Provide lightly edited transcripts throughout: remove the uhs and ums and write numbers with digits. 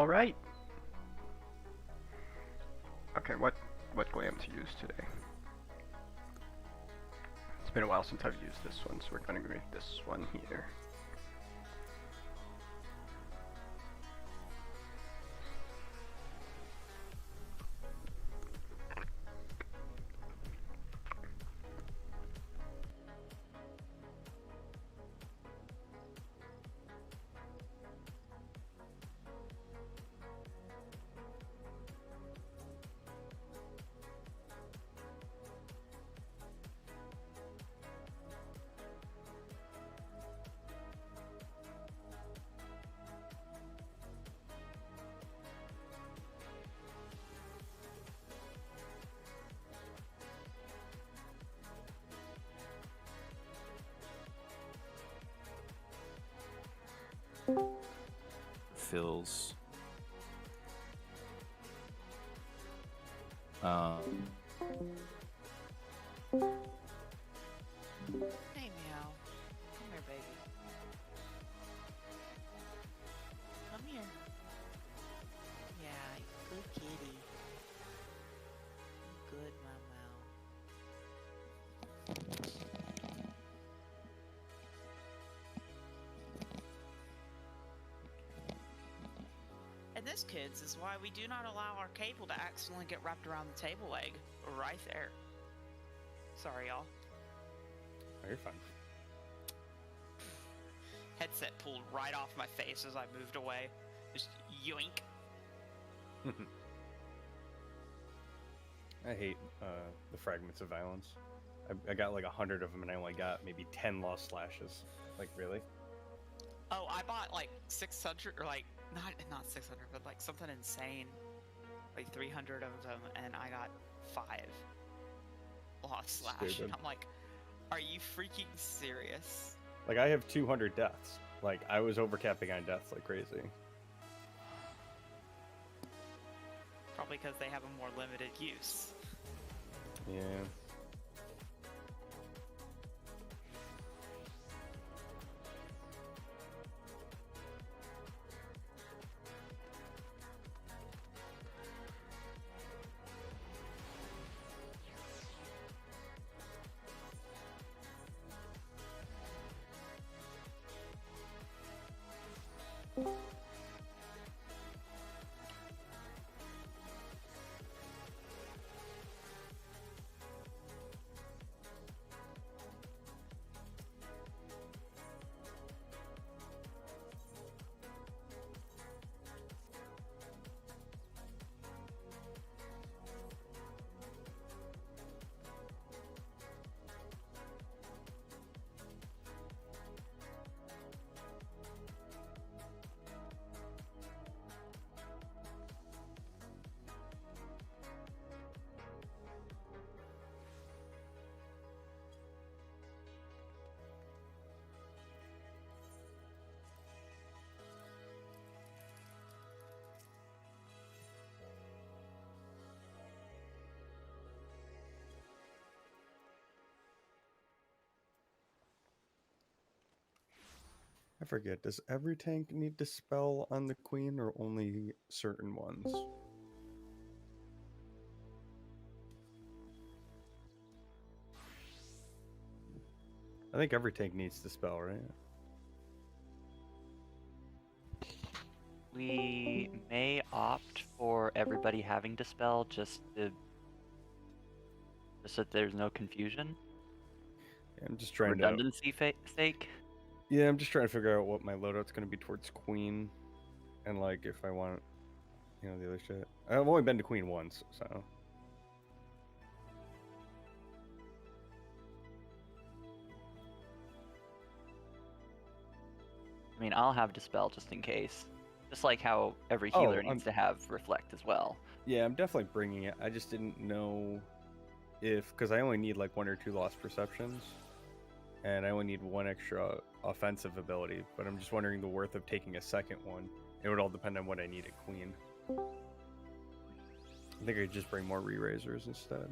All right. Okay, what glam to use today? It's been a while since I've used this one, so we're gonna go with this one here. Fills. Hey, meow. Come here, baby. Come here. Yeah, good kitty. Good, Mau. And this, kids, is why we do not allow our cable to accidentally get wrapped around the table leg. Right there. Sorry, y'all. Oh, you're fine. Headset pulled right off my face as I moved away. Just yoink. I hate the fragments of violence. I got like 100 of them, and I only got maybe 10 lost slashes. Like, really? Oh, I bought like 600, or like, not 600, but like something insane. Like 300 of them, and I got 5 lost slash. Stupid. And I'm like, are you freaking serious? Like, I have 200 deaths. Like, I was overcapping on deaths like crazy. Probably because they have a more limited use. Yeah. I forget, does every tank need to spell on the queen or only certain ones? I think every tank needs to spell, right? We may opt for everybody having to spell just so that there's no confusion. Yeah, I'm just trying redundancy sake. Yeah, I'm just trying to figure out what my loadout's going to be towards queen, and like if I want, the other shit. I've only been to queen once, so. I mean, I'll have dispel just in case. Just like how every healer needs to have reflect as well. Yeah, I'm definitely bringing it. I just didn't know if, because I only need like 1 or 2 lost perceptions, and I only need 1 extra offensive ability, but I'm just wondering the worth of taking a second one. It would all depend on what I need at queen. I think I could just bring more re-raisers instead.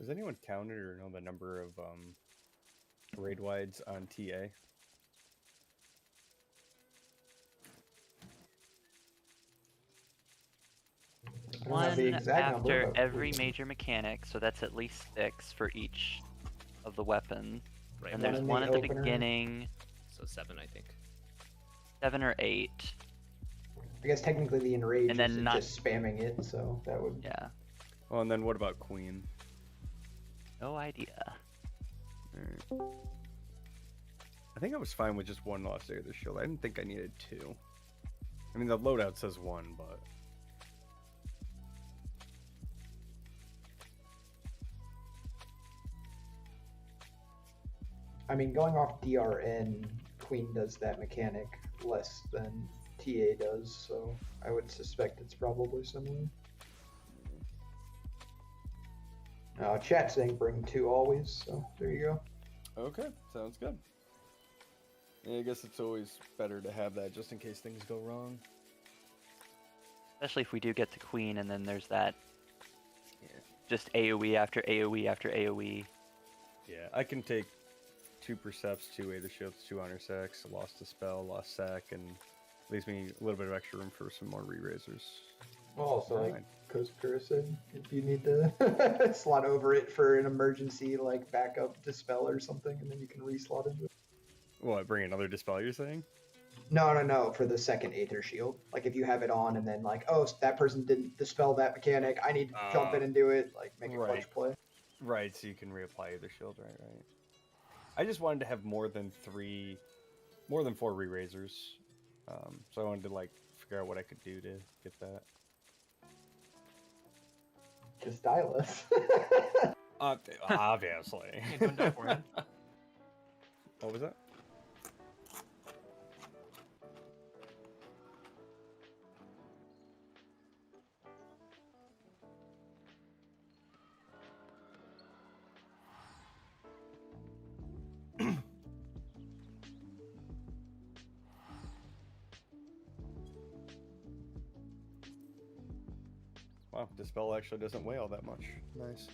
Has anyone counted or know the number of raid wides on TA? I don't have the One exact number, after but every major mechanic, so that's at least 6 for each of the weapons. Right. And One there's in one the at the opener. beginning, So 7, I think. 7 or 8. I guess technically the enrage And then is not- just spamming it, so that would. Yeah, Well, and then what about Queen? no idea. I think I was fine with just one Lost Area of the Shield. I didn't think I needed 2. I mean, the loadout says 1, but... I mean, going off DRN, Queen does that mechanic less than TA does, so I would suspect it's probably similar. Chat saying bring 2 always, so there you go. Okay, sounds good. Yeah, I guess it's always better to have that just in case things go wrong. Especially if we do get to Queen and then there's that just AoE after AoE after AoE. Yeah, I can take 2 percepts, 2 Aether Shields, 2 Honor Sacks, lost a spell, lost sack, and leaves me a little bit of extra room for some more re-raisers. Well, also, like Fine. Kozpura said, if you need to slot over it for an emergency, like backup dispel or something, and then you can re-slot into it. What, bring another Dispel, you're saying? No, for the second Aether Shield. Like, if you have it on and then, like, oh, that person didn't dispel that mechanic, I need to jump in and do it, like, make a clutch play. Right, so you can reapply Aether Shield, right. I just wanted to have more than 4 re-raisers. So I wanted to, like, figure out what I could do to get that. Just die less. Obviously. Yeah, don't die for him. What was that? Wow, Dispel actually doesn't weigh all that much. Nice.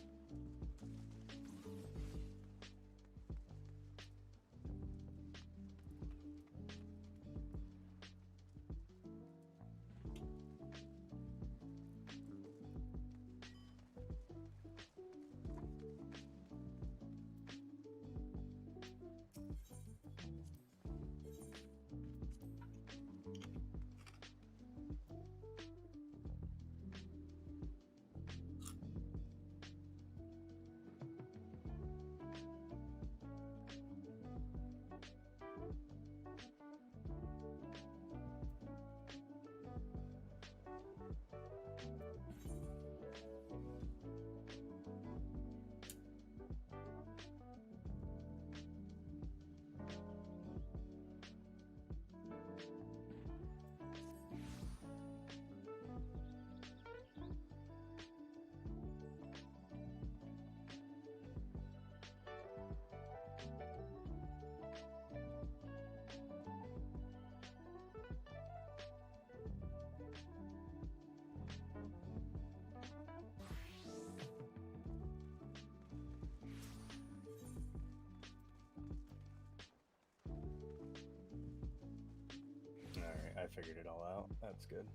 Alright, I figured it all out. That's good.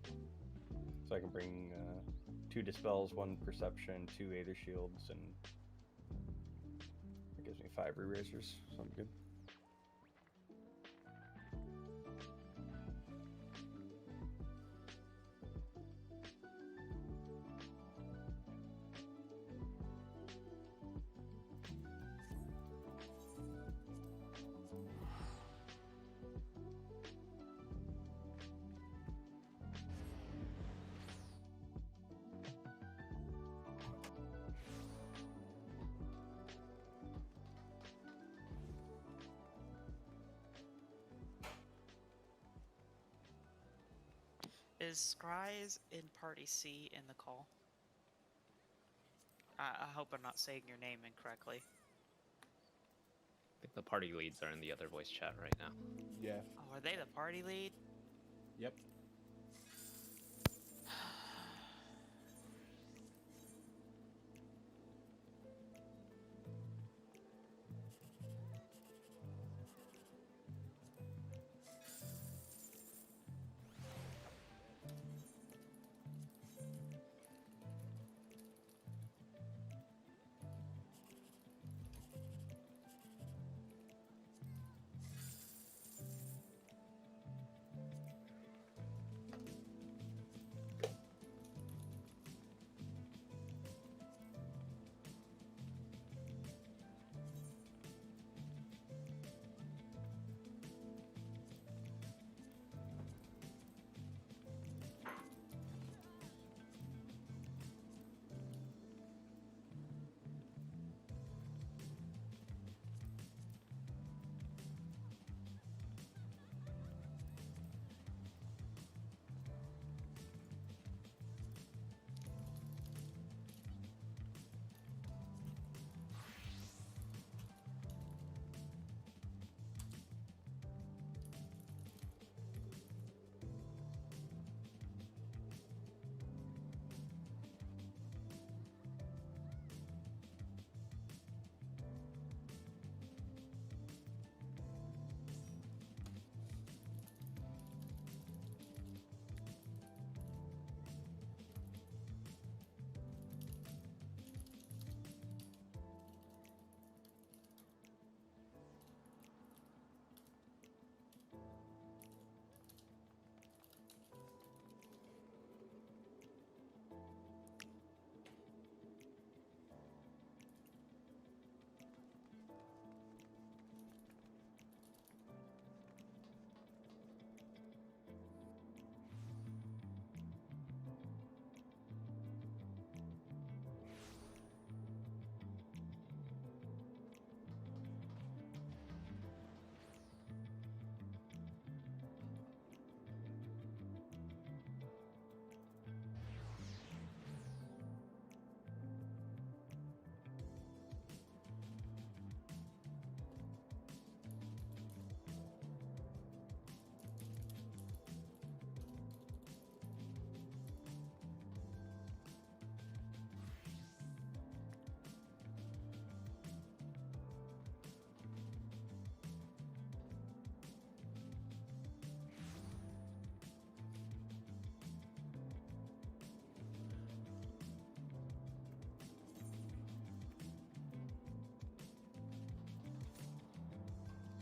So I can bring 2 Dispels, 1 Perception, 2 Aether Shields, and that gives me 5 re-raisers, so I'm good. Is Scry's in Party C in the call? I hope I'm not saying your name incorrectly. I think the party leads are in the other voice chat right now. Yeah. Oh, are they the party lead? Yep.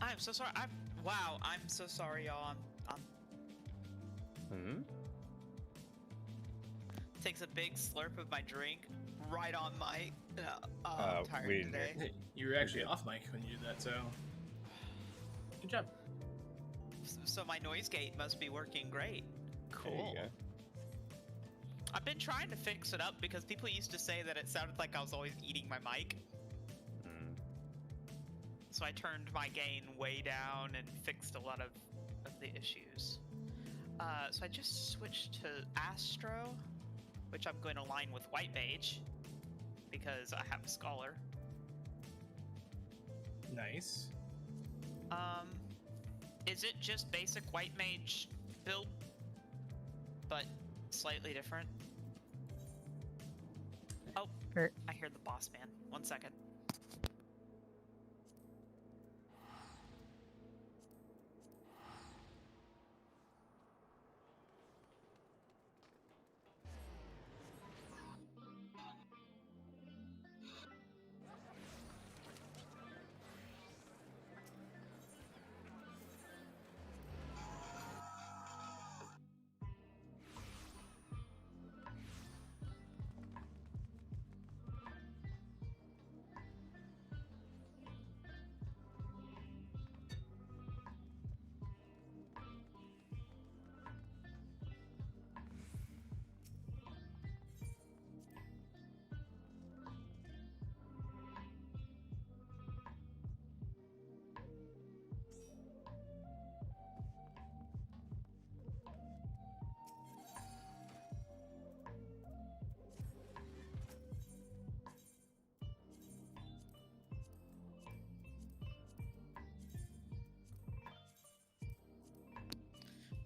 I'm so sorry. Wow. I'm so sorry, y'all. I'm Hmm? takes a big slurp of my drink right on my. I'm tired wait. today. Hey, you were actually off mic when you did that, so good job. So my noise gate must be working great. There you Cool. go. I've been trying to fix it up because people used to say that it sounded like I was always eating my mic. Hmm. So I turned my gain way down and fixed a lot of the issues. So I just switched to Astro, which I'm going to line with White Mage because I have a Scholar. Nice. Is it just basic White Mage build, but slightly different? Oh, I hear the boss man. 1 second.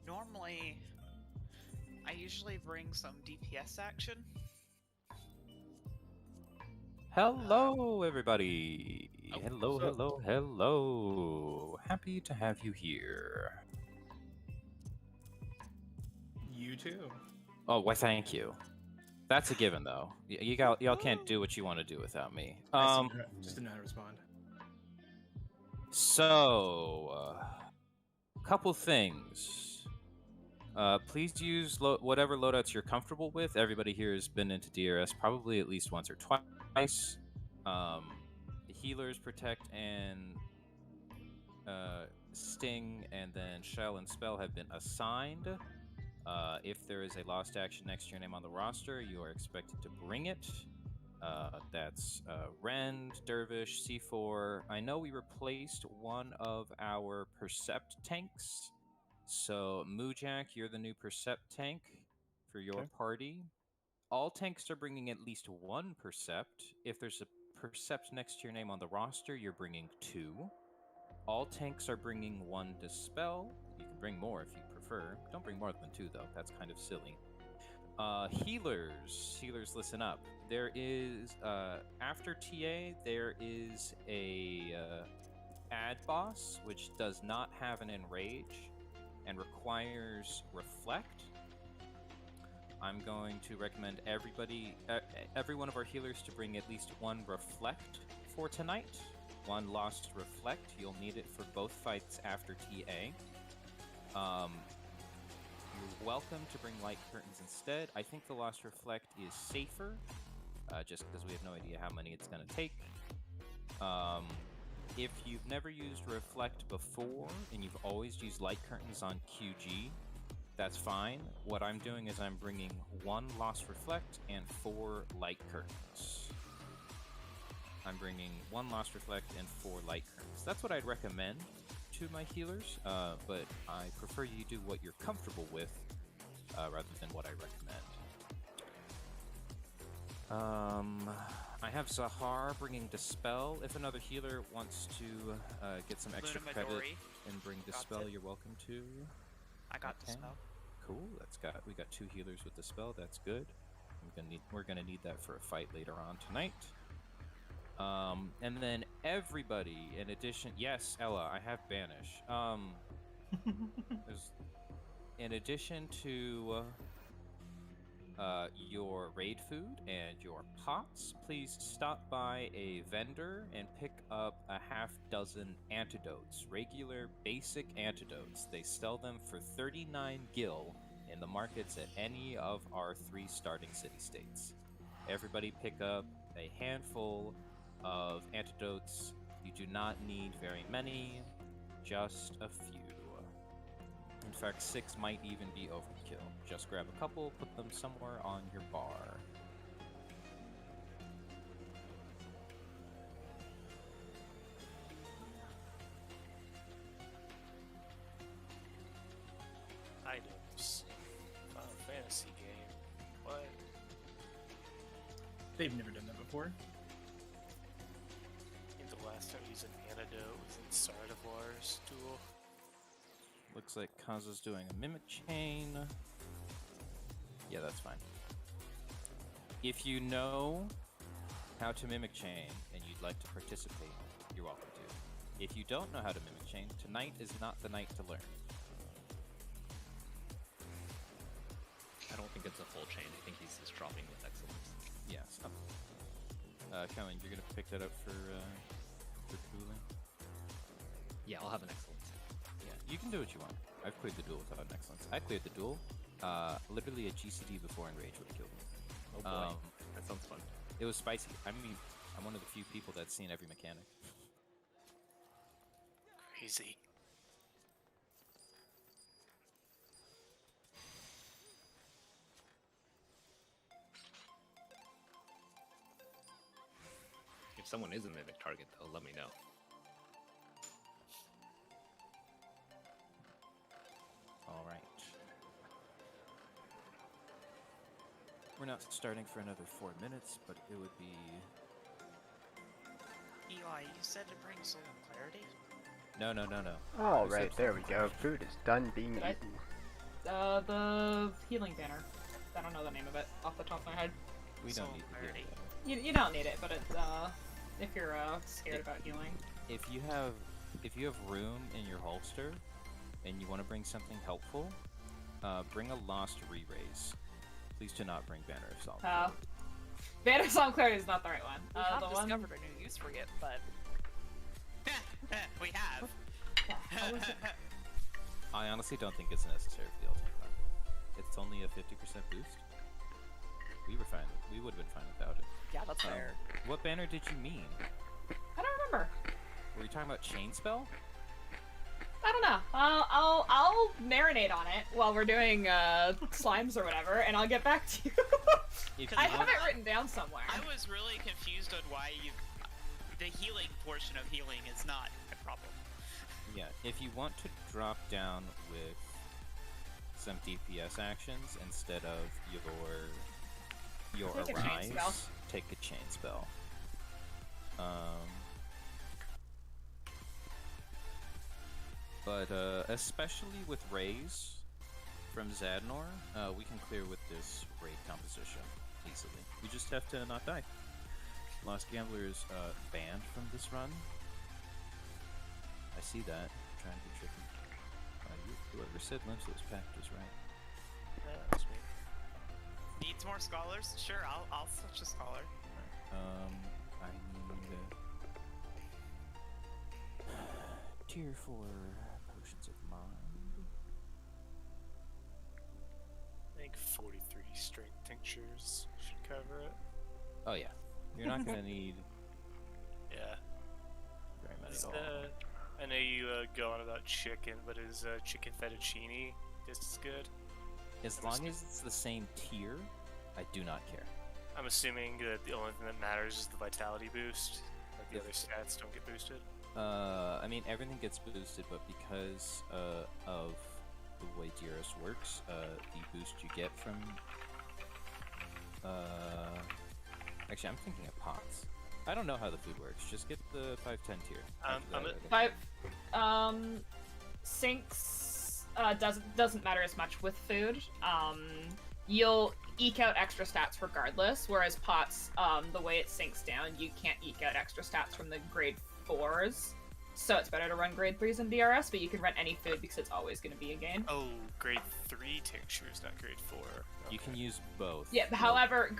Normally, I usually bring some DPS action. Hello, everybody. Oh, Hello, what's up? hello, hello. Happy to have you here. You too. Oh, why? Thank you. That's a given, though. Y'all can't do what you want to do without me. Just didn't know how to respond. So, couple things. Please use whatever loadouts you're comfortable with. Everybody here has been into DRS probably at least once or twice. The healers protect and sting, and then shell and spell have been assigned. If there is a lost action next to your name on the roster, you are expected to bring it. That's Rend, Dervish, C4. I know we replaced one of our Percept tanks. So, Mujak, you're the new Percept tank for your Okay. party. All tanks are bringing at least one Percept. If there's a Percept next to your name on the roster, you're bringing 2. All tanks are bringing 1 Dispel. You can bring more if you prefer. Don't bring more than 2, though. That's kind of silly. Healers, listen up. There is, after TA, there is a ad boss, which does not have an Enrage and requires Reflect. I'm going to recommend every one of our healers to bring at least 1 Reflect for tonight. 1 Lost Reflect. You'll need it for both fights after TA. You're welcome to bring Light Curtains instead. I think the Lost Reflect is safer, just because we have no idea how many it's going to take. If you've never used Reflect before, and you've always used Light Curtains on QG, that's fine. What I'm doing is I'm bringing 1 Lost Reflect and 4 Light Curtains. I'm bringing 1 Lost Reflect and 4 Light Curtains. That's what I'd recommend to my healers, but I prefer you do what you're comfortable with rather than what I recommend. I have Zahar bringing Dispel. If another healer wants to get some extra Luna credit Midori. and bring Dispel, you're welcome to. I got the Okay. spell. Cool. We got 2 healers with Dispel. That's good. We're gonna need that for a fight later on tonight. And then everybody, in addition, yes, Ella, I have Banish. In addition to your raid food and your pots, please stop by a vendor and pick up a half dozen antidotes, regular basic antidotes. They sell them for 39 gil in the markets at any of our 3 starting city-states. Everybody pick up a handful of antidotes. You do not need very many, just a few. In fact, 6 might even be overkill. Just grab a couple, put them somewhere on your bar. Items. Final Fantasy game. What? They've never done that before. I think the last time I used an antidote was in Sardavar's duel. Looks like Kaza's doing a mimic chain. Yeah, that's fine. If you know how to mimic chain and you'd like to participate, you're welcome to. If you don't know how to mimic chain, tonight is not the night to learn. I don't think it's a full chain. I think he's just dropping with excellence. Yes. Kellen, you're gonna pick that up for dueling? Yeah, I'll have an excellence. Yeah, you can do what you want. I've cleared the duel without an excellence. I cleared the duel. Literally a GCD before Enrage would have killed me. Oh boy, that sounds fun. It was spicy. I mean, I'm one of the few people that's seen every mechanic. Crazy. If someone is a mimic target, though, let me know. All right. We're not starting for another 4 minutes, but it would be... Eli, you said it brings a little clarity? No. All I said right, there we something go. fresh. Food is done being Did I- eaten. The healing banner. I don't know the name of it off the top of my head. We don't Soul need to hear clarity. that. You don't need it, but it's if you're scared about healing. If you have room in your holster and you want to bring something helpful, bring a lost re-raise. Please do not bring Banner of Psalm. Banner of Psalm Clarity is not the right one. We have the one. discovered a new use for it, but... we have. Yeah, what was it? I honestly don't think it's necessary for the ultimate class. It's only a 50% boost. We were fine. We would have been fine without it. Yeah, that's fair. What banner did you mean? I don't remember. Were you talking about Chain Spell? I don't know. I'll marinate on it while we're doing slimes or whatever, and I'll get back to you. If I you have want- it written down somewhere. I was really confused on why you... The healing portion of healing is not a problem. Yeah, if you want to drop down with some DPS actions instead of your Take a chain Arise, spell. take a Chain Spell. But especially with Raise from Zadnor, we can clear with this raid composition easily. We just have to not die. Lost Gambler is banned from this run. I see that. Trying to be tricky. Whoever said Limsos Pact is right. Yeah, that's me. Needs more scholars? Sure, I'll switch a scholar. I need tier 4 potions of mind. I think 43 strength tinctures should cover it. Oh yeah, you're not gonna need Yeah. very many Is, at all. I know you go on about chicken, but is chicken fettuccine just as good? As long as it's the same tier, I do not care. I'm assuming that the only thing that matters is the vitality boost. Like the If- other stats don't get boosted. I mean everything gets boosted, but because of the way DRS works, the boost you get from actually I'm thinking of pots. I don't know how the food works. Just get the 5-10 tier. After I'm that, But sinks doesn't matter as much with food. You'll eke out extra stats regardless, whereas pots, the way it sinks down, you can't eke out extra stats from the grade 4s. so it's better to run grade 3s in DRS, but you can rent any food because it's always going to be a gain. Oh, grade 3 tinctures, not grade 4. You can use both. Yeah, however,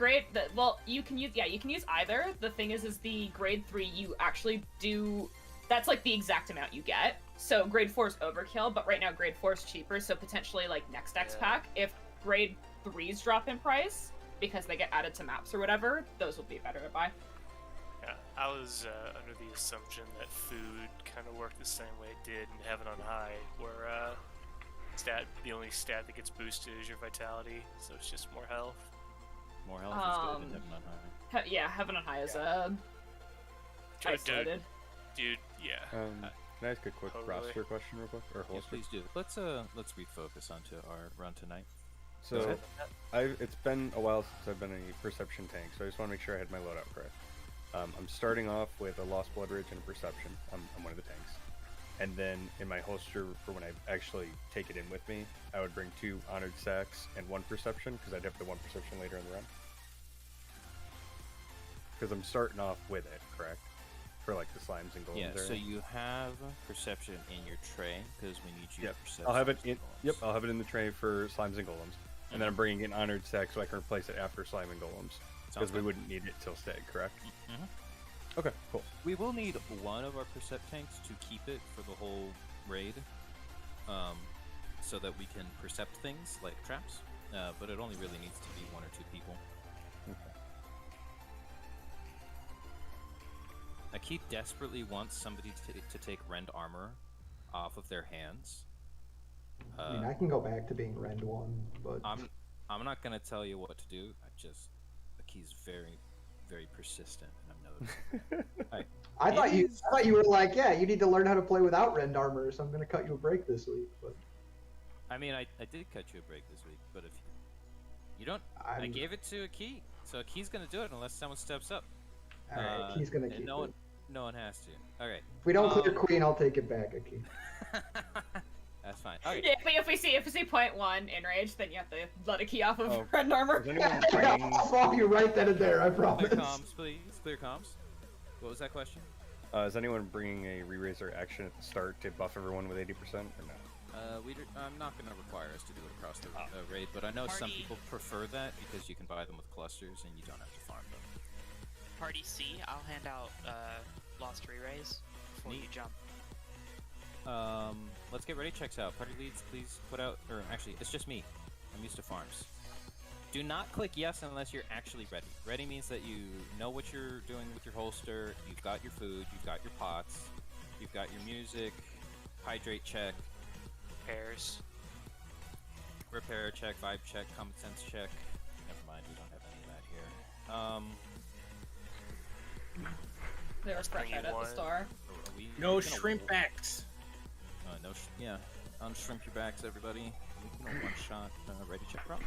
you can use either. The thing is the grade 3 you actually do, that's like the exact amount you get. So grade 4 is overkill, but right now grade 4 is cheaper, so potentially like next X pack, if grade 3s drop in price, because they get added to maps or whatever, those will be better to buy. Yeah, I was under the assumption that food kind of worked the same way it did in Heaven on High, where the only stat that gets boosted is your vitality, so it's just more health. More health is good than Heaven on High. Yeah, Heaven on High is isolated. Dude, yeah. Can I ask a quick roster question real quick? Or Yeah, please do. Let's refocus onto our run tonight. So, it's been a while since I've been a perception tank, so I just want to make sure I had my loadout correct. I'm starting off with a Lost Blood Ridge and a Perception. I'm one of the tanks. And then in my holster, for when I actually take it in with me, I would bring 2 Honored Sacks and 1 Perception, because I'd have the 1 Perception later in the run. Because I'm starting off with it, correct? For like the slimes and golems. Yeah, area. so you have Perception in your tray, because we need you to percept. I'll have it slimes in. and golems. Yep, I'll have it in the tray for slimes and golems, and then I'm bringing in Honored Sack so I can replace it after slime and golems, because we wouldn't need it till stag, correct? Mhm. Okay, cool. We will need one of our Percept tanks to keep it for the whole raid, so that we can percept things like traps, but it only really needs to be 1 or 2 people. Akit desperately wants somebody to take Rend Armor off of their hands. I mean, I can go back to being Rend 1, but... I'm not gonna tell you what to do. Akit's very, very persistent, and I'm noticing. I thought you were like, yeah, you need to learn how to play without Rend Armor, so I'm gonna cut you a break this week, but... I mean, I did cut you a break this week, but if you don't... I gave it to Akit, so Akit's gonna do it unless someone steps up. Alright, he's gonna keep it. No one has to. Alright. If we don't clear Queen, I'll take it back, Akit. That's fine. Okay. Yeah, but if we see .1 enrage, then you have to let a key off of Rend Armor. I'll follow you right then and there, I promise. Clear comms, please. Clear comms. What was that question? Is anyone bringing a re-raiser action at the start to buff everyone with 80% or no? I'm not going to require us to do it across the raid, but I know some people prefer that because you can buy them with clusters and you don't have to farm them. Party C, I'll hand out Lost Re-Raise before you jump. Let's get ready checks out. Party leads, please put out, or actually, it's just me. I'm used to farms. Do not click yes unless you're actually ready. Ready means that you know what you're doing with your holster, you've got your food, you've got your pots, you've got your music, hydrate check. Repair check, vibe check, common sense check. Never mind, we don't have any of that here. There was fresh out at the store. No shrimp backs. Yeah, unshrimp your backs, everybody. One shot, ready check prop.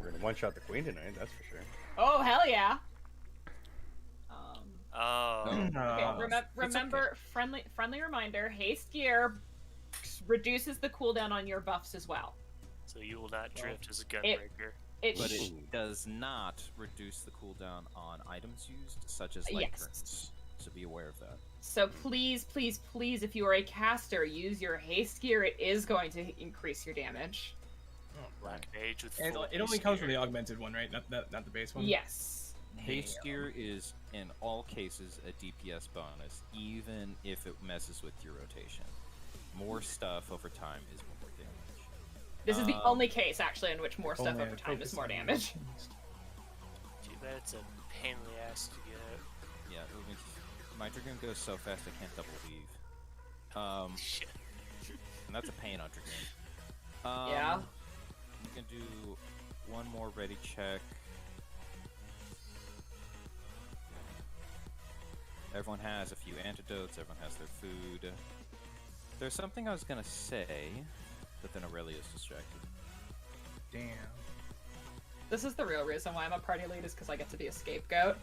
We're gonna one-shot the queen tonight, that's for sure. Oh, hell yeah! Oh. Okay, remember, okay. friendly reminder, haste gear reduces the cooldown on your buffs as well. So you will not drift as a gunbreaker. But it does not reduce the cooldown on items used, such as light currents. So be aware of that. So please, please, please, if you are a caster, use your haste gear. It is going to increase your damage. Oh, Black Mage with And it only comes from the augmented one, right? Not the base one? Yes. Haste gear is, in all cases, a DPS bonus, even if it messes with your rotation. More stuff over time is more damage. This is the only case, actually, in which more stuff over time is more damage. Too bad it's a pain in the ass to get. Yeah, my Dragoon goes so fast I can't double weave. Shit. And that's a pain on Dragoon. Yeah. You can do one more ready check. Everyone has a few antidotes, everyone has their food. There's something I was gonna say, but then Aurelia's distracted. Damn. This is the real reason why I'm a party lead, is because I get to be a scapegoat.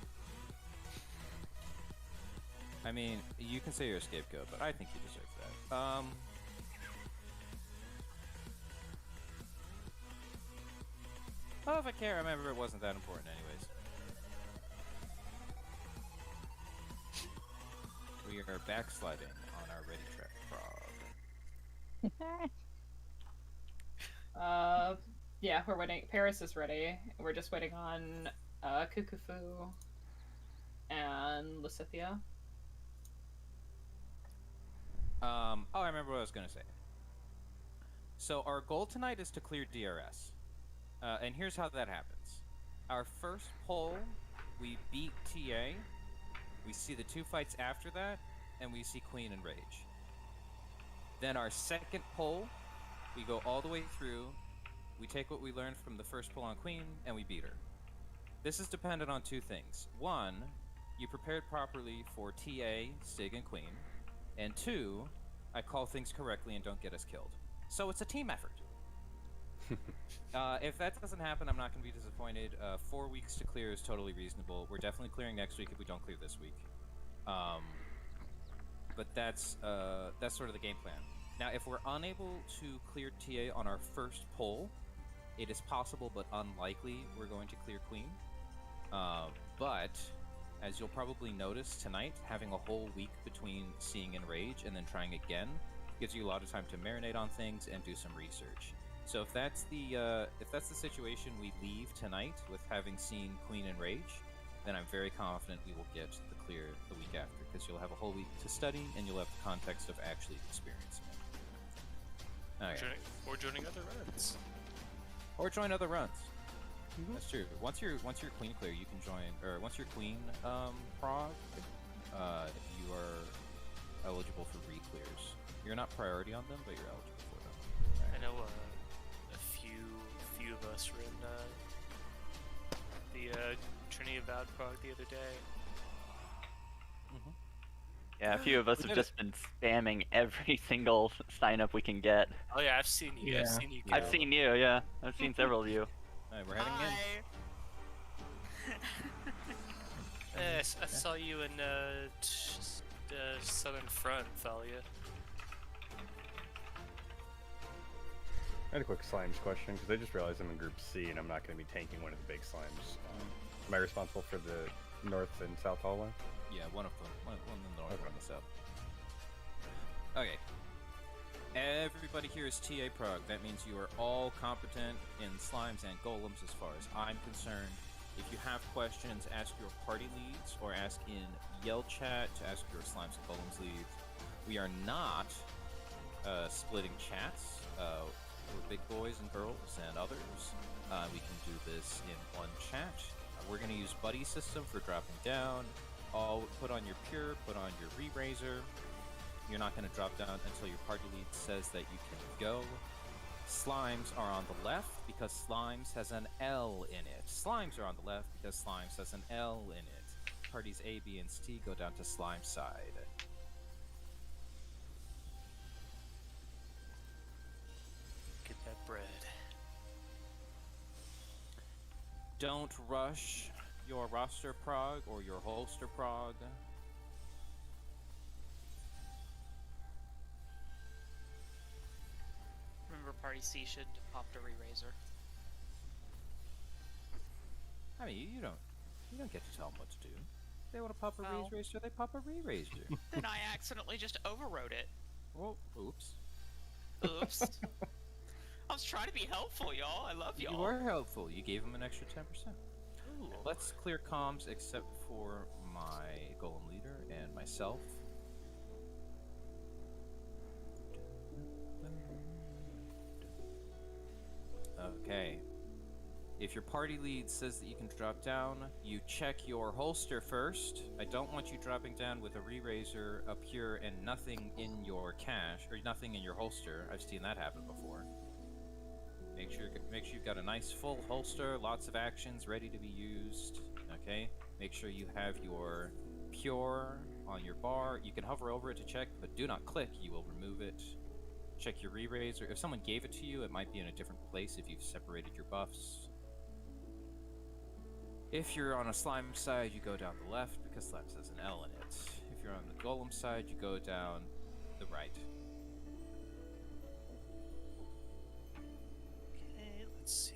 I mean, you can say you're a scapegoat, but I think you deserve that. Oh, if I care, remember it wasn't that important anyways. We are backsliding on our ready track Prog. Yeah, we're waiting. Paris is ready. We're just waiting on Kukufu and Lysithia. Oh, I remember what I was gonna say. So our goal tonight is to clear DRS. And here's how that happens. Our first poll, we beat TA. We see the 2 fights after that, and we see Queen and Rage. Then our second poll, we go all the way through. We take what we learned from the first poll on Queen, and we beat her. This is dependent on 2 things. 1, you prepared properly for TA, Stig, and Queen. And 2, I call things correctly and don't get us killed. So it's a team effort. If that doesn't happen, I'm not going to be disappointed. 4 weeks to clear is totally reasonable. We're definitely clearing next week if we don't clear this week. But that's sort of the game plan. Now, if we're unable to clear TA on our first poll, it is possible but unlikely we're going to clear Queen. But, as you'll probably notice tonight, having a whole week between seeing Enrage and then trying again gives you a lot of time to marinate on things and do some research. So if that's the situation we leave tonight with having seen Queen and Rage, then I'm very confident we will get the clear the week after, because you'll have a whole week to study and you'll have the context of actually experiencing it. Okay. Or joining other runs. Or join other runs. That's true. Once you're Queen clear, you can join, or once you're Queen Prog, you are eligible for re-clears. You're not priority on them, but you're eligible for them. I know a few of us were in the Trinity Avowed Prog the other day. Yeah, a few of us have just been spamming every single sign up we can get. Oh yeah, I've seen you. Yeah. I've seen you. I've seen you, yeah. I've seen several of you. Alright, we're heading in. I saw you in Southern Front, Thalia. I had a quick slimes question, because I just realized I'm in Group C and I'm not going to be tanking one of the big slimes. Am I responsible for the North and South hallway? Yeah, one of them. One in the north, one in the south. Okay. Everybody here is TA Prog. That means you are all competent in slimes and golems as far as I'm concerned. If you have questions, ask your party leads or ask in Yell Chat to ask your slimes and golems leads. We are not splitting chats. We're big boys and girls and others. We can do this in one chat. We're going to use buddy system for dropping down. All put on your pure, put on your re-raiser. You're not going to drop down until your party lead says that you can go. Slimes are on the left because Slimes has an L in it. Slimes are on the left because Slimes has an L in it. Parties A, B, and C go down to Slime side. Get that bread. Don't rush your roster prog or your holster prog. Remember, Party C should pop a re-raiser. I mean, you don't get to tell them what to do. If they want to pop a Well. re-raiser, they pop a re-raiser. Then I accidentally just overrode it. Well, oops. Oops. I was trying to be helpful, y'all. I love y'all. You were helpful. You gave them an extra 10%. Ooh. Let's clear comms except for my golem leader and myself. Okay. If your party lead says that you can drop down, you check your holster first. I don't want you dropping down with a re-raiser, a pure, and nothing in your cache, or nothing in your holster. I've seen that happen before. Make sure you've got a nice full holster, lots of actions ready to be used. Okay? Make sure you have your pure on your bar. You can hover over it to check, but do not click. You will remove it. Check your re-raiser. If someone gave it to you, it might be in a different place if you've separated your buffs. If you're on a slime side, you go down the left because slime has an L in it. If you're on the golem side, you go down the right. Okay, let's see.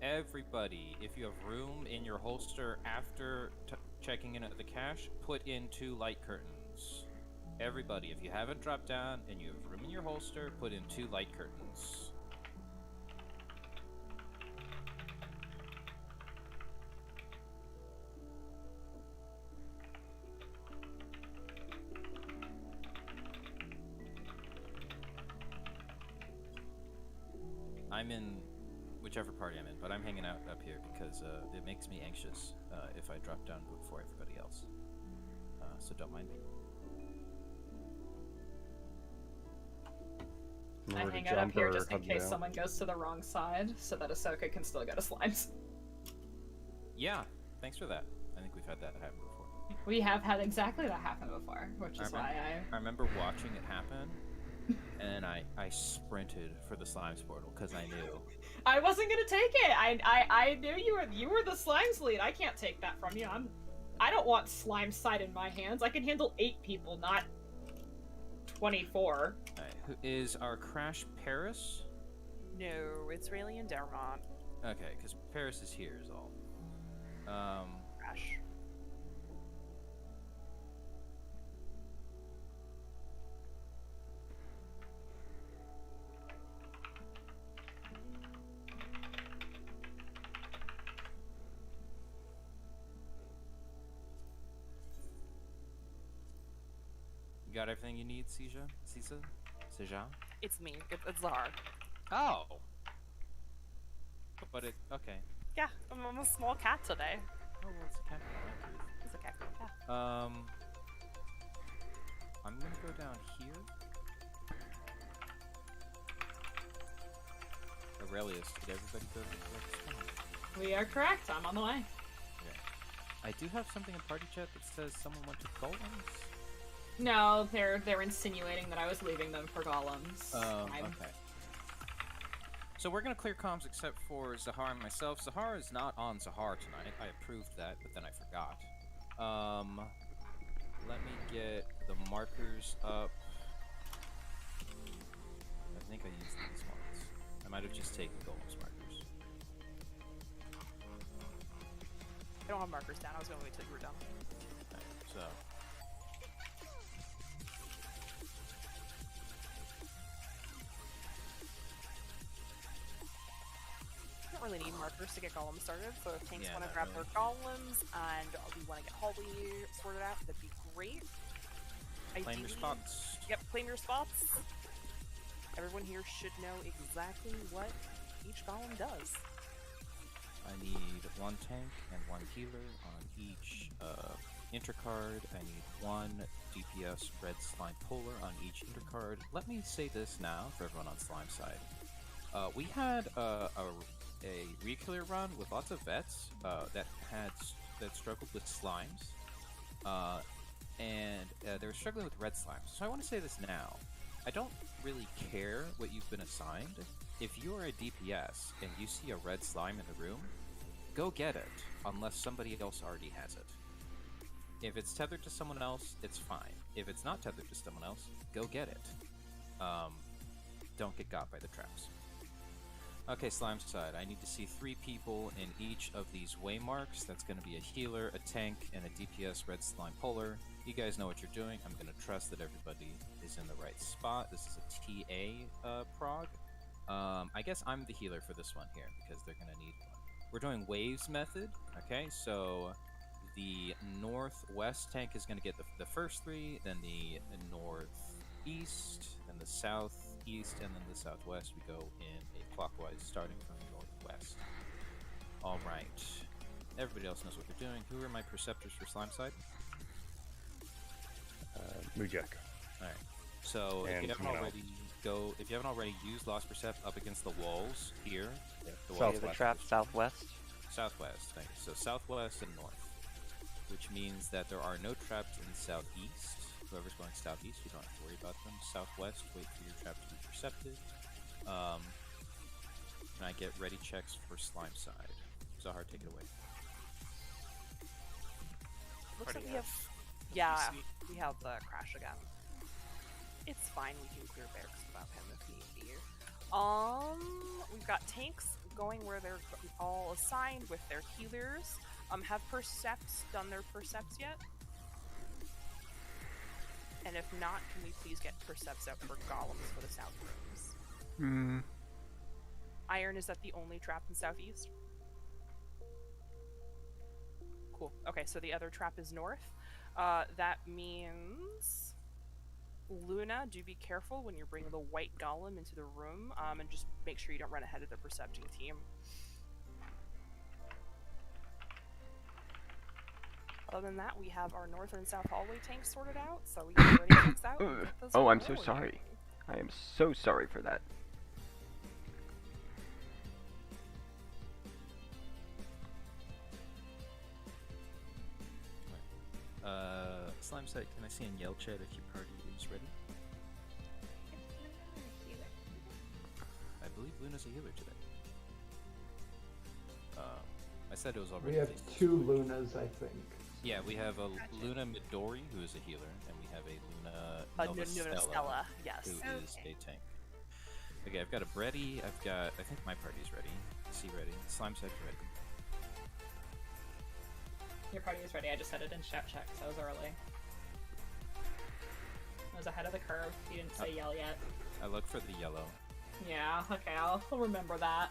everybody, if you have room in your holster after checking in at the cache, put in 2 light curtains. Everybody, if you haven't dropped down and you have room in your holster, put in 2 light curtains. I'm in whichever party I'm in, but I'm hanging out up here because it makes me anxious if I drop down before everybody else. So don't mind me. I hang out up here just in case someone goes to the wrong side, so that Ahsoka can still go to Slimes. Yeah, thanks for that. I think we've had that happen before. We have had exactly that happen before, which is why I remember watching it happen, and I sprinted for the Slimes portal because I knew. I wasn't gonna take it. I knew you were the Slimes lead. I can't take that from you. I don't want Slime side in my hands. I can handle 8 people, not 24. Alright, who is our Crash Paris? No, it's Rayleigh and Dermont. Okay, because Paris is here is all. Crash. You got everything you need, Seja? Seja? It's me. It's Zahar. Oh! But okay. Yeah, I'm a small cat today. Oh, well, it's a cat. It's okay. Yeah. I'm gonna go down here. Aurelius, did everybody go to the correct spot? We are correct. I'm on the way. Okay. I do have something in party chat that says someone went to Golems. No, they're insinuating that I was leaving them for golems. Oh, okay. So we're gonna clear comms except for Zahar and myself. Zahar is not on Zahar tonight. I approved that, but then I forgot. Let me get the markers up. I think I used these ones. I might have just taken Golem's markers. I don't have markers down. I was gonna wait till you were done. Okay, so. Don't really need markers to get golems started, so if tanks want to grab their golems and we want to get Holly sorted out, that'd be great. Claim your spots. Yep, claim your spots. Everyone here should know exactly what each golem does. I need 1 tank and 1 healer on each intercard. I need 1 DPS red slime polar on each intercard. Let me say this now for everyone on slime side. We had a Rekiller run with lots of vets that struggled with slimes, and they were struggling with red slimes. So I want to say this now. I don't really care what you've been assigned. If you are a DPS and you see a red slime in the room, go get it, unless somebody else already has it. If it's tethered to someone else, it's fine. If it's not tethered to someone else, go get it. Don't get got by the traps. Okay, slime side. I need to see 3 people in each of these waymarks. That's going to be a healer, a tank, and a DPS red slime polar. You guys know what you're doing. I'm going to trust that everybody is in the right spot. This is a TA prog. I guess I'm the healer for this one here because they're going to need one. We're doing waves method. Okay, so the northwest tank is going to get the first 3, then the northeast, then the southeast, and then the southwest. We go in a clockwise starting from the northwest. All right. Everybody else knows what they're doing. Who are my preceptors for slime side? Mujek. All right. So if you haven't already used Lost Percept up against the walls here, The trap southwest. Southwest. Thank you. So southwest and north, which means that there are no traps in southeast. Whoever's going southeast, you don't have to worry about them. Southwest, wait for your trap to be percepted. Can I get ready checks for slime side? Zahar, take it away. Looks like we have... Yeah, we have the crash again. It's fine, we can clear barracks without him if need be. We've got tanks going where they're all assigned with their healers. Have Percepts done their Percepts yet? And if not, can we please get Percepts out for golems for the south rooms? Iron, is that the only trap in southeast? Cool. Okay, so the other trap is north. That means... Luna, do be careful when you bring the white golem into the room, and just make sure you don't run ahead of the percepting team. Other than that, we have our north and south hallway tanks sorted out, so we can already fix out. Oh, I'm so sorry. I am so sorry for that. Slime Sight, can I see in Yell Chat if your party is ready? I believe Luna's a healer today. I said it was already. We have two Lunas, I think. Yeah, we have a Luna Midori, who is a healer, and we have a Luna Stella, yes. who is a tank. Okay, I've got a Bredy, I think my party's ready. C ready. Slime Sight ready. Your party is ready. I just said it in chat check, so I was early. I was ahead of the curve. You didn't say yell yet. I look for the yellow. Yeah, okay, I'll remember that.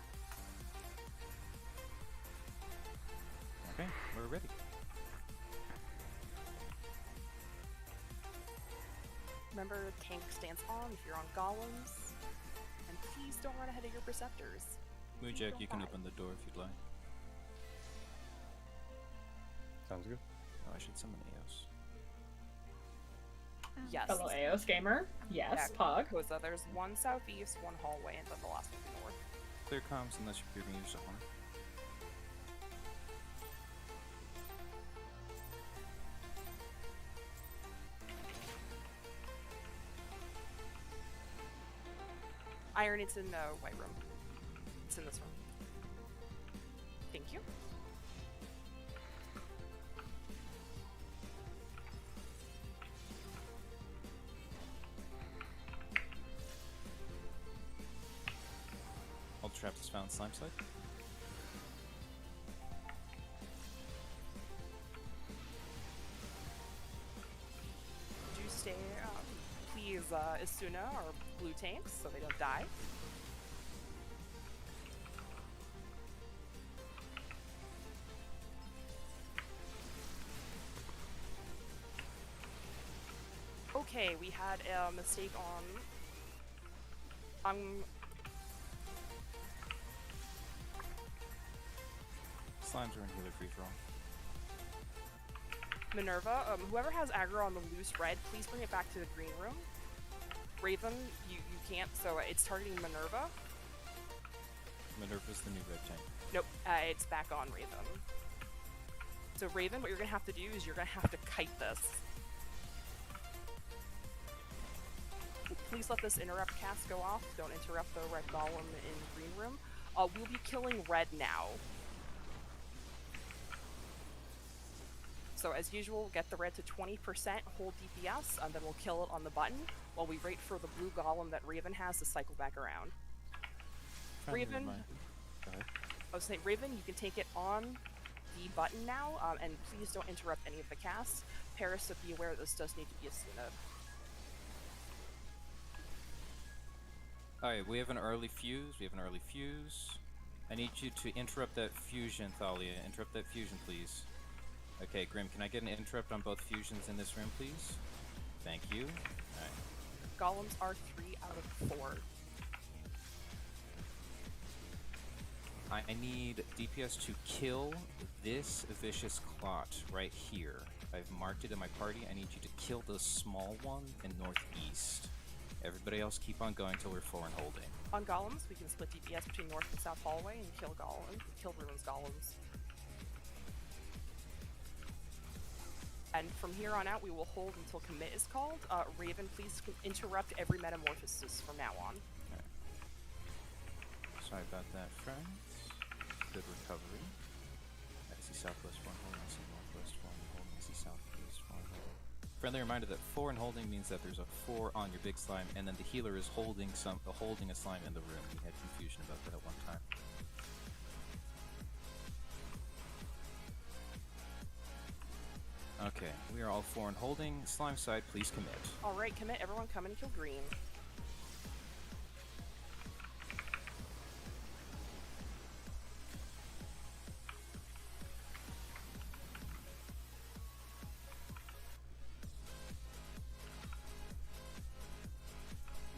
Okay, we're ready. Remember, tank stance on if you're on golems. And please don't run ahead of your Perceptors. Moonjack, you can open the door if you'd like. Sounds good. Oh, I should summon Eos. Yes. Fellow Eos gamer? Yes, Yeah, Pog. So there's one southeast, one hallway, and then the last one north. Clear comms unless you're giving use of horn. Iron, it's in the white room. It's in this room. Thank you. All traps is found Slime Sight. Do stay, please, Isuna or blue tanks so they don't die. Okay, we had a mistake on... Slimes are in healer free for all. Minerva, whoever has aggro on the loose red, please bring it back to the green room. Raven, you can't, so it's targeting Minerva. Minerva's the new red tank. Nope, it's back on Raven. So Raven, what you're gonna have to do is you're gonna have to kite this. Please let this interrupt cast go off. Don't interrupt the red golem in green room. We'll be killing red now. So as usual, get the red to 20%, hold DPS, and then we'll kill it on the button while we wait for the blue golem that Raven has to cycle back around. Raven, I was saying, Raven, you can take it on the button now, and please don't interrupt any of the casts. Paris, so be aware this does need to be Asuna. Alright, we have an early fuse. I need you to interrupt that fusion, Thalia. Interrupt that fusion, please. Okay, Grim, can I get an interrupt on both fusions in this room, please? Thank you. Alright. Golems are 3 out of 4. I need DPS to kill this vicious clot right here. I've marked it in my party. I need you to kill the small one in northeast. Everybody else keep on going till we're 4 and holding. On golems, we can split DPS between north and south hallway and kill Ruin's golems. And from here on out, we will hold until commit is called. Raven, please interrupt every metamorphosis from now on. Okay. Sorry about that, friends. Good recovery. I see southwest 1 hold, I see northwest 1 hold, I see southeast 1 hold. Friendly reminder that 4 and holding means that there's a 4 on your big slime, and then the healer is holding a slime in the room. We had confusion about that at one time. foreign holding. Slime side, please commit. Alright, commit. Everyone come and kill green.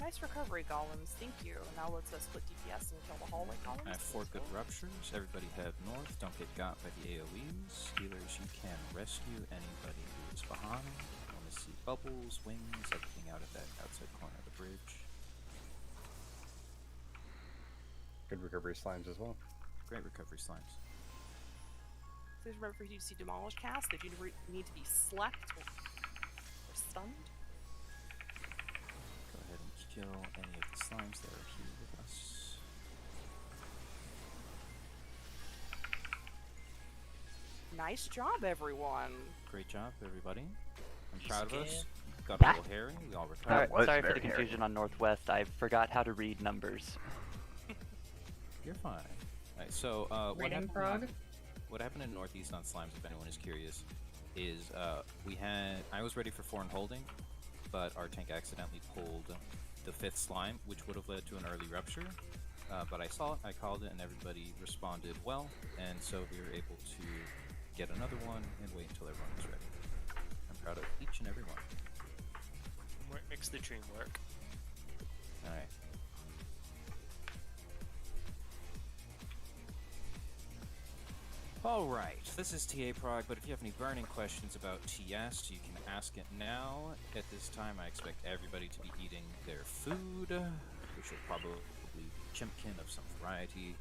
Nice recovery, golems. Thank you. Now let's split DPS and kill the hallway golems. I have 4 good ruptures. Everybody head north. Don't get got by the AoEs. Healers, you can rescue anybody who is behind. I want to see bubbles, wings, everything out of that outside corner of the bridge. Good recovery slimes as well. Great recovery slimes. Please remember, for you to see Demolish cast, they do need to be slept or stunned. Go ahead and kill any of the slimes that are here with us. Nice job, everyone. Great job, everybody. I'm proud of again. us. Got a little hairy. We all recovered. Sorry for the confusion on Northwest. I forgot how to read numbers. You're fine. Alright, so Reading Prog? what happened in Northeast on slimes, if anyone is curious, is I was ready for foreign holding, but our tank accidentally pulled the 5th slime, which would have led to an early rupture. But I saw it, I called it, and everybody responded well, and so we were able to get another one and wait until everyone was ready. I'm proud of each and every one. Teamwork makes the dream work. Alright. Alright, this is TA Prog, but if you have any burning questions about TS, you can ask it now. At this time, I expect everybody to be eating their food, which will probably be chimpkin of some variety.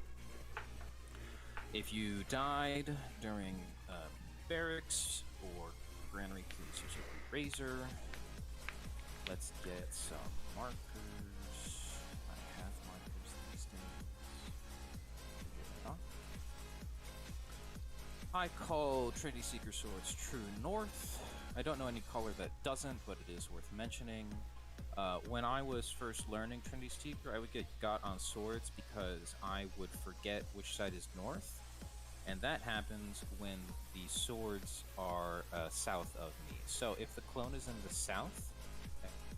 If you died during barracks or granary, please use your razor. Let's get some markers. I have markers these days. I call Trinity Seeker Swords True North. I don't know any color that doesn't, but it is worth mentioning. When I was first learning Trinity Seeker, I would get got on swords because I would forget which side is north. And that happens when the swords are south of me. So if the clone is in the south,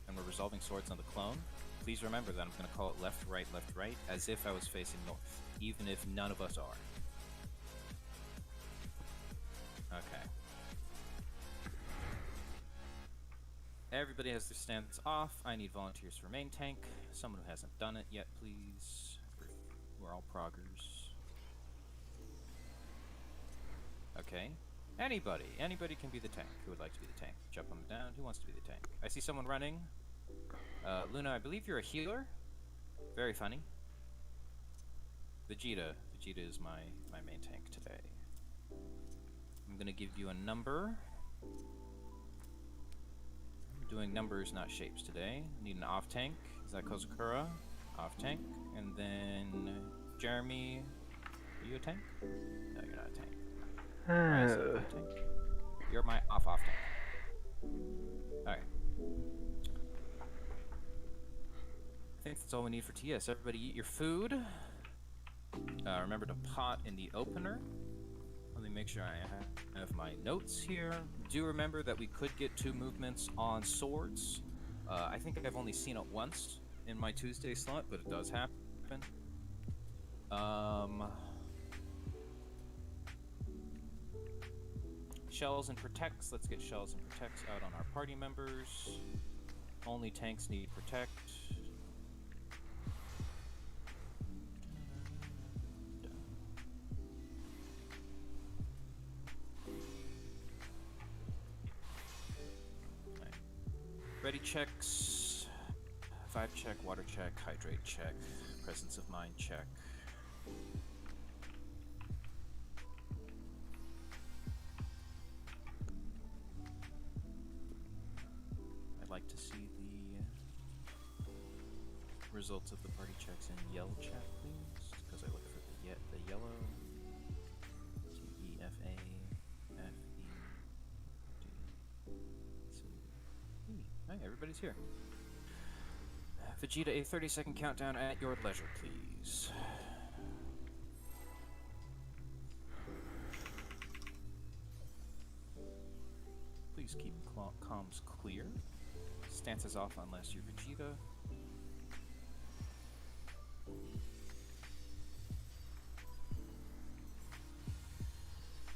and we're resolving swords on the clone, please remember that I'm going to call it left, right, as if I was facing north, even if none of us are. Okay. Everybody has their stance off. I need volunteers for main tank. Someone who hasn't done it yet, please. We're all proggers. Okay. Anybody can be the tank. Who would like to be the tank? Jump on down. Who wants to be the tank? I see someone running. Luna, I believe you're a healer. Very funny. Vegeta is my main tank today. I'm gonna give you a number. I'm doing numbers, not shapes today. Need an off tank. Is that Kozakura? Off tank. And then Jeremy, are you a tank? No, you're not a tank. Alright, so you're a tank. You're my off tank. Alright. I think that's all we need for TS. Everybody eat your food. Remember to pot in the opener. Let me make sure I have my notes here. Do remember that we could get 2 movements on swords. I think I've only seen it once in my Tuesday slot, but it does happen. Shells and protects. Let's get shells and protects out on our party members. Only tanks need protect. Ready checks, vibe check, water check, hydrate check, presence of mind check. I'd like to see the results of the party checks in yellow chat, please, because I look for the yellow. Hey, everybody's here. Vegeta, a 30-second countdown at your leisure, please. Please Please keep comms clear. Stances off unless you're Vegeta.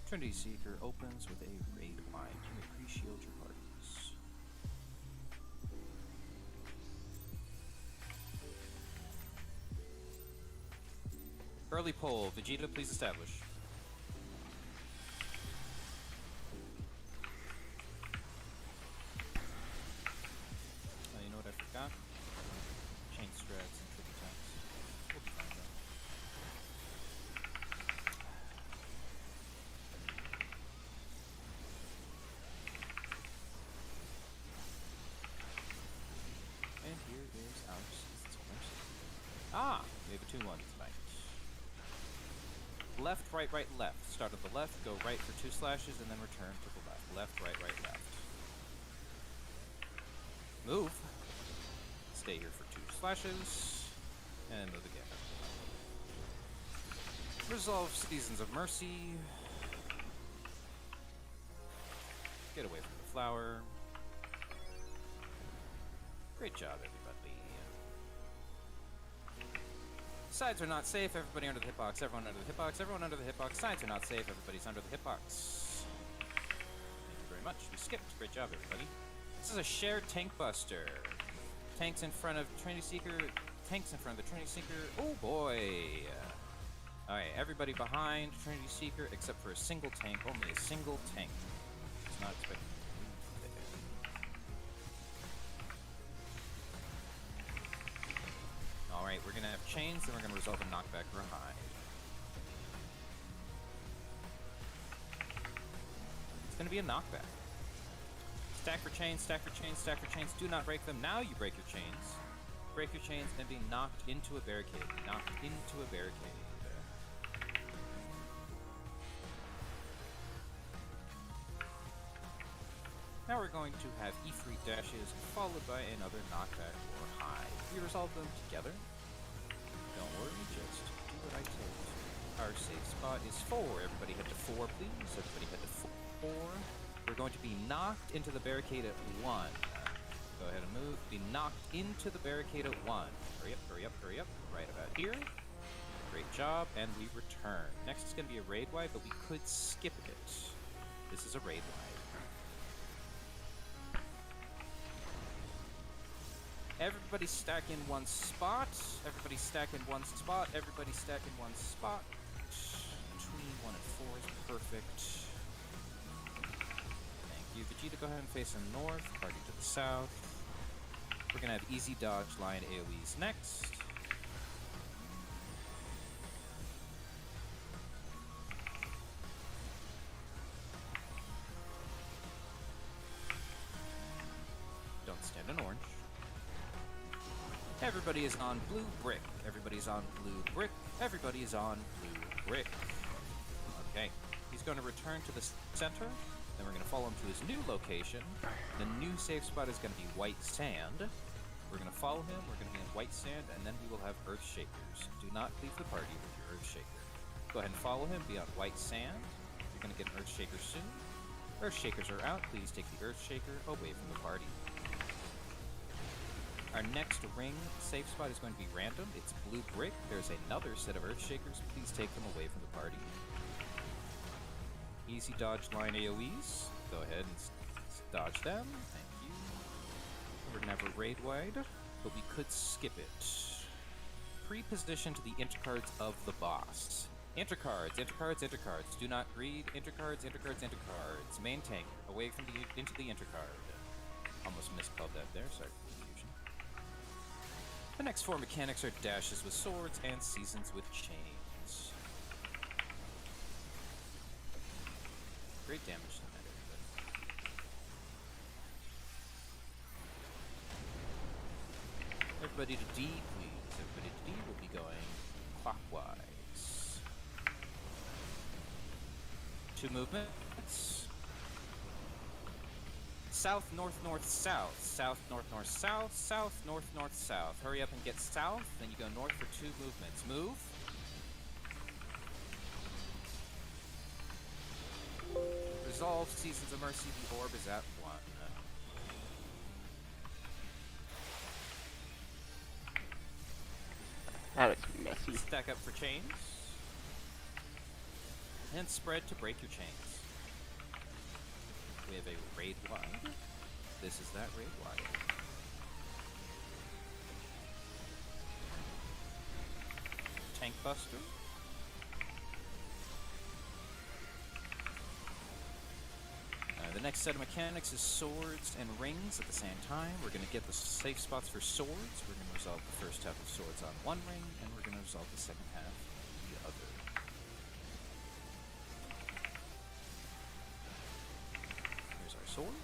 Trinity Seeker opens with a raid wide. You may pre-shield your parties. Early poll. Vegeta, please establish. Oh, you know what I forgot? Chain strats and trick attacks. We'll be fine though. And here is our season's mercy. Ah! We have a 2-1 tonight. Left, right, right, left. Start at the left, go right for 2 slashes, and then return to the left. Left, right, right, left. Move. Stay here for 2 slashes, and move again. Resolve Seasons of Mercy. Get away from the flower. Great job, everybody. Sides are not safe, everybody under the hitbox, everyone under the hitbox, everyone under the hitbox. Sides are not safe, everybody's under the hitbox. Thank you very much. We skipped. Great job, everybody. This is a shared tank buster. Tanks in front of Trinity Seeker. Tanks in front of the Trinity Seeker. Oh boy! Alright, everybody behind Trinity Seeker except for a single tank. Only a single tank. It's not expected. Alright, we're gonna have chains, then we're gonna resolve a knockback behind. It's gonna be a knockback. Stack for chains, stack for chains, stack for chains. Do not break them. Now you break your chains. Break your chains and be knocked into a barricade. Knocked into a barricade. Now we're going to have Ifrit dashes, followed by another knockback or high. We resolve them together. Don't worry, just do what I tell you. Our safe spot is 4. Everybody head to 4, please. Everybody head to 4. We're going to be knocked into the barricade at 1. Go ahead and move. Be knocked into the barricade at 1. Hurry up, hurry up, hurry up. Right about here. Great job, and we return. Next is going to be a raid wide, but we could skip it. This is a raid wide. Everybody stack in one spot. Everybody stack in one spot. Everybody stack in one spot. Between 1 and 4 is perfect. Thank you. Vegeta, go ahead and face him north. Party to the south. We're gonna have easy dodge line AoEs next. Don't stand in orange. Everybody is on blue brick. Everybody's on blue brick. Everybody is on blue brick. Okay. He's going to return to the center. Then we're going to follow him to his new location. The new safe spot is going to be white sand. We're going to follow him. We're going to be in white sand, and then we will have earth shakers. Do not leave the party with your earth shaker. Go ahead and follow him. Be on white sand. You're going to get an earth shaker soon. Earth shakers are out. Please take the earth shaker away from the party. Our next ring safe spot is going to be random. It's blue brick. There's another set of earth shakers. Please take them away from the party. Easy dodge line AoEs. Go ahead and dodge them. Thank you. We're going to have a raid wide, but we could skip it. Pre-position to the intercards of the boss. Intercards, intercards, intercards. Do not read intercards, intercards, intercards. Main tank, away from into the intercard. Almost misspelled that there, sorry for the confusion. The next 4 mechanics are dashes with swords and seasons with chains. Great damage tonight, everybody. Everybody to D, please. Everybody to D will be going clockwise. 2 movements. South, north, north, south. South, north, north, south. South, north, north, south. Hurry up and get south. Then you go north for 2 movements. Move. Resolve Seasons of Mercy. The orb is at 1. That is messy. Stack up for chains. And spread to break your chains. We have a raid wide. This is that raid wide. Tank Buster. The next set of mechanics is swords and rings at the same time. We're going to get the safe spots for swords. We're going to resolve the first half of swords on one ring, and we're going to resolve the second half on the other. Here's our swords.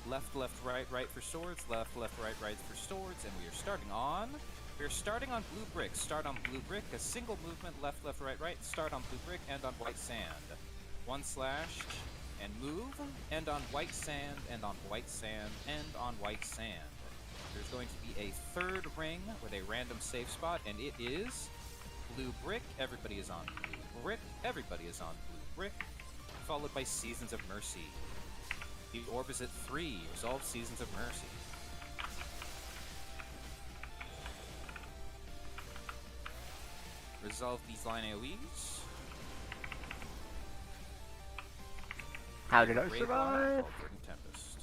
Left, left, right, right for swords. Left, left, right, right for swords. And we are starting on... We're starting on blue brick. Start on blue brick. A single movement. Left, left, right, right. Start on blue brick and on white sand. 1 slash and move, and on white sand, and on white sand, and on white sand. There's going to be a third ring with a random safe spot, and it is blue brick. Everybody is on blue brick. Everybody is on blue brick. Followed by Seasons of Mercy. The orb is at 3. Resolve Seasons of Mercy. Resolve these line AoEs. How did I survive? Tempest.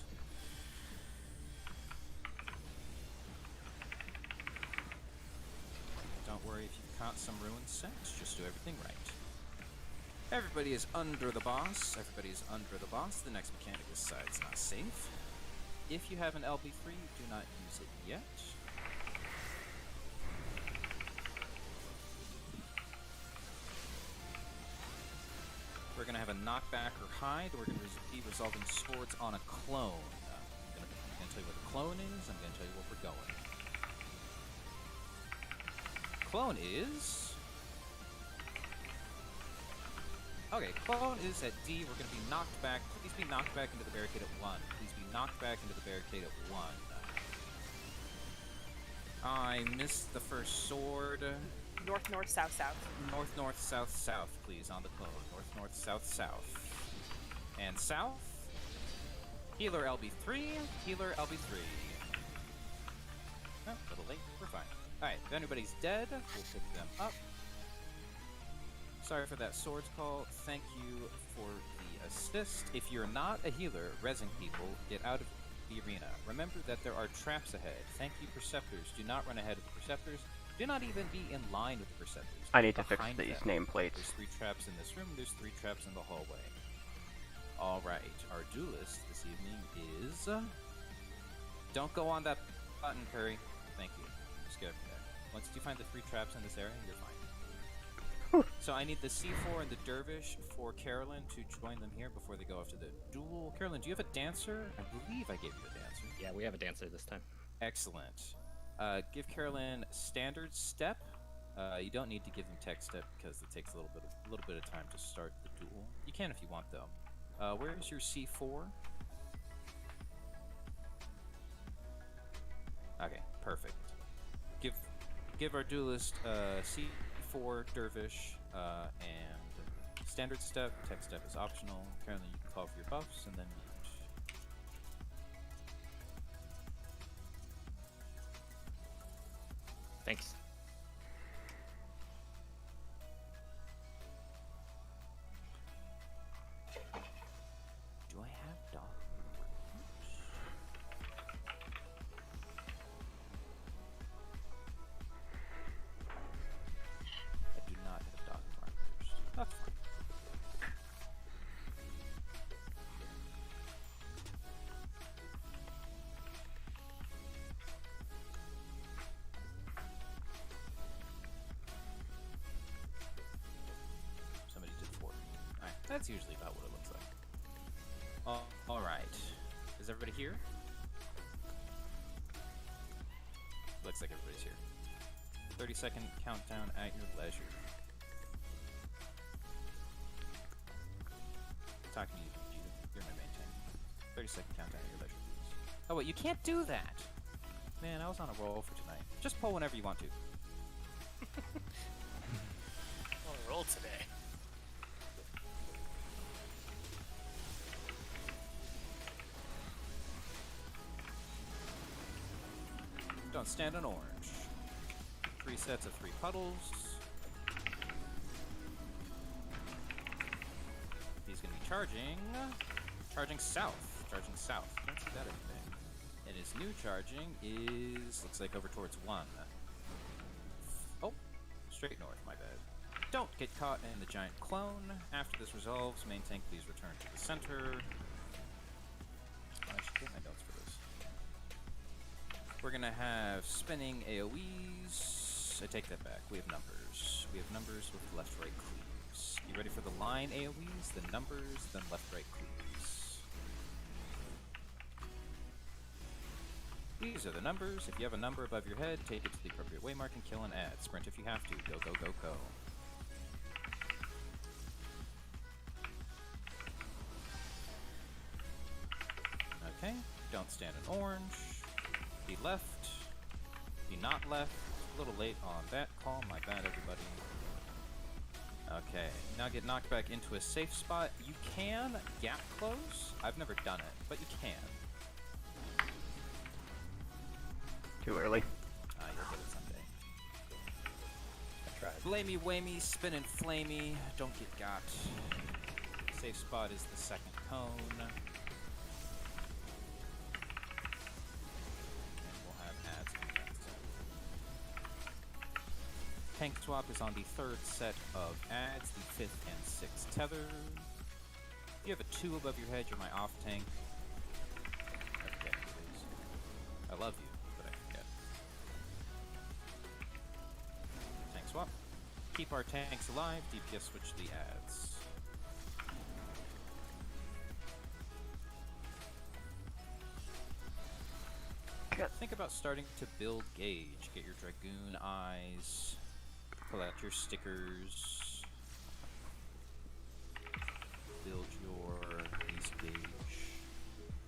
Don't worry if you've caught some ruined sets, just do everything right. Everybody is under the boss. Everybody is under the boss. The next mechanic is side's not safe. If you have an LB3, do not use it yet. We're going to have a knockback or hide. We're going to be resolving swords on a clone. I'm going to tell you what the clone is. I'm going to tell you where we're going. Clone is... Okay, clone is at D. We're going to be knocked back. Please be knocked back into the barricade at 1. Please be knocked back into the barricade at 1. I missed the first sword. North, north, south, south. North, north, south, south, please, on the clone. North, north, south, south. And south. Healer LB3. Healer LB3. Oh, a little late. We're fine. Alright, if anybody's dead, we'll pick them up. Sorry for that swords call. Thank you for the assist. If you're not a healer, rezzing people, get out of the arena. Remember that there are traps ahead. Thank you, Perceptors. Do not run ahead of the Perceptors. Do not even be in line with the Perceptors. I need to fix Behind these them. nameplates. There's 3 traps in this room. There's 3 traps in the hallway. Alright, our duelist this evening is... Don't go on that button, Curry. Thank you. Just get over there. Once you find the 3 traps in this area, you're fine. So I need the C4 and the Dervish for Carolyn to join them here before they go off to the duel. Carolyn, do you have a dancer? I believe I gave you a dancer. Yeah, we have a dancer this time. Excellent. Give Carolyn standard step. You don't need to give them tech step because it takes a little bit of time to start the duel. You can if you want though. Where is your C4? Okay, perfect. Give our duelist C4 Dervish and standard step. Tech step is optional. Carolyn, you can call for your buffs and then mute. Thanks. Do I have dog? I do not have dog markers. That's fine. Somebody did 4. Alright, that's usually about what it looks like. Alright. Is everybody here? Looks like everybody's here. 30-second countdown at your leisure. Talking to you, Vegeta. You're my main tank. 30-second countdown at your leisure, please. Oh, wait, you can't do that! Man, I was on a roll for tonight. Just pull whenever you want to. On a roll today. Don't stand an orange. 3 sets of 3 puddles. He's going to be charging south. Charging south. Don't see that everything. And his new charging is, looks like over towards 1. Oh, straight north, my bad. Don't get caught in the giant clone. After this resolves, main tank please return to the center. I should get my notes for this. We're gonna have spinning AoEs. I take that back. We have numbers. We have numbers with left-right cleaves. You ready for the line AoEs, then numbers, then left-right cleaves. These are the numbers. If you have a number above your head, take it to the appropriate waymark and kill and add. Sprint if you have to. Go, go, go, go. Okay, don't stand in orange. Be left. Be not left. A little late on that call. My bad, everybody. Okay, now get knocked back into a safe spot. You can gap close. I've never done it, but you can. Too early. You'll get it someday. I tried. Blamey, whamey, spinning flamey. Don't get got. Safe spot is the second cone. And we'll have ads on that set. Tank swap is on the 3rd set of ads, the 5th and 6th tether. If you have a 2 above your head, you're my off tank. I forget, please. I love you, but I forget. Tank swap. Keep our tanks alive, DPS switch the ads. Think about starting to build gauge. Get your Dragoon eyes. Collect your stickers. Build your East gauge.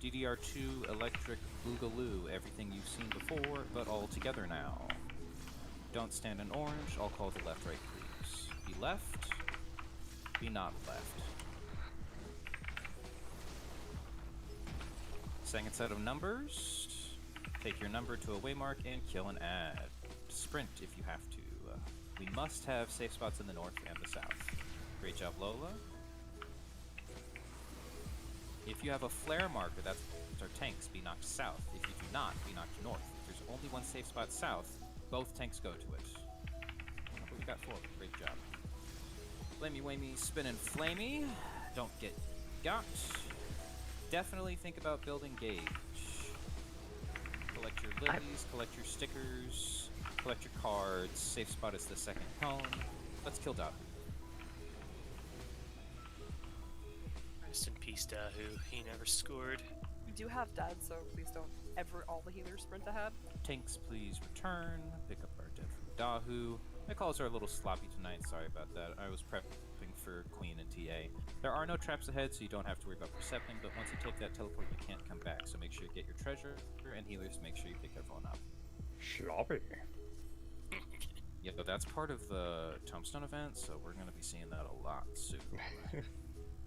DDR2 Electric Boogaloo. Everything you've seen before, but all together now. Don't stand in orange. I'll call the left-right creeps. Be left. Be not left. Second set of numbers. Take your number to a waymark and kill an ad. Sprint if you have to. We must have safe spots in the north and the south. Great job, Lola. If you have a flare marker, that's our tanks, be knocked south. If you do not, be knocked north. If there's only one safe spot south, both tanks go to it. We got 4. Great job. Flamey, whamey, spinning flamey. Don't get got. Definitely think about building gauge. Collect your lilies, collect your stickers, collect your cards. Safe spot is the second cone. Let's kill Dahu. Rest in peace, Dahu. He never scored. We do have dead, so please don't ever all the healers sprint ahead. Tanks, please return. Pick up our dead from Dahu. My calls are a little sloppy tonight. Sorry about that. I was prepping for Queen and TA. There are no traps ahead, so you don't have to worry about percepting, but once you take that teleport, you can't come back. So make sure you get your treasure, and healers, make sure you pick everyone up. Sloppy. Yeah, but that's part of the Tombstone event, so we're going to be seeing that a lot soon.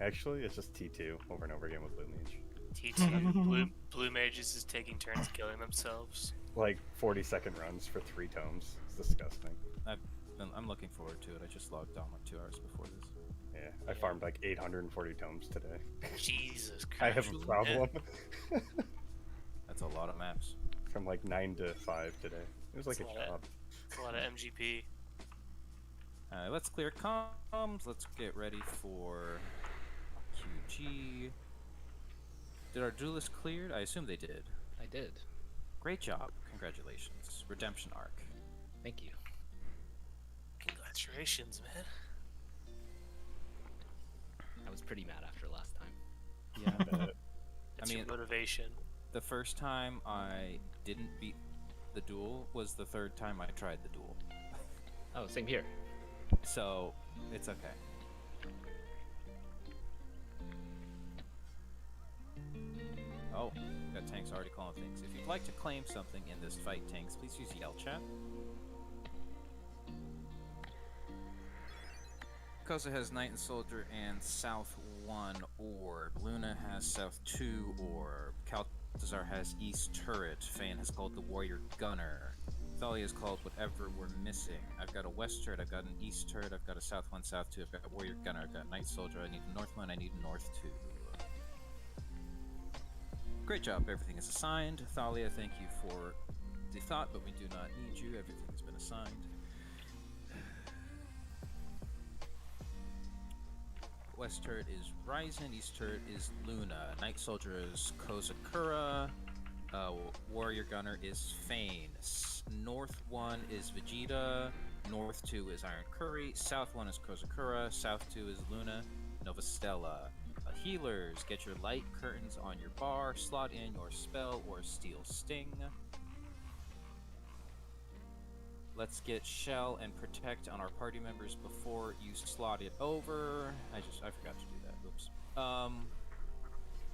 Actually, it's just T2 over and over again with Blue Mage. T2 blue mages is taking turns killing themselves. Like 40-second runs for 3 tomes. It's disgusting. I'm looking forward to it. I just logged on like 2 hours before this. Yeah, I farmed like 840 tomes today. Jesus Christ. I have a problem. That's a lot of maps. From like 9 to 5 today. It was like a job. It's a lot of MGP. Let's clear comms. Let's get ready for QG. Did our duelists cleared? I assume they did. I did. Great job. Congratulations. Redemption arc. Thank you. Congratulations, man. I was pretty mad after last time. Yeah. That's your motivation. The first time I didn't beat the duel was the 3rd time I tried the duel. Oh, same here. So, it's okay. Oh, got tanks already calling things. If you'd like to claim something in this fight, tanks, please use yell chat. Kosa has Knight and Soldier and South 1 orb. Luna has South 2 orb. Balthazar has East Turret. Fane has called the Warrior Gunner. Thalia has called whatever we're missing. I've got a west turret, I've got an east turret, I've got a south 1, south 2, I've got a warrior gunner, I've got a knight soldier, I need a north 1, I need a north 2. Great job, everything is assigned. Thalia, thank you for the thought, but we do not need you. Everything has been assigned. West turret is Ryzen, east turret is Luna, knight soldier is Kozakura, warrior gunner is Fane, north 1 is Vegeta, north 2 is Iron Curry, south 1 is Kozakura, south 2 is Luna, Nova Stella. Healers, get your light curtains on your bar, slot in your spell or steel sting. Let's get shell and protect on our party members before you slot it over. I forgot to do that.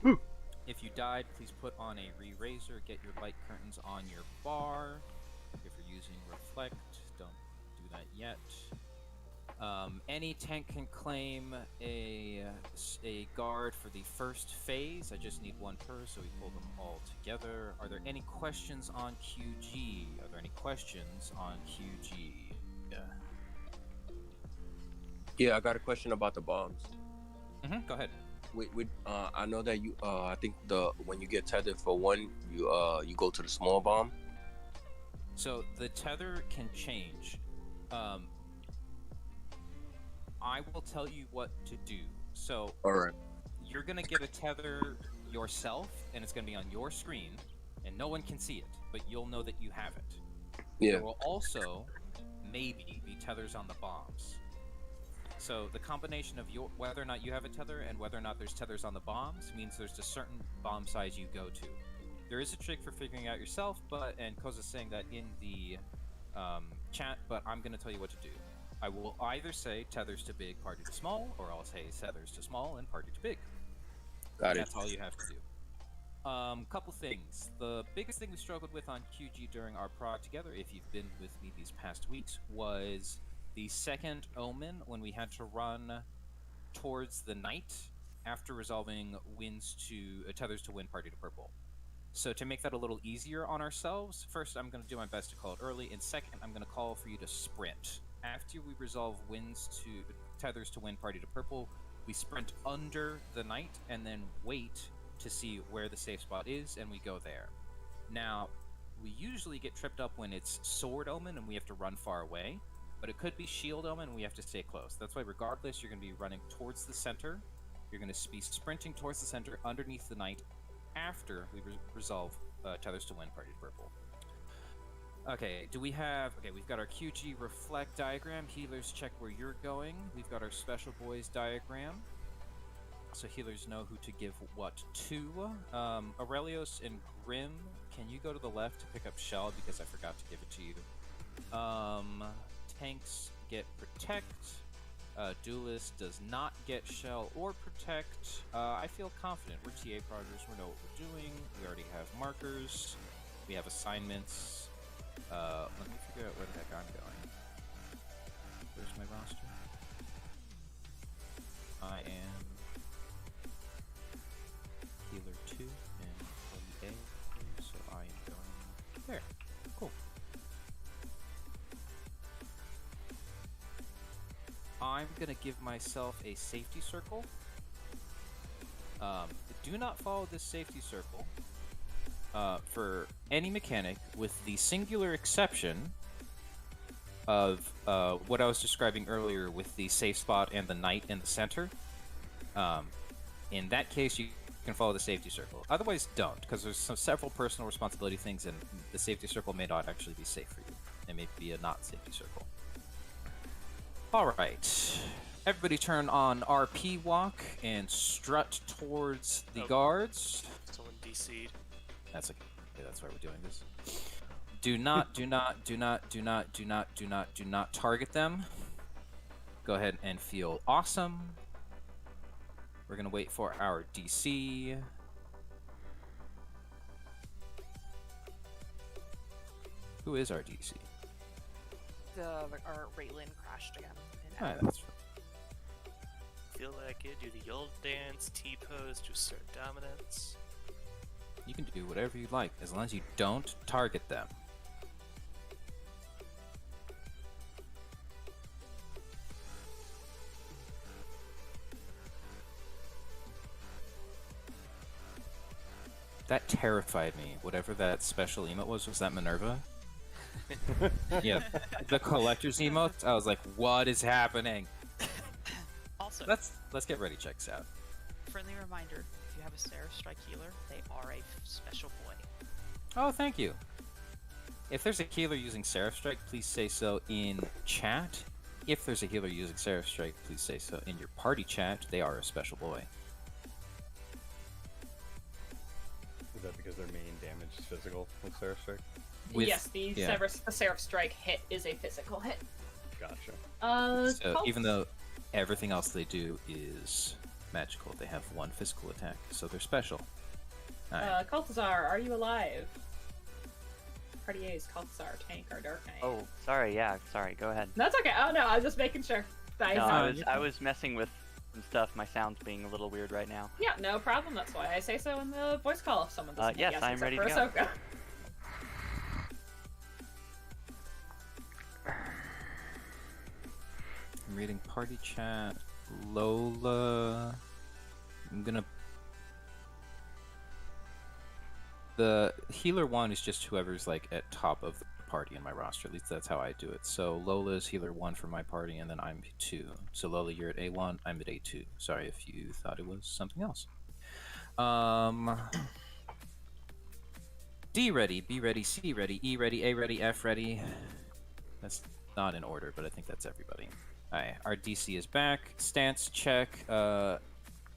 Oops. If you died, please put on a re-raiser. Get your light curtains on your bar. If you're using reflect, don't do that yet. Any tank can claim a guard for the first phase. I just need 1 per, so we pull them all together. Are there any questions on QG? Are there any questions on QG? Yeah, I got a question about the bombs. Go ahead. I know that you. I think when you get tethered for 1, you go to the small bomb. So the tether can change. I will tell you what to do. So, alright, you're gonna get a tether yourself, and it's gonna be on your screen, and no one can see it, but you'll know that you have it. Yeah. There will also, maybe, be tethers on the bombs. So the combination of whether or not you have a tether and whether or not there's tethers on the bombs means there's a certain bomb size you go to. There is a trick for figuring out yourself, and Koza's saying that in the chat, but I'm gonna tell you what to do. I will either say tethers to big, party to small, or I'll say tethers to small and party to big. Got it. That's all you have to do. Couple things. The biggest thing we struggled with on QG during our prog together, if you've been with me these past weeks, was the second omen when we had to run towards the night after resolving tethers to win party to purple. So to make that a little easier on ourselves, first I'm going to do my best to call it early, and second I'm going to call for you to sprint. After we resolve tethers to win party to purple, we sprint under the night and then wait to see where the safe spot is, and we go there. Now, we usually get tripped up when it's sword omen and we have to run far away, but it could be shield omen and we have to stay close. That's why regardless, you're going to be running towards the center. You're going to be sprinting towards the center underneath the night after we resolve tethers to win party to purple. Okay, we've got our QG reflect diagram. Healers check where you're going. We've got our special boys diagram. So healers know who to give what to. Aurelios and Grim, can you go to the left to pick up shell because I forgot to give it to you. Tanks get protect. Duelist does not get shell or protect. I feel confident. We're TA progress. We know what we're doing. We already have markers. We have assignments. Let me figure out where the heck I'm going. Where's my roster? I am healer 2 and EA, so I am going there. Cool. I'm gonna give myself a safety circle. Do not follow this safety circle for any mechanic, with the singular exception of what I was describing earlier with the safe spot and the knight in the center. In that case, you can follow the safety circle. Otherwise, don't, because there's several personal responsibility things, and the safety circle may not actually be safe for you. It may be a not safety circle. Alright. Everybody turn on RP walk and strut towards the guards. Someone DC'd. That's okay. That's why we're doing this. Do not target them. Go ahead and feel awesome. We're gonna wait for our DC. Who is our DC? Our Raylan crashed again. Ah, that's right. Feel like it. Do the old dance, T-pose, to assert dominance. You can do whatever you like, as long as you don't target them. That terrified me. Whatever that special emote was that Minerva? Yeah, the collector's emote. I was like, what is happening? Also, Let's get ready checks out. friendly reminder: if you have a Seraph Strike healer, they are a special boy. Oh, thank you. If there's a healer using Seraph Strike, please say so in chat. If there's a healer using Seraph Strike, please say so in your party chat. They are a special boy. Is that because their main damage is physical with Seraph Strike? Yes, the Seraph Strike hit is a physical hit. Gotcha. So even though everything else they do is magical, they have one physical attack, so they're special. Alright. Kalthazar, are you alive? Cartier's Kalthazar, tank, or Dark Knight. Oh, sorry. Yeah, sorry. Go ahead. That's okay. Oh no, I was just making sure. No, I was messing with some stuff. My sound's being a little weird right now. Yeah, no problem. That's why I say so in the voice call if someone doesn't. Yes, I'm ready to go. Ahsoka. I'm reading party chat. Lola. I'm gonna. The healer one is just whoever's like at top of the party in my roster. At least that's how I do it. So Lola's healer 1 for my party, and then I'm 2. So Lola, you're at A1. I'm at A2. Sorry if you thought it was something else. D ready, B ready, C ready, E ready, A ready, F ready. That's not in order, but I think that's everybody. Alright, our DC is back. Stance check.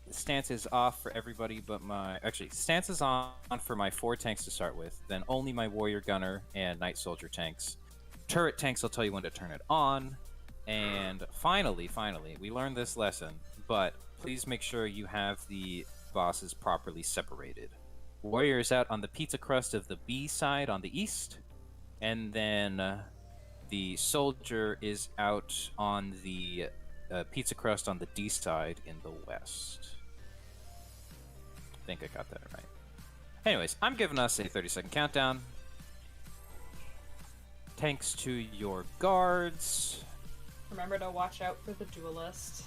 Stance is off for everybody but my... Actually, stance is on for my 4 tanks to start with, then only my warrior gunner and knight soldier tanks. Turret tanks, I'll tell you when to turn it on. And finally, we learned this lesson, but please make sure you have the bosses properly separated. Warrior is out on the pizza crust of the B side on the east, and then the soldier is out on the pizza crust on the D side in the west. I think I got that right. Anyways, I'm giving us a 30-second countdown. Tanks to your guards. Remember to watch out for the duelist.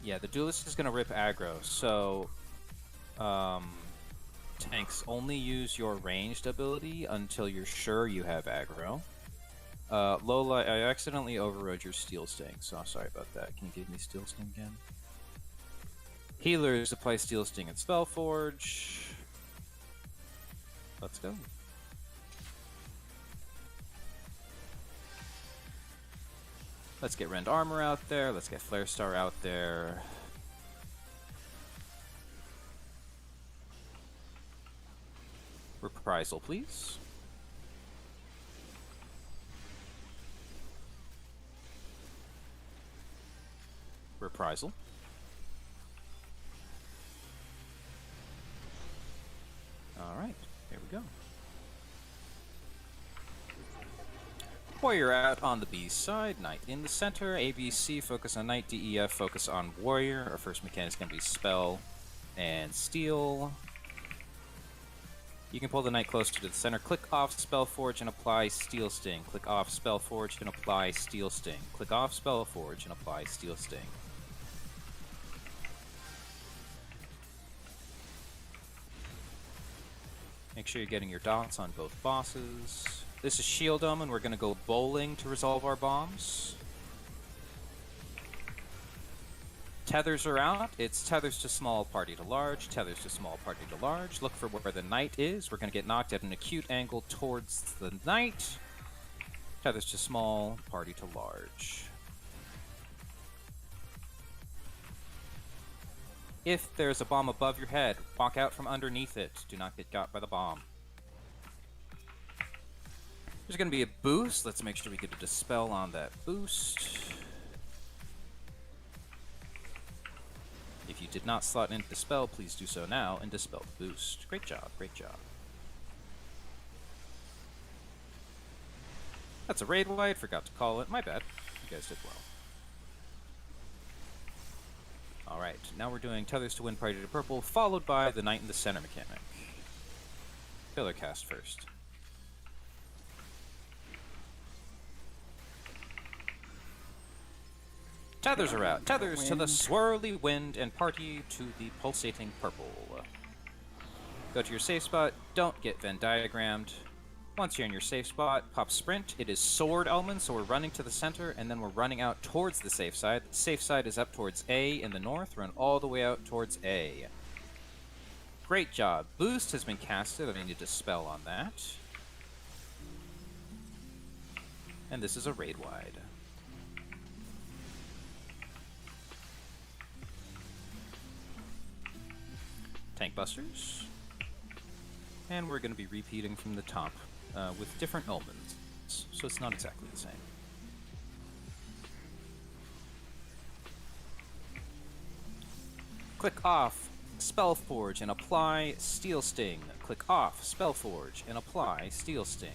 Yeah, the duelist is going to rip aggro, so tanks, only use your ranged ability until you're sure you have aggro. Lola, I accidentally overrode your Steel Sting, so I'm sorry about that. Can you give me Steel Sting again? Healers apply Steel Sting and Spellforge. Let's go. Let's get Rend Armor out there. Let's get Flare Star out there. Reprisal, please. Reprisal. Alright, here we go. Warrior out on the B side, Knight in the center, ABC, focus on Knight, DEF, focus on Warrior. Our first mechanic is going to be Spell and Steel. You can pull the Knight closer to the center, click off Spellforge and apply Steel Sting. Click off Spellforge and apply Steel Sting. Click off Spellforge and apply Steel Sting. Make sure you're getting your dots on both bosses. This is Shieldom, and we're going to go bowling to resolve our bombs. Tethers are out. It's tethers to small, party to large. Tethers to small, party to large. Look for where the knight is. We're going to get knocked at an acute angle towards the knight. Tethers to small, party to large. If there's a bomb above your head, walk out from underneath it. Do not get got by the bomb. There's going to be a boost. Let's make sure we get a dispel on that boost. If you did not slot in dispel, please do so now and dispel the boost. Great job, great job. That's a raid wide, forgot to call it. My bad. You guys did well. Alright, now we're doing Tethers to Win, Party to Purple, followed by the Knight in the Center mechanic. Pillar cast first. Tethers are out. Tethers to the swirly wind and party to the pulsating purple. Go to your safe spot. Don't get Venn diagrammed. Once you're in your safe spot, pop sprint. It is sword omen, so we're running to the center, and then we're running out towards the safe side. The safe side is up towards A in the north. Run all the way out towards A. Great job. Boost has been casted. I need to dispel on that. And this is a raid wide. Tank busters. And we're going to be repeating from the top with different omens, so it's not exactly the same. Click off Spellforge and apply Steel Sting. Click off Spellforge and apply Steel Sting.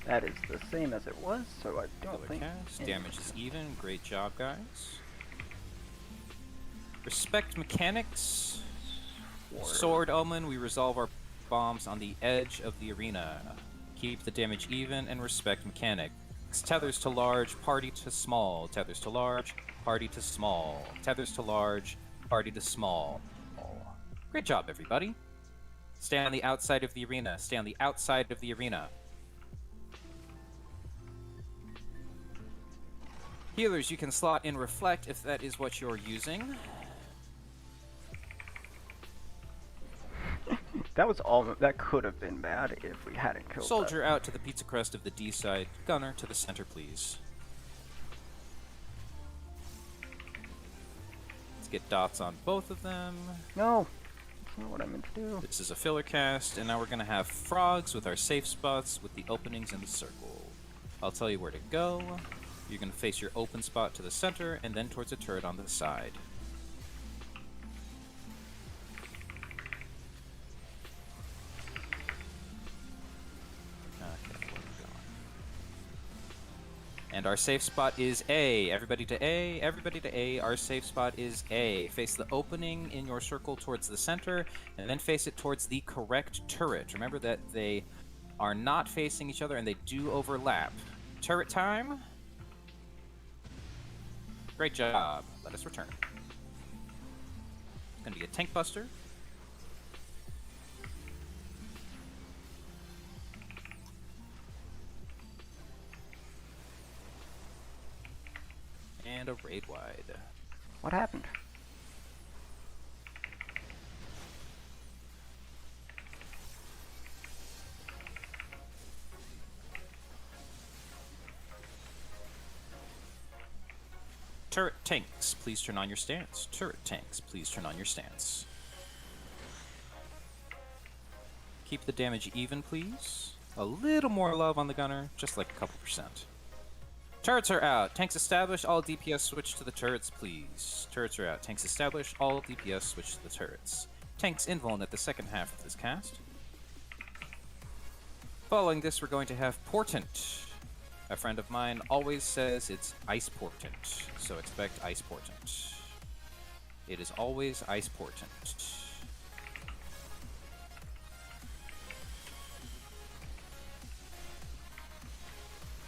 That is the same as it was, so I don't think... Cast. Damage is even. Great job, guys. Respect mechanics. Sword omen, we resolve our bombs on the edge of the arena. Keep the damage even and respect mechanics. Tethers to large, party to small. Tethers to large, party to small. Tethers to large, party to small. Great job, everybody. Stay on the outside of the arena. Stay on the outside of the arena. Healers, you can slot in Reflect if that is what you're using. That was all. That could have been bad if we hadn't killed Soldier out to the pizza crust of the D side. Gunner to the center, please. Let's get dots on both of them. No, that's not what I meant to do. This is a filler cast, and now we're going to have frogs with our safe spots with the openings in the circle. I'll tell you where to go. You're going to face your open spot to the center, and then towards a turret on the side. And our safe spot is A. Everybody to A. Everybody to A. Our safe spot is A. Face the opening in your circle towards the center, and then face it towards the correct turret. Remember that they are not facing each other, and they do overlap. Turret time. Great job. Let us return. It's going to be a tank buster. And a raid wide. What happened? Turret tanks, please turn on your stance. Turret tanks, please turn on your stance. Keep the damage even, please. A little more love on the gunner, just like a couple percent. Turrets are out. Tanks established. All DPS switch to the turrets, please. Turrets are out. Tanks established. All DPS switch to the turrets. Tanks invuln at the second half of this cast. Following this, we're going to have Portent. A friend of mine always says it's Ice Portent, so expect Ice Portent. It is always Ice Portent.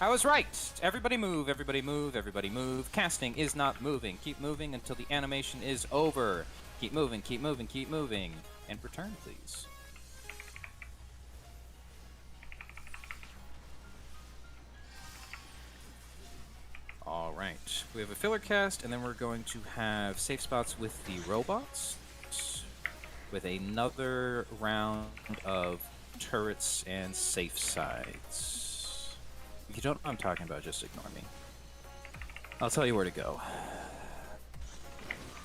I was right! Everybody move, everybody move, everybody move. Casting is not moving. Keep moving until the animation is over. Keep moving, keep moving, keep moving. And return, please. Alright, we have a filler cast, and then we're going to have safe spots with the robots. With another round of turrets and safe sides. If you don't know what I'm talking about, just ignore me. I'll tell you where to go.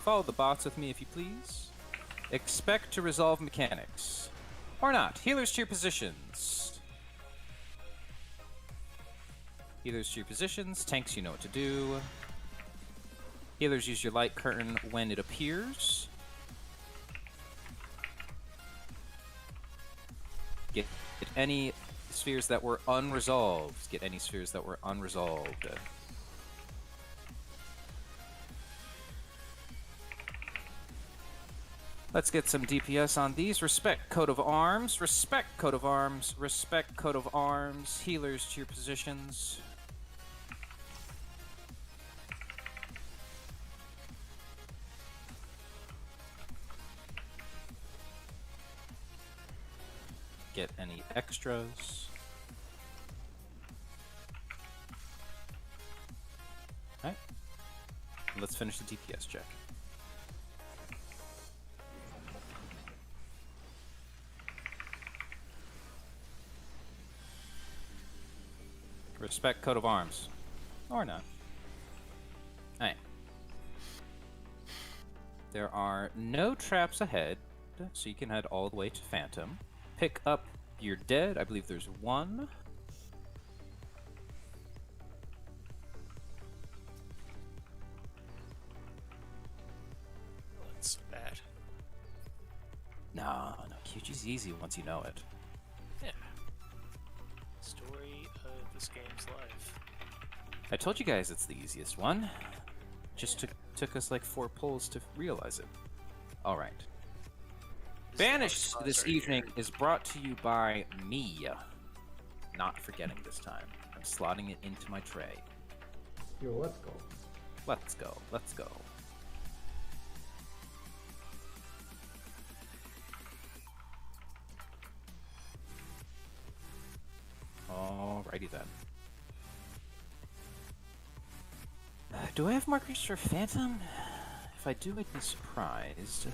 Follow the bots with me, if you please. Expect to resolve mechanics. Or not. Healers to your positions. Healers to your positions. Tanks, you know what to do. Healers, use your light curtain when it appears. Get any spheres that were unresolved. Get any spheres that were unresolved. Let's get some DPS on these. Respect coat of arms. Respect coat of arms. Respect coat of arms. Healers to your positions. get any extras. Alright. Let's finish the DPS check. Respect coat of arms. Or not. Alright. There are no traps ahead, so you can head all the way to Phantom. Pick up your dead. I believe there's one. That's bad. No, QG's easy once you know it. Yeah. Story of this game's life. I told you guys it's the easiest one. Just took us like 4 pulls to realize it. Alright. Banished this evening is brought to you by me. Not forgetting this time. I'm slotting it into my tray. Yo, let's go. Let's go. Let's go. Alrighty then. Do I have markers for Phantom? If I do, I'd be surprised. Yeah,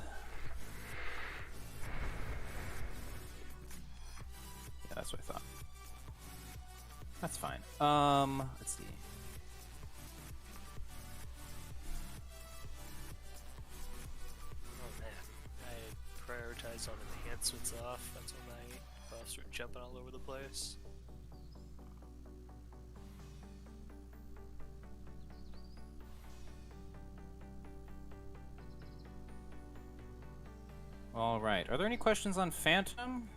that's what I thought. That's fine. Let's see. Oh man, I prioritized on enhancements off. That's when my buffs were jumping all over the place. Alright, are there any questions on Phantom?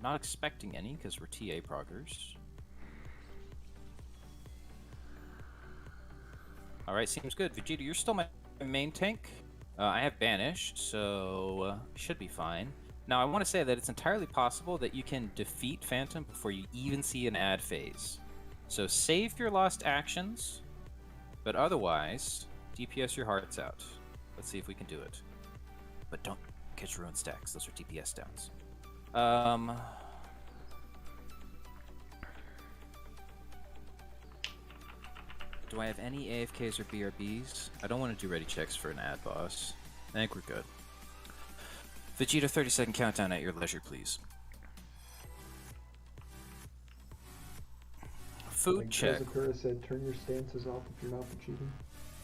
Not expecting any, because we're TA proggers. Alright, seems good. Vegeta, you're still my main tank. I have Banish, so should be fine. Now, I want to say that it's entirely possible that you can defeat Phantom before you even see an ad phase. So save your lost actions, but otherwise, DPS your hearts out. Let's see if we can do it. But don't catch ruin stacks. Those are DPS downs. Do I have any AFKs or BRBs? I don't want to do ready checks for an ad boss. I think we're good. Vegeta, 30-second countdown at your leisure, please. Food like check. Kozakura said, turn your stances off if you're not Vegeta.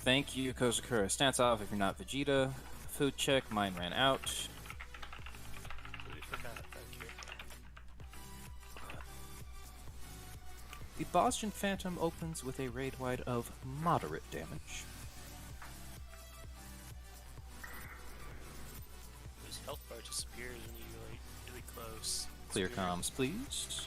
Thank you, Kozakura. Stance off if you're not Vegeta. Food check. Mine ran out. Completely forgot. Thank you. The Boston Phantom opens with a raid wide of moderate damage. His health bar disappears when you like really close. Clear comms, please.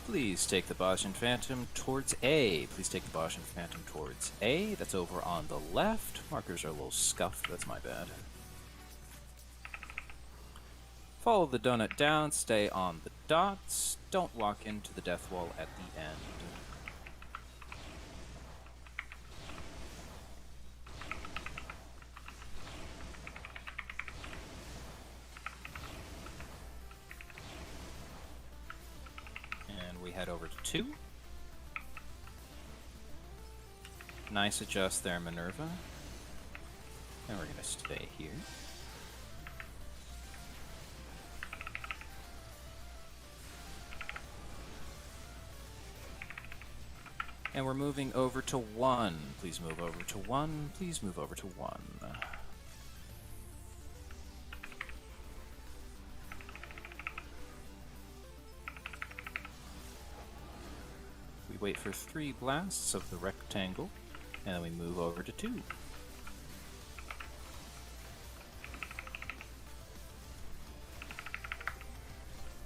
Please take the Boston Phantom towards A. Please take the Boston Phantom towards A. That's over on the left. Markers are a little scuffed. That's my bad. Follow the donut down. Stay on the dots. Don't walk into the death wall at the end. Head over to 2. Nice adjust there, Minerva. And we're going to stay here. And we're moving over to 1. Please move over to 1. Please move over to 1. Wait for 3 blasts of the rectangle, and then we move over to 2.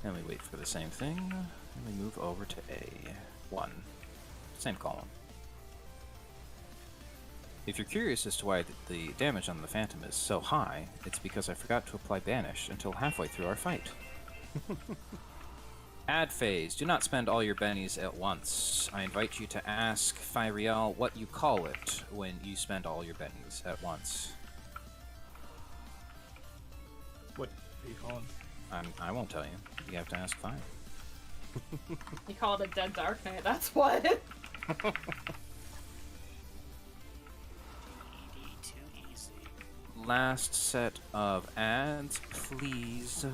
And we wait for the same thing, and we move over to A. 1. Same column. If you're curious as to why the damage on the Phantom is so high, it's because I forgot to apply Banish until halfway through our fight. Ad phase. Do not spend all your bennies at once. I invite you to ask Fyriel what you call it when you spend all your bennies at once. What are you calling? I won't tell you. You have to ask Fire. You call it a dead dark night, that's what. Too easy. Last set of ads. Please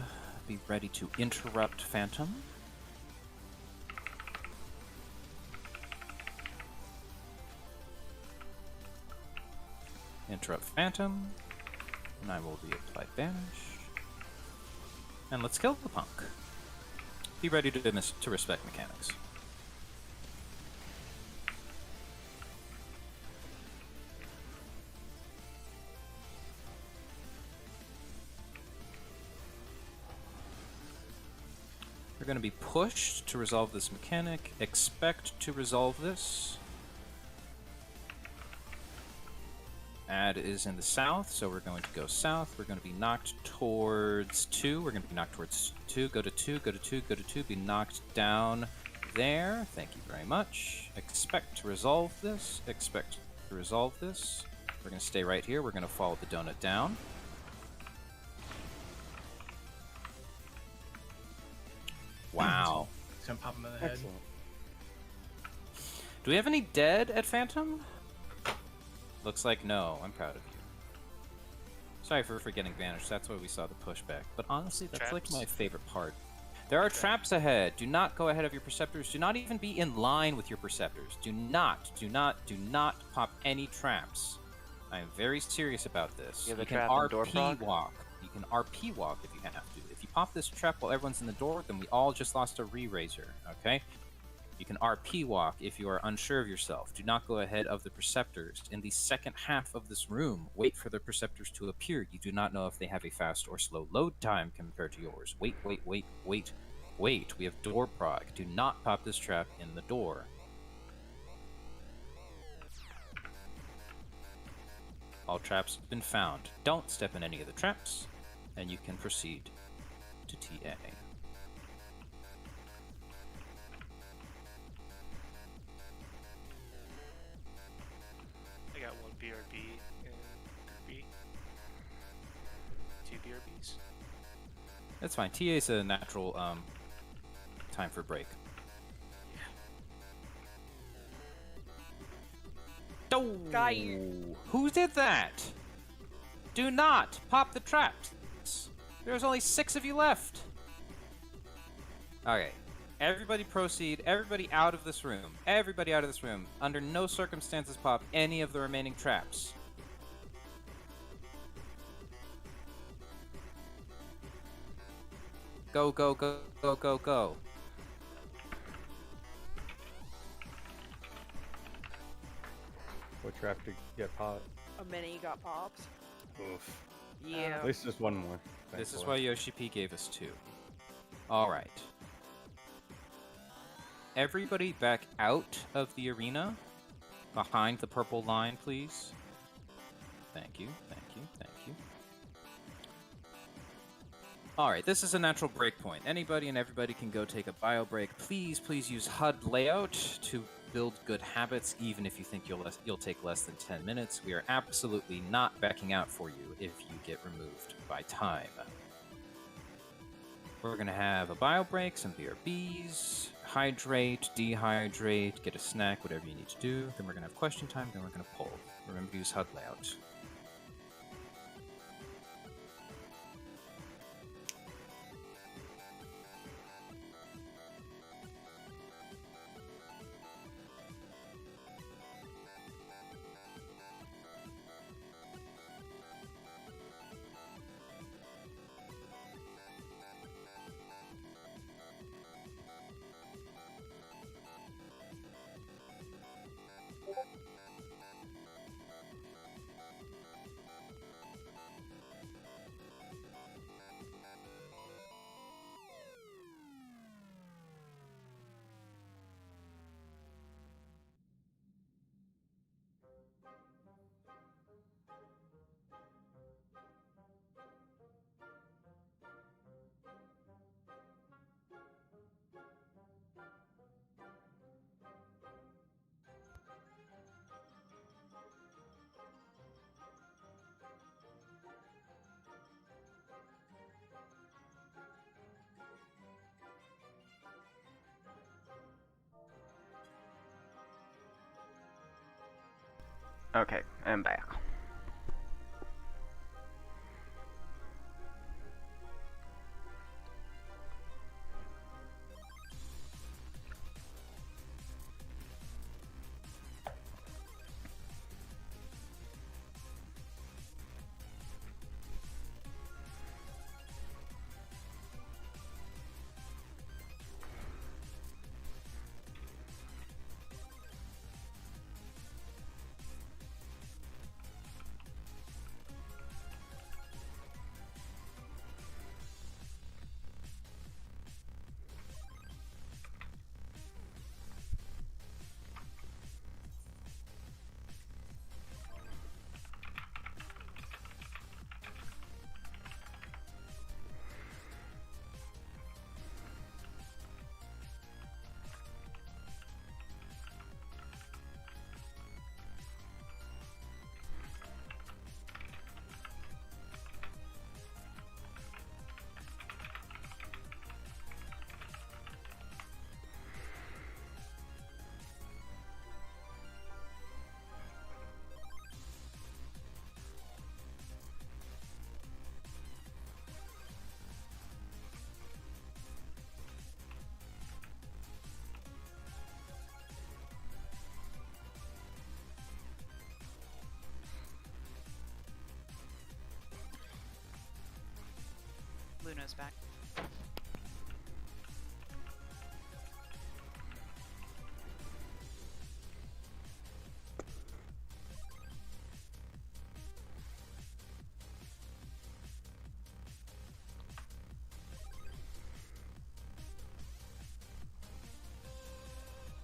be ready to interrupt Phantom. Interrupt Phantom. And I will reapply Banish. And let's kill the punk. Be ready to respect mechanics. We're going to be pushed to resolve this mechanic. Expect to resolve this. Ad is in the south, so we're going to go south. We're going to be knocked towards 2. We're going to be knocked towards 2. Go to 2, go to 2, go to 2. Be knocked down there. Thank you very much. Expect to resolve this. Expect to resolve this. We're going to stay right here. We're going to follow the donut down. Wow. It's gonna pop him in the head. Excellent. Do we have any dead at Phantom? Looks like no. I'm proud of you. Sorry for forgetting Vanish. That's why we saw the pushback. But honestly, that's like my favorite part. There are traps ahead. Do not go ahead of your Perceptors. Do not even be in line with your Perceptors. Do not pop any traps. I am very serious about this. You have a can trap in door RP Prog? walk. You can RP walk if you have to. If you pop this trap while everyone's in the door, then we all just lost a re-raiser, okay? You can RP walk if you are unsure of yourself. Do not go ahead of the Perceptors. In the second half of this room, wait for the Perceptors to appear. You do not know if they have a fast or slow load time compared to yours. Wait. We have door Prog. Do not pop this trap in the door. All traps have been found. Don't step in any of the traps, and you can proceed to TA. I got 1 BRB and B. 2 BRBs. That's fine. TA is a natural time for break. Oh, Got you. who did that? Do not pop the traps. There's only 6 of you left. Okay. Everybody proceed. Everybody out of this room. Everybody out of this room. Under no circumstances pop any of the remaining traps. Go, go, go, go, go, go. What trap to get popped? A mini got popped. Oof. Yeah. At least just one more. This is thankfully. why Yoshi P gave us 2. Alright. Everybody back out of the arena. Behind the purple line, please. Thank you, thank you, thank you. Alright, this is a natural breakpoint. Anybody and everybody can go take a bio break. Please, please use HUD layout to build good habits, even if you think you'll take less than 10 minutes. We are absolutely not backing out for you if you get removed by time. We're going to have a bio break, some BRBs, hydrate, dehydrate, get a snack, whatever you need to do. Then we're going to have question time, then we're going to poll. Remember to use HUD layout. Okay, I'm back. Luna's back.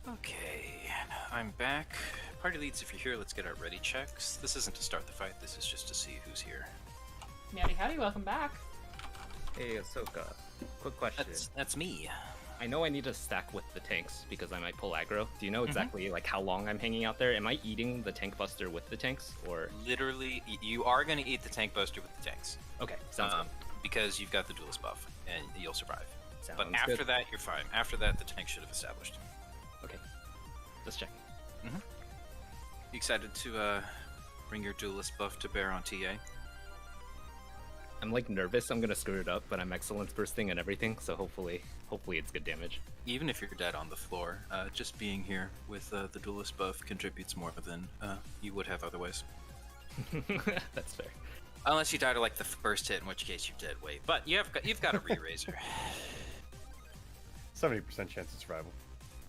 Okay, I'm back. Party leads, if you're here, let's get our ready checks. This isn't to start the fight, this is just to see who's here. Howdy, howdy, welcome back. Hey, Ahsoka. Quick question. That's me. I know I need to stack with the tanks because I might pull aggro. Do you know exactly like how long I'm hanging out there? Am I eating the tank buster with the tanks, or Literally, you are going to eat the tank buster with the tanks. okay, sounds good. Because you've got the duelist buff, and you'll survive. Sounds But after good. that, you're fine. After that, the tank should have established. Okay, just checking. You excited to bring your duelist buff to bear on TA? I'm like nervous. I'm gonna screw it up, but I'm excellence bursting and everything, so hopefully it's good damage. Even if you're dead on the floor, just being here with the duelist buff contributes more than you would have otherwise. That's fair. Unless you die to like the first hit, in which case you're dead weight. But you've got a re-raiser. 70% chance of survival.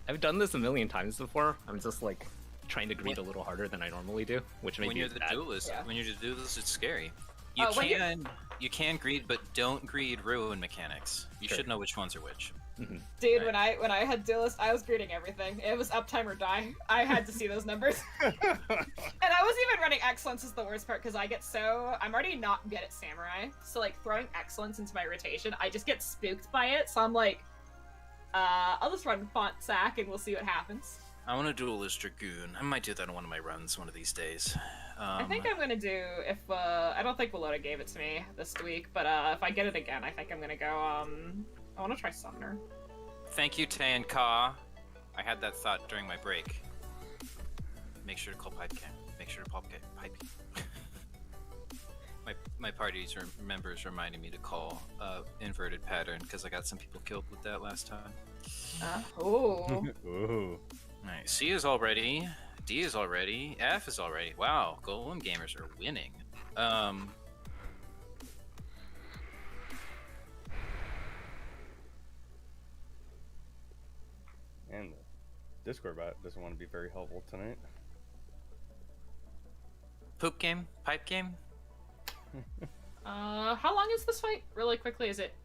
I've done this a million times before. I'm just like trying to greed a little harder than I normally do, which maybe When you're is the bad. duelist, Yeah. when you're the duelist, it's scary. You can greed, but don't greed ruin mechanics. You Sure. should know which ones are which. Dude, Right. when I had duelist, I was greeting everything. It was uptime or die. I had to see those numbers. And I wasn't even running excellence is the worst part because I'm already not good at samurai. So like throwing excellence into my rotation, I just get spooked by it. So I'm like, I'll just run font sack and we'll see what happens. I want to duelist dragoon. I might do that on one of my runs one of these days. I think I'm gonna do if I don't think Walota gave it to me this week, but if I get it again, I think I'm gonna go. I want to try Summoner. Thank you, Tay and Ka. I had that thought during my break. Make sure to call Pipe Cam. Make sure to Pipe. My party's members reminded me to call inverted pattern because I got some people killed with that last time. Oh. Ooh. Nice. C is all ready. D is all ready. F is all ready. Wow, Golem gamers are winning. And the Discord bot doesn't want to be very helpful tonight. Poop game? Pipe game? How long is this fight? Really quickly, is it?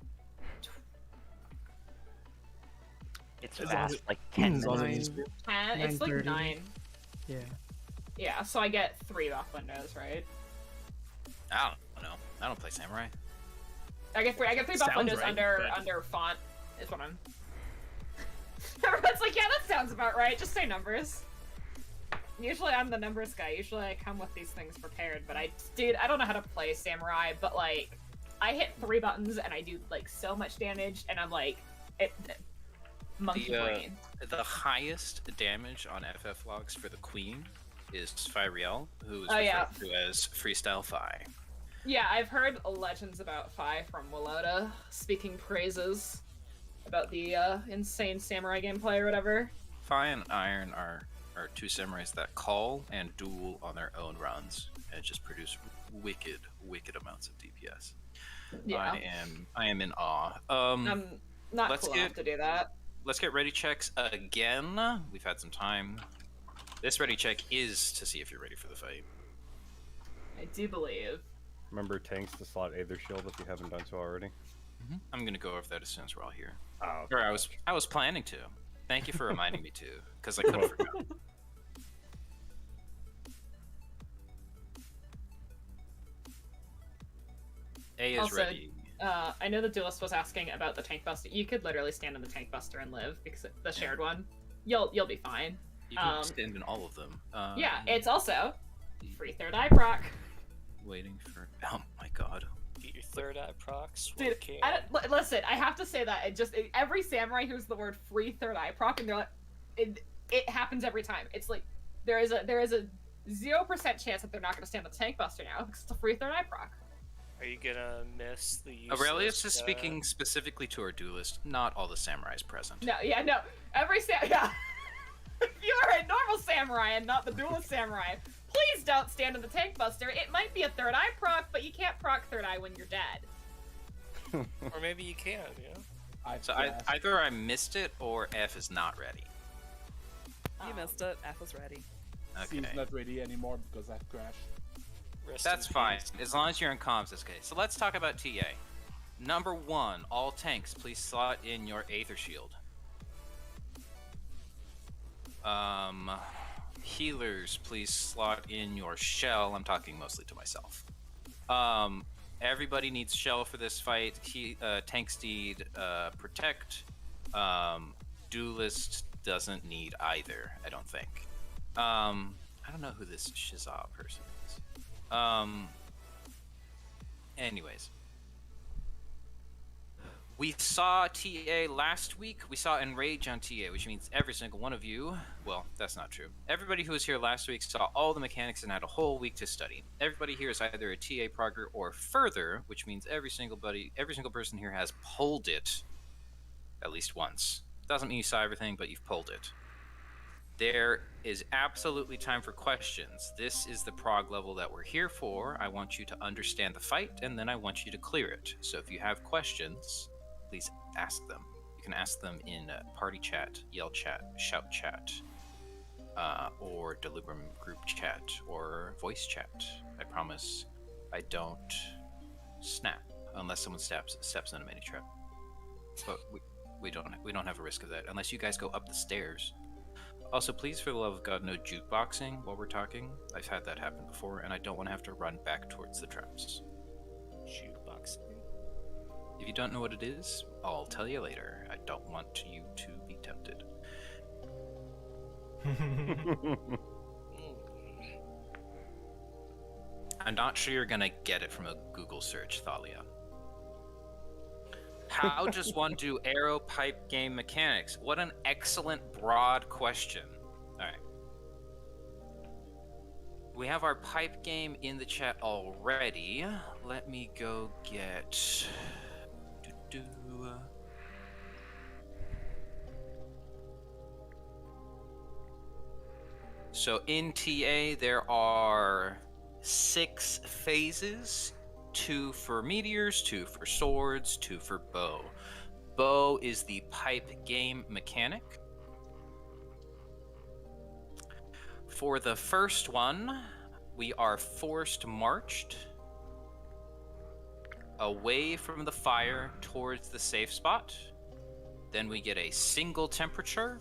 It's fast, like 10 minutes. 10? It's like 9:30. 9. Yeah. Yeah, so I get 3 buff windows, right? I don't know. I don't play Samurai. I get 3 buff Sounds windows right, but- under font is what I'm. Everyone's like, yeah, that sounds about right. Just say numbers. Usually I'm the numbers guy. Usually I come with these things prepared, but I don't know how to play Samurai, but like, I hit 3 buttons and I do like so much damage, and I'm like, monkey brain. The highest damage on FF logs for the Queen is Fyriel, who is Oh, referred yeah. to as Freestyle Phi. Yeah, I've heard legends about Phi from Willota speaking praises about the insane samurai gameplay or whatever. Phi and Iron are two samurais that call and duel on their own runs and just produce wicked amounts of DPS. Yeah. I am in awe. I'm not let's cool enough to do that. Let's get ready checks again. We've had some time. This ready check is to see if you're ready for the fight. I do believe. Remember tanks to slot Aether Shield if you haven't done so already. I'm gonna go over that as soon as we're all here. Oh, Or I was planning to. Thank you for reminding me to, because I could have forgotten. A is Also, ready. I know the duelist was asking about the tank buster. You could literally stand in the tank buster and live because the shared one. You'll be fine. You can stand in all of them. Yeah, it's also free third eye proc. Waiting for. Oh my god. Get your third eye procs. Dude, listen, I have to say that every samurai hears the word free third eye proc and they're like, it happens every time. It's like there is a 0% chance that they're not going to stand the tank buster now because it's a free third eye proc. Are you gonna miss the use Aurelius is speaking specifically to our duelist, not all the samurais present. No, every yeah. If you are a normal samurai and not the duelist samurai, please don't stand in the tank buster. It might be a third eye proc, but you can't proc third eye when you're dead. Or maybe you can, you know? Either I missed it or F is not ready. You missed it. F is ready. Okay. C's not ready anymore because I've crashed. That's fine, as long as you're in comms, it's okay. So let's talk about TA. Number 1, all tanks, please slot in your Aether Shield. Healers, please slot in your Shell. I'm talking mostly to myself. Everybody needs Shell for this fight. Tank Steed, Protect. Duelist doesn't need either, I don't think. I don't know who this Shizah person is. Anyways. We saw TA last week. We saw Enrage on TA, which means every single one of you, well, that's not true. Everybody who was here last week saw all the mechanics and had a whole week to study. Everybody here is either a TA progger or further, which means every single person here has pulled it at least once. Doesn't mean you saw everything, but you've pulled it. There is absolutely time for questions. This is the prog level that we're here for. I want you to understand the fight, and then I want you to clear it. So if you have questions, please ask them. You can ask them in party chat, yell chat, shout chat, or Delubrum group chat, or voice chat. I promise I don't snap unless someone steps in a mini trap. But we don't have a risk of that unless you guys go up the stairs. Also, please, for the love of God, no jukeboxing while we're talking. I've had that happen before, and I don't want to have to run back towards the traps. Jukeboxing? If you don't know what it is, I'll tell you later. I don't want you to be tempted. I'm not sure you're gonna get it from a Google search, Thalia. How does one do arrow pipe game mechanics? What an excellent broad question. Alright. We have our pipe game in the chat already. Let me go get... So in TA, there are 6 phases. 2 for meteors, 2 for swords, 2 for bow. Bow is the pipe game mechanic. For the first one, we are forced marched away from the fire towards the safe spot. Then we get a single temperature,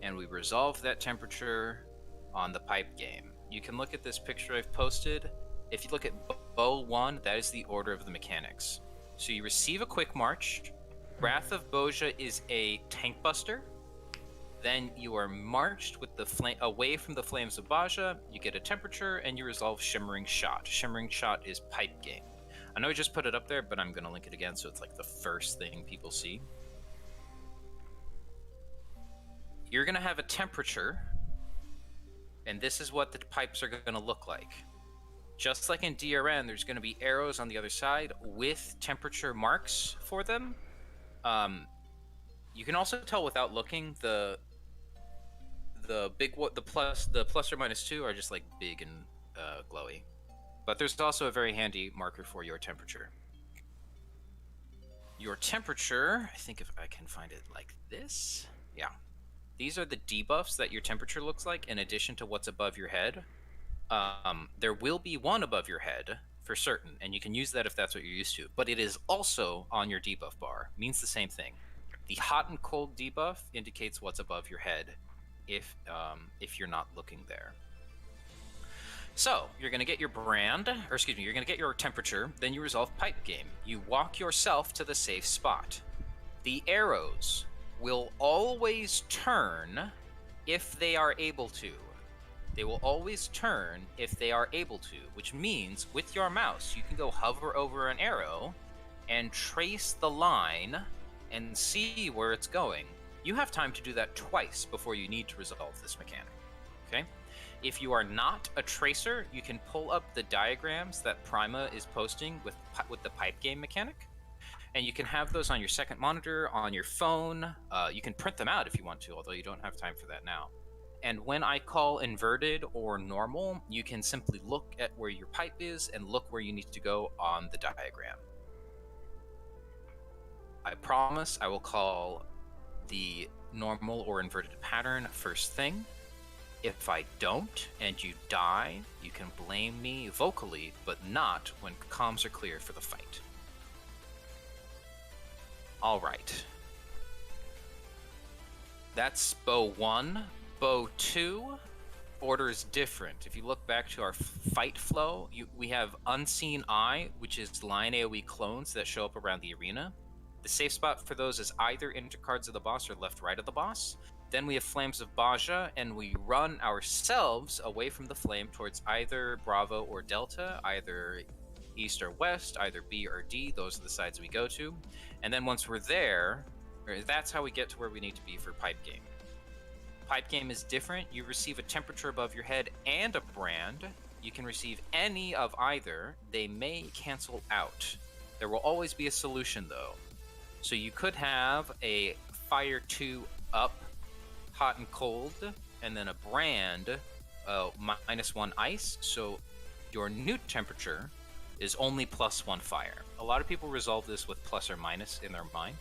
and we resolve that temperature on the pipe game. You can look at this picture I've posted. If you look at Bow 1, that is the order of the mechanics. So you receive a quick march. Wrath of Boja is a tank buster. Then you are marched with the away from the flames of Baja. You get a temperature, and you resolve Shimmering Shot. Shimmering Shot is pipe game. I know I just put it up there, but I'm going to link it again so it's like the first thing people see. You're going to have a temperature. And this is what the pipes are going to look like. Just like in DRN, there's going to be arrows on the other side with temperature marks for them. You can also tell without looking, the plus or minus 2 are just like big and glowy. But there's also a very handy marker for your temperature. Your temperature, I think if I can find it like this. Yeah. These are the debuffs that your temperature looks like in addition to what's above your head. There will be one above your head for certain, and you can use that if that's what you're used to. But it is also on your debuff bar. Means the same thing. The hot and cold debuff indicates what's above your head if you're not looking there. So, you're going to get your you're going to get your temperature, then you resolve pipe game. You walk yourself to the safe spot. The arrows will always turn if they are able to. They will always turn if they are able to, which means with your mouse, you can go hover over an arrow and trace the line and see where it's going. You have time to do that twice before you need to resolve this mechanic, okay? If you are not a tracer, you can pull up the diagrams that Prima is posting with the pipe game mechanic, and you can have those on your second monitor, on your phone. You can print them out if you want to, although you don't have time for that now. And when I call inverted or normal, you can simply look at where your pipe is and look where you need to go on the diagram. I promise I will call the normal or inverted pattern first thing. If I don't and you die, you can blame me vocally, but not when comms are clear for the fight. All right. That's bow 1. Bow 2, order is different. If you look back to our fight flow, we have Unseen Eye, which is line AoE clones that show up around the arena. The safe spot for those is either intercards of the boss or left-right of the boss. Then we have Flames of Baja, and we run ourselves away from the flame towards either Bravo or Delta, either East or West, either B or D. Those are the sides we go to. And then once we're there, that's how we get to where we need to be for pipe game. Pipe game is different. You receive a temperature above your head and a brand. You can receive any of either. They may cancel out. There will always be a solution, though. So you could have a Fire 2 up, hot and cold, and then a brand -1 ice. So your new temperature is only +1 fire. A lot of people resolve this with plus or minus in their mind.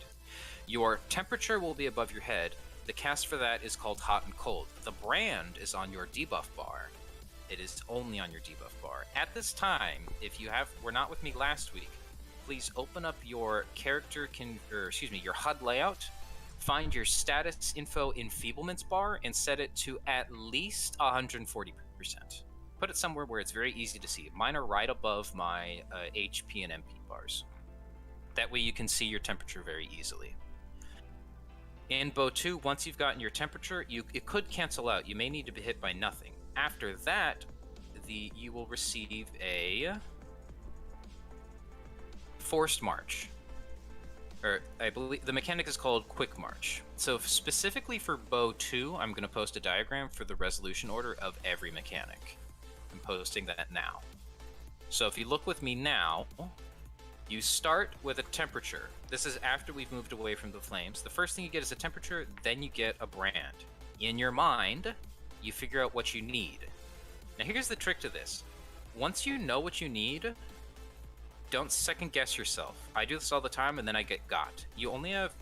Your temperature will be above your head. The cast for that is called hot and cold. The brand is on your debuff bar. It is only on your debuff bar. At this time, if you were not with me last week, please open up your your HUD layout, find your status info enfeeblements bar, and set it to at least 140%. Put it somewhere where it's very easy to see. Mine are right above my HP and MP bars. That way you can see your temperature very easily. In bow 2, once you've gotten your temperature, it could cancel out. You may need to be hit by nothing. After that, you will receive a forced march. Or I believe the mechanic is called quick march. So specifically for bow 2, I'm going to post a diagram for the resolution order of every mechanic. I'm posting that now. So if you look with me now, you start with a temperature. This is after we've moved away from the flames. The first thing you get is a temperature, then you get a brand. In your mind, you figure out what you need. Now here's the trick to this. Once you know what you need, don't second guess yourself. I do this all the time and then I get got. You only have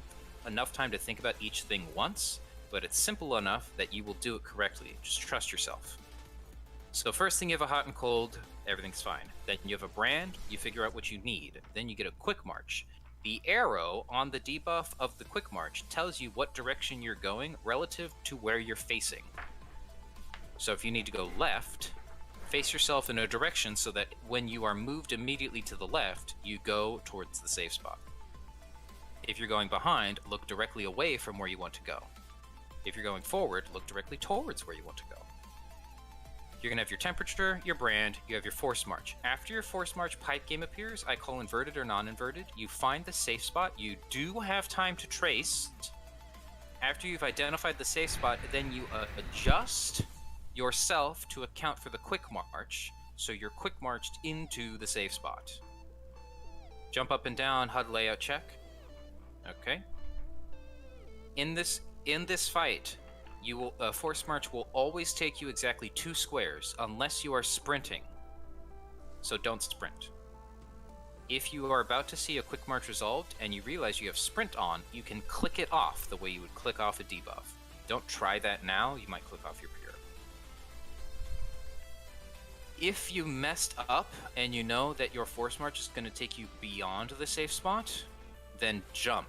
enough time to think about each thing once, but it's simple enough that you will do it correctly. Just trust yourself. So first thing, you have a hot and cold, everything's fine. Then you have a brand, you figure out what you need. Then you get a quick march. The arrow on the debuff of the quick march tells you what direction you're going relative to where you're facing. So if you need to go left, face yourself in a direction so that when you are moved immediately to the left, you go towards the safe spot. If you're going behind, look directly away from where you want to go. If you're going forward, look directly towards where you want to go. You're going to have your temperature, your brand, you have your force march. After your force march pipe game appears, I call inverted or non-inverted. You find the safe spot. You do have time to trace. After you've identified the safe spot, then you adjust yourself to account for the quick march, so you're quick marched into the safe spot. Jump up and down, HUD layout check. Okay. In this fight, you will force march will always take you exactly 2 squares unless you are sprinting. So don't sprint. If you are about to see a quick march resolved and you realize you have sprint on, you can click it off the way you would click off a debuff. Don't try that now, you might click off your pure. If you messed up and you know that your force march is going to take you beyond the safe spot, then jump.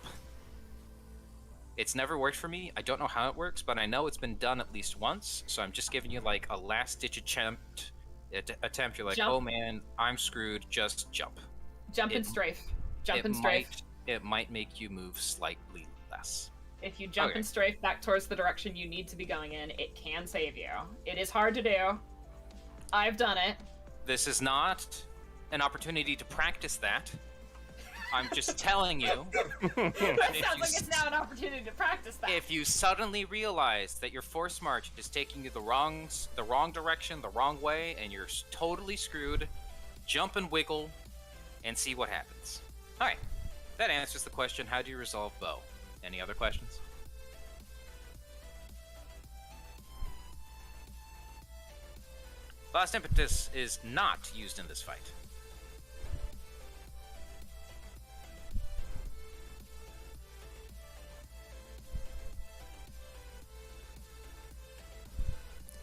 It's never worked for me. I don't know how it works, but I know it's been done at least once, so I'm just giving you like a last-ditch attempt. You're like, Jump. oh man, I'm screwed, just jump. Jump and strafe. Jump and strafe. It might make you move slightly less. If you jump and strafe back towards the direction you need to be going in, it can save you. It is hard to do. I've done it. This is not an opportunity to practice that. I'm just telling you. It sounds like it's now an opportunity to practice that. If you suddenly realize that your force march is taking you the wrong direction, the wrong way, and you're totally screwed, jump and wiggle, and see what happens. All right, that answers the question: how do you resolve bow? Any other questions? Last impetus is not used in this fight.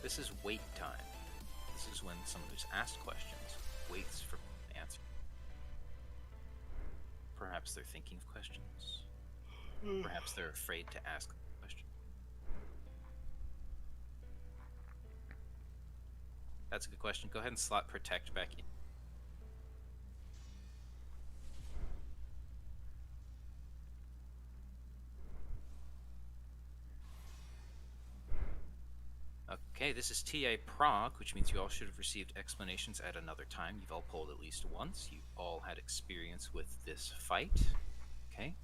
This is wait time. This is when someone who's asked questions waits for an answer. Perhaps they're thinking of questions. Perhaps they're afraid to ask a question. That's a good question. Go ahead and slot protect back in. Okay, this is TA Prog, which means you all should have received explanations at another time. You've all polled at least once. You've all had experience with this fight. Okay.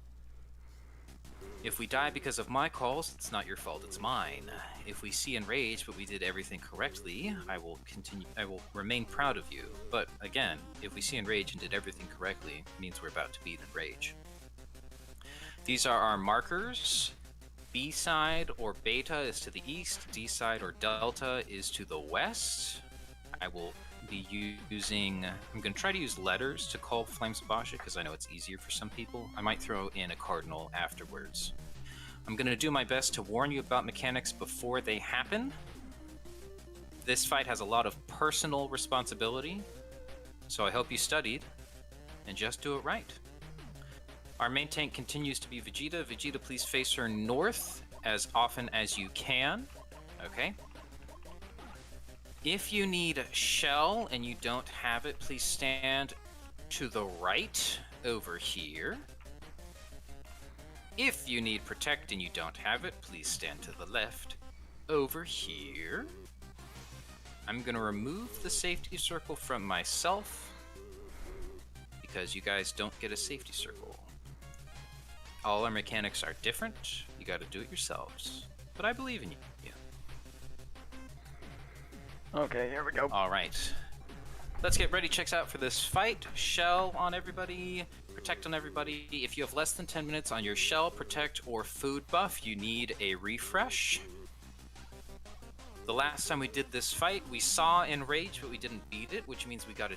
If we die because of my calls, it's not your fault, it's mine. If we see Enrage, but we did everything correctly, I will remain proud of you. But again, if we see Enrage and did everything correctly, it means we're about to beat Enrage. These are our markers. B side or beta is to the east, D side or delta is to the west. I will be using, I'm going to try to use letters to call Flames of Basha because I know it's easier for some people. I might throw in a cardinal afterwards. I'm going to do my best to warn you about mechanics before they happen. This fight has a lot of personal responsibility, so I hope you studied and just do it right. Our main tank continues to be Vegeta. Vegeta, please face her north as often as you can. Okay. If you need shell and you don't have it, please stand to the right over here. If you need protect and you don't have it, please stand to the left over here. I'm going to remove the safety circle from myself because you guys don't get a safety circle. All our mechanics are different. You got to do it yourselves. But I believe in you. Okay, here we go. All right. Let's get ready checks out for this fight. Shell on everybody. Protect on everybody. If you have less than 10 minutes on your shell, protect, or food buff, you need a refresh. The last time we did this fight, we saw Enrage, but we didn't beat it, which means we gotta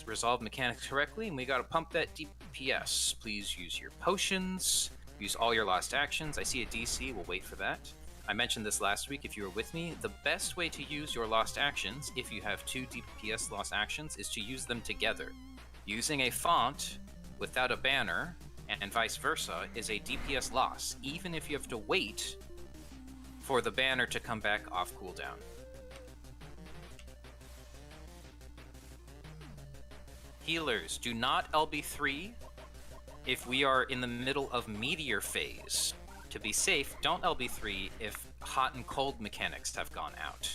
resolve mechanics correctly, and we gotta pump that DPS. Please use your potions, use all your lost actions. I see a DC, we'll wait for that. I mentioned this last week if you were with me. The best way to use your lost actions, if you have 2 DPS lost actions, is to use them together. Using a font without a banner, and vice versa, is a DPS loss, even if you have to wait for the banner to come back off cooldown. Healers, do not LB3 if we are in the middle of meteor phase. To be safe, don't LB3 if hot and cold mechanics have gone out.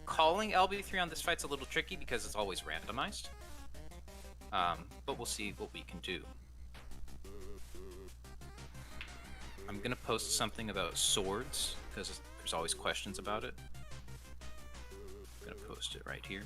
Calling LB3 on this fight's a little tricky because it's always randomized. But we'll see what we can do. I'm gonna post something about swords, because there's always questions about it. I'm gonna post it right here.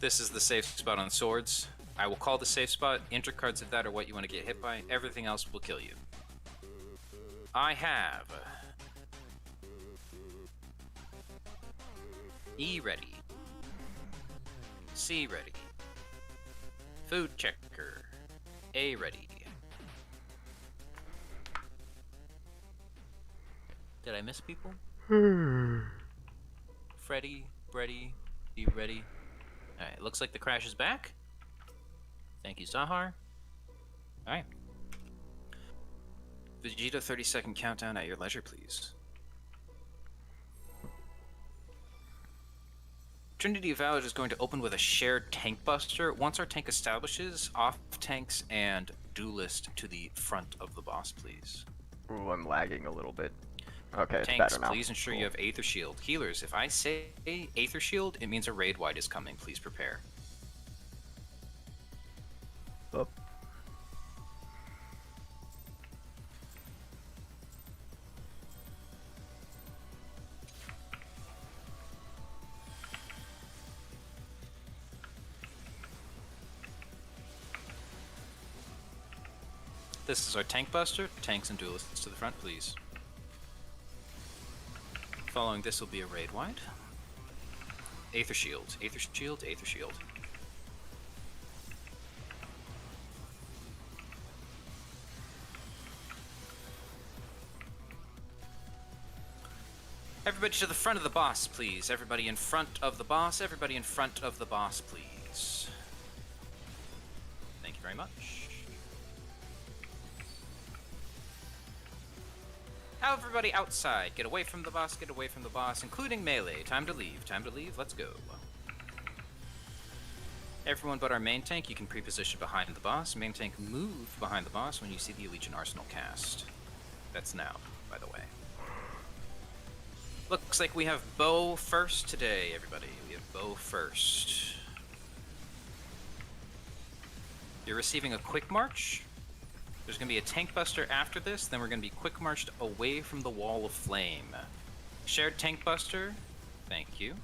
This is the safe spot on swords. I will call the safe spot. Enter cards if that are what you want to get hit by. Everything else will kill you. I have E ready. C ready. Food checker. A ready. Did I miss people? Freddy, ready, be ready. Alright, looks like the crash is back. Thank you, Zahar. Alright. Vegeta, 30-second countdown at your leisure, please. Trinity Village is going to open with a shared tank buster. Once our tank establishes, off tanks and duelist to the front of the boss, please. Ooh, I'm lagging a little bit. Okay, it's Tanks, better now. please ensure you have Aether Shield. Healers, if I say Aether Shield, it means a raid wide is coming. Please prepare. Up. This is our tank buster. Tanks and duelists to the front, please. Following this will be a raid wide. Aether Shield, Aether Shield, Aether Shield. Everybody to the front of the boss, please. Everybody in front of the boss. Everybody in front of the boss, please. Thank you very much. Everybody outside. Get away from the boss, get away from the boss, including melee. Time to leave, let's go. Everyone but our main tank, you can pre-position behind the boss. Main tank, move behind the boss when you see the Legion Arsenal cast. That's now, by the way. Looks like we have Bo first today, everybody. We have Bo first. You're receiving a quick march. There's going to be a tank buster after this, then we're going to be quick marched away from the wall of flame. Shared tank buster, thank you.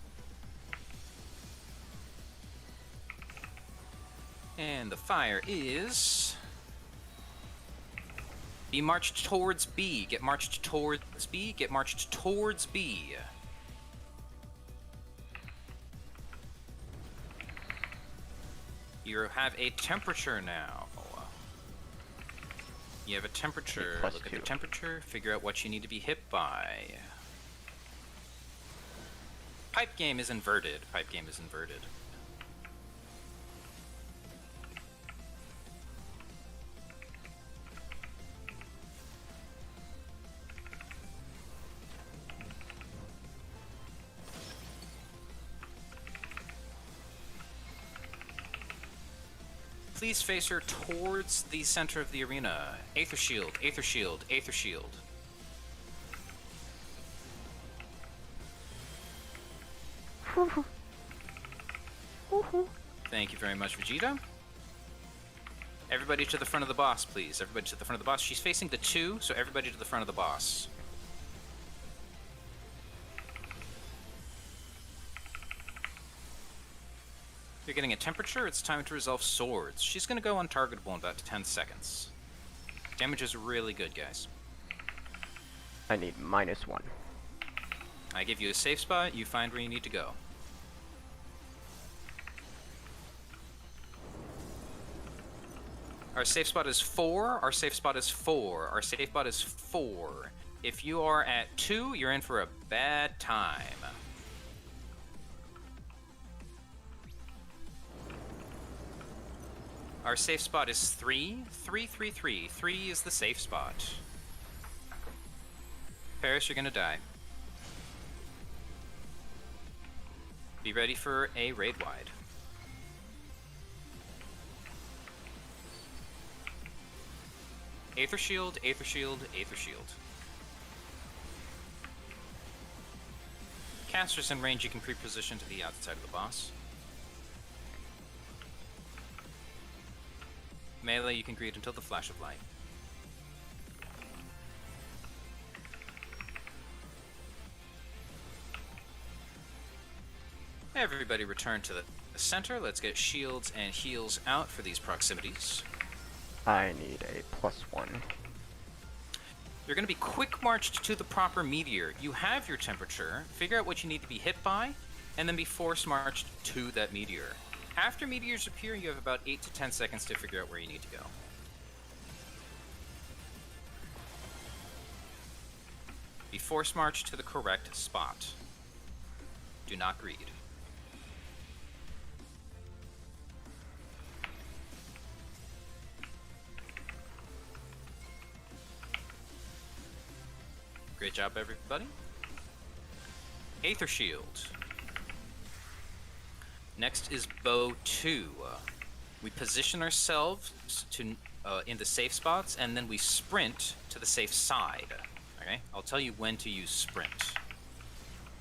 And the fire is... Be marched towards B. Get marched towards B. Get marched towards B. You have a temperature now. You have a temperature. Look at the temperature, figure out what you need to be hit by. Pipe game is inverted. Pipe game is inverted. Please face her towards the center of the arena. Aether Shield, Aether Shield, Aether Shield. Thank you very much, Vegeta. Everybody to the front of the boss, please. Everybody to the front of the boss. She's facing the 2, so everybody to the front of the boss. You're getting a temperature, it's time to resolve swords. She's gonna go untargetable in about 10 seconds. Damage is really good, guys. I need -1. I give you a safe spot, you find where you need to go. Our safe spot is 4, our safe spot is 4, our safe spot is 4. If you are at 2, you're in for a bad time. Our safe spot is 3. 3, 3, 3. 3 is the safe spot. Paris, you're gonna die. Be ready for a raid wide. Aether Shield, Aether Shield, Aether Shield. Casters in range, you can pre-position to the outside of the boss. Melee, you can greet until the flash of light. Everybody return to the center. Let's get shields and heals out for these proximities. I need a +1. You're going to be quick marched to the proper meteor. You have your temperature. Figure out what you need to be hit by, and then be force marched to that meteor. After meteors appear, you have about 8 to 10 seconds to figure out where you need to go. Be force marched to the correct spot. Do not greed. Great job, everybody. Aether Shield. Next is Bow 2. We position ourselves to in the safe spots, and then we sprint to the safe side. Okay? I'll tell you when to use sprint.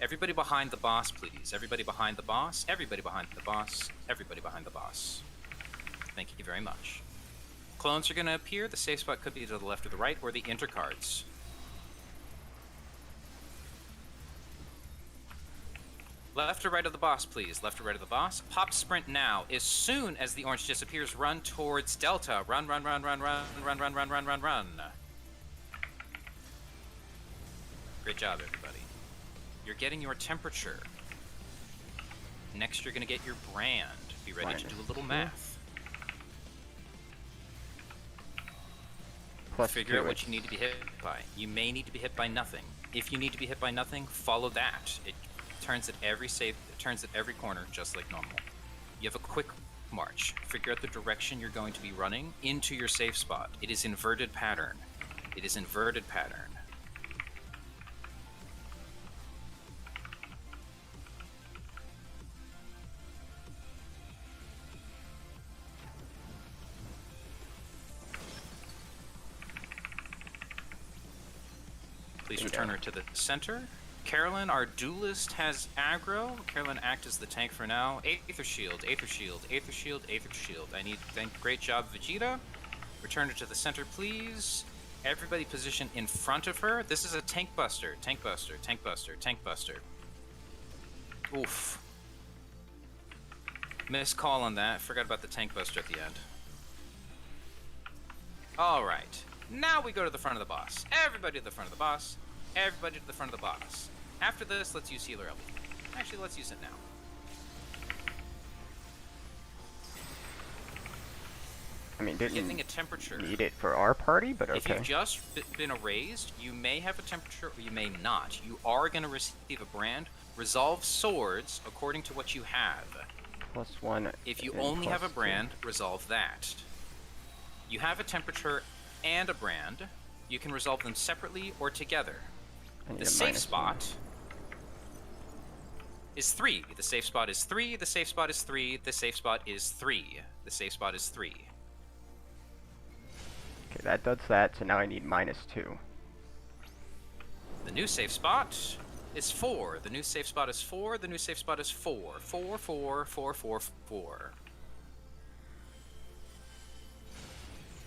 Everybody behind the boss, please. Everybody behind the boss. Everybody behind the boss. Everybody behind the boss. Thank you very much. Clones are going to appear. The safe spot could be to the left or the right, or the intercards. Left or right of the boss, please. Left or right of the boss. Pop sprint now. As soon as the orange disappears, run towards Delta. Run, run, run, run, run, run, run, run, run, run, run. Great job, everybody. You're getting your temperature. Next, you're going to get your brand. Be ready to do a little math. Figure out what you need to be hit by. You may need to be hit by nothing. If you need to be hit by nothing, follow that. It turns at every every corner, just like normal. You have a quick march. Figure out the direction you're going to be running into your safe spot. It is inverted pattern. It is inverted pattern. Please return her to the center. Carolyn, our duelist, has aggro. Carolyn, act as the tank for now. Aether Shield, Aether Shield, Aether Shield, Aether Shield. I need to thank. Great job, Vegeta. Return her to the center, please. Everybody position in front of her. This is a tank buster. Tank buster, tank buster, tank buster. Oof. Missed call on that. Forgot about the tank buster at the end. Alright. Now we go to the front of the boss. Everybody to the front of the boss. Everybody to the front of the boss. After this, let's use Healer LB. Actually, let's use it now. I mean, didn't Getting a temperature. need it for our party, but okay. If you've just been erased, you may have a temperature or you may not. You are going to receive a brand. Resolve swords according to what you have. +1. If you only have a brand, resolve that. You have a temperature and a brand. You can resolve them separately or together. The safe spot is 3. The safe spot is 3. The safe spot is 3. The safe spot is 3. The safe spot is 3. Okay, that does that, so now I need -2. The new safe spot is 4. The new safe spot is 4. The new safe spot is 4. 4, 4, 4, 4, 4.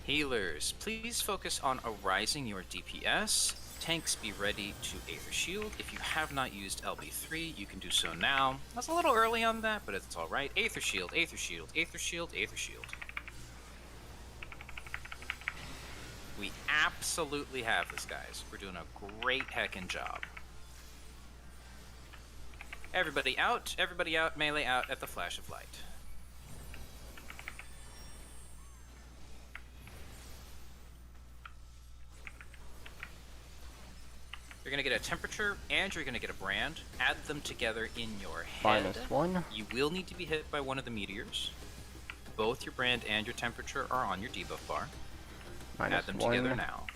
Healers, please focus on arising your DPS. Tanks, be ready to Aether Shield. If you have not used LB3, you can do so now. I was a little early on that, but it's alright. Aether Shield, Aether Shield, Aether Shield, Aether Shield. We absolutely have this, guys. We're doing a great heckin' job. Everybody out, melee out at the flash of light. You're going to get a temperature and you're going to get a brand. Add them together in your head. -1. You will need to be hit by one of the meteors. Both your brand and your temperature are on your debuff bar. Add them together now.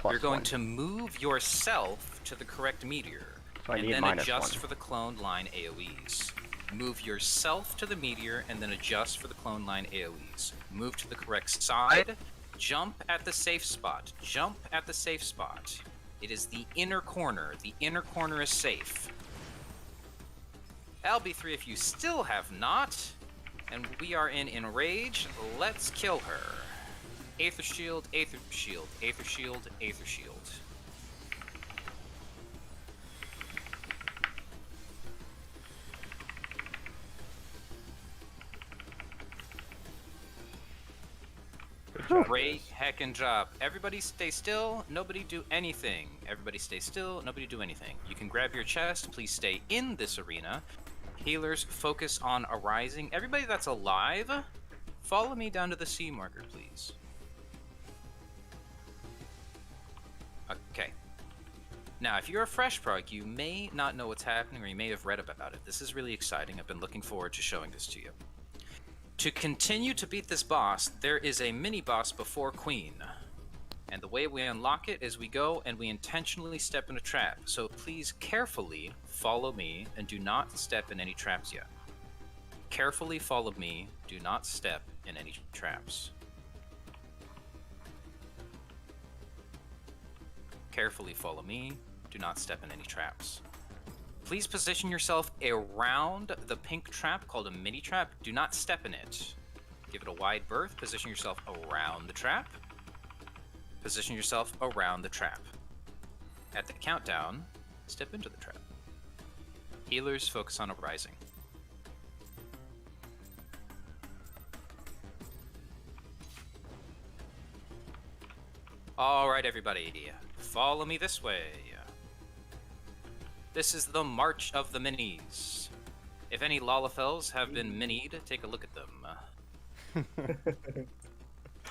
You're going to move yourself to the correct meteor. So I and need then adjust -1. for the clone line AoEs. Move yourself to the meteor and then adjust for the clone line AoEs. Move to the correct side. Jump at the safe spot. Jump at the safe spot. It is the inner corner. The inner corner is safe. LB3 if you still have not. And we are in Enrage. Let's kill her. Aether Shield, Aether Shield, Aether Shield, Aether Shield. Great heckin' job. Everybody stay still, nobody do anything. Everybody stay still, nobody do anything. You can grab your chest, please stay in this arena. Healers, focus on arising. Everybody that's alive, follow me down to the C marker, please. Okay. Now, if you're a fresh prog, you may not know what's happening, or you may have read about it. This is really exciting. I've been looking forward to showing this to you. To continue to beat this boss, there is a mini-boss before Queen. And the way we unlock it is we go and we intentionally step in a trap. So please carefully follow me and do not step in any traps yet. Carefully follow me, do not step in any traps. Carefully follow me, do not step in any traps. Please position yourself around the pink trap called a mini trap. Do not step in it. Give it a wide berth. Position yourself around the trap. Position yourself around the trap. At the countdown, step into the trap. Healers, focus on arising. All right, everybody, follow me this way. This is the March of the Minis. If any Lalafels have been minied, take a look at them.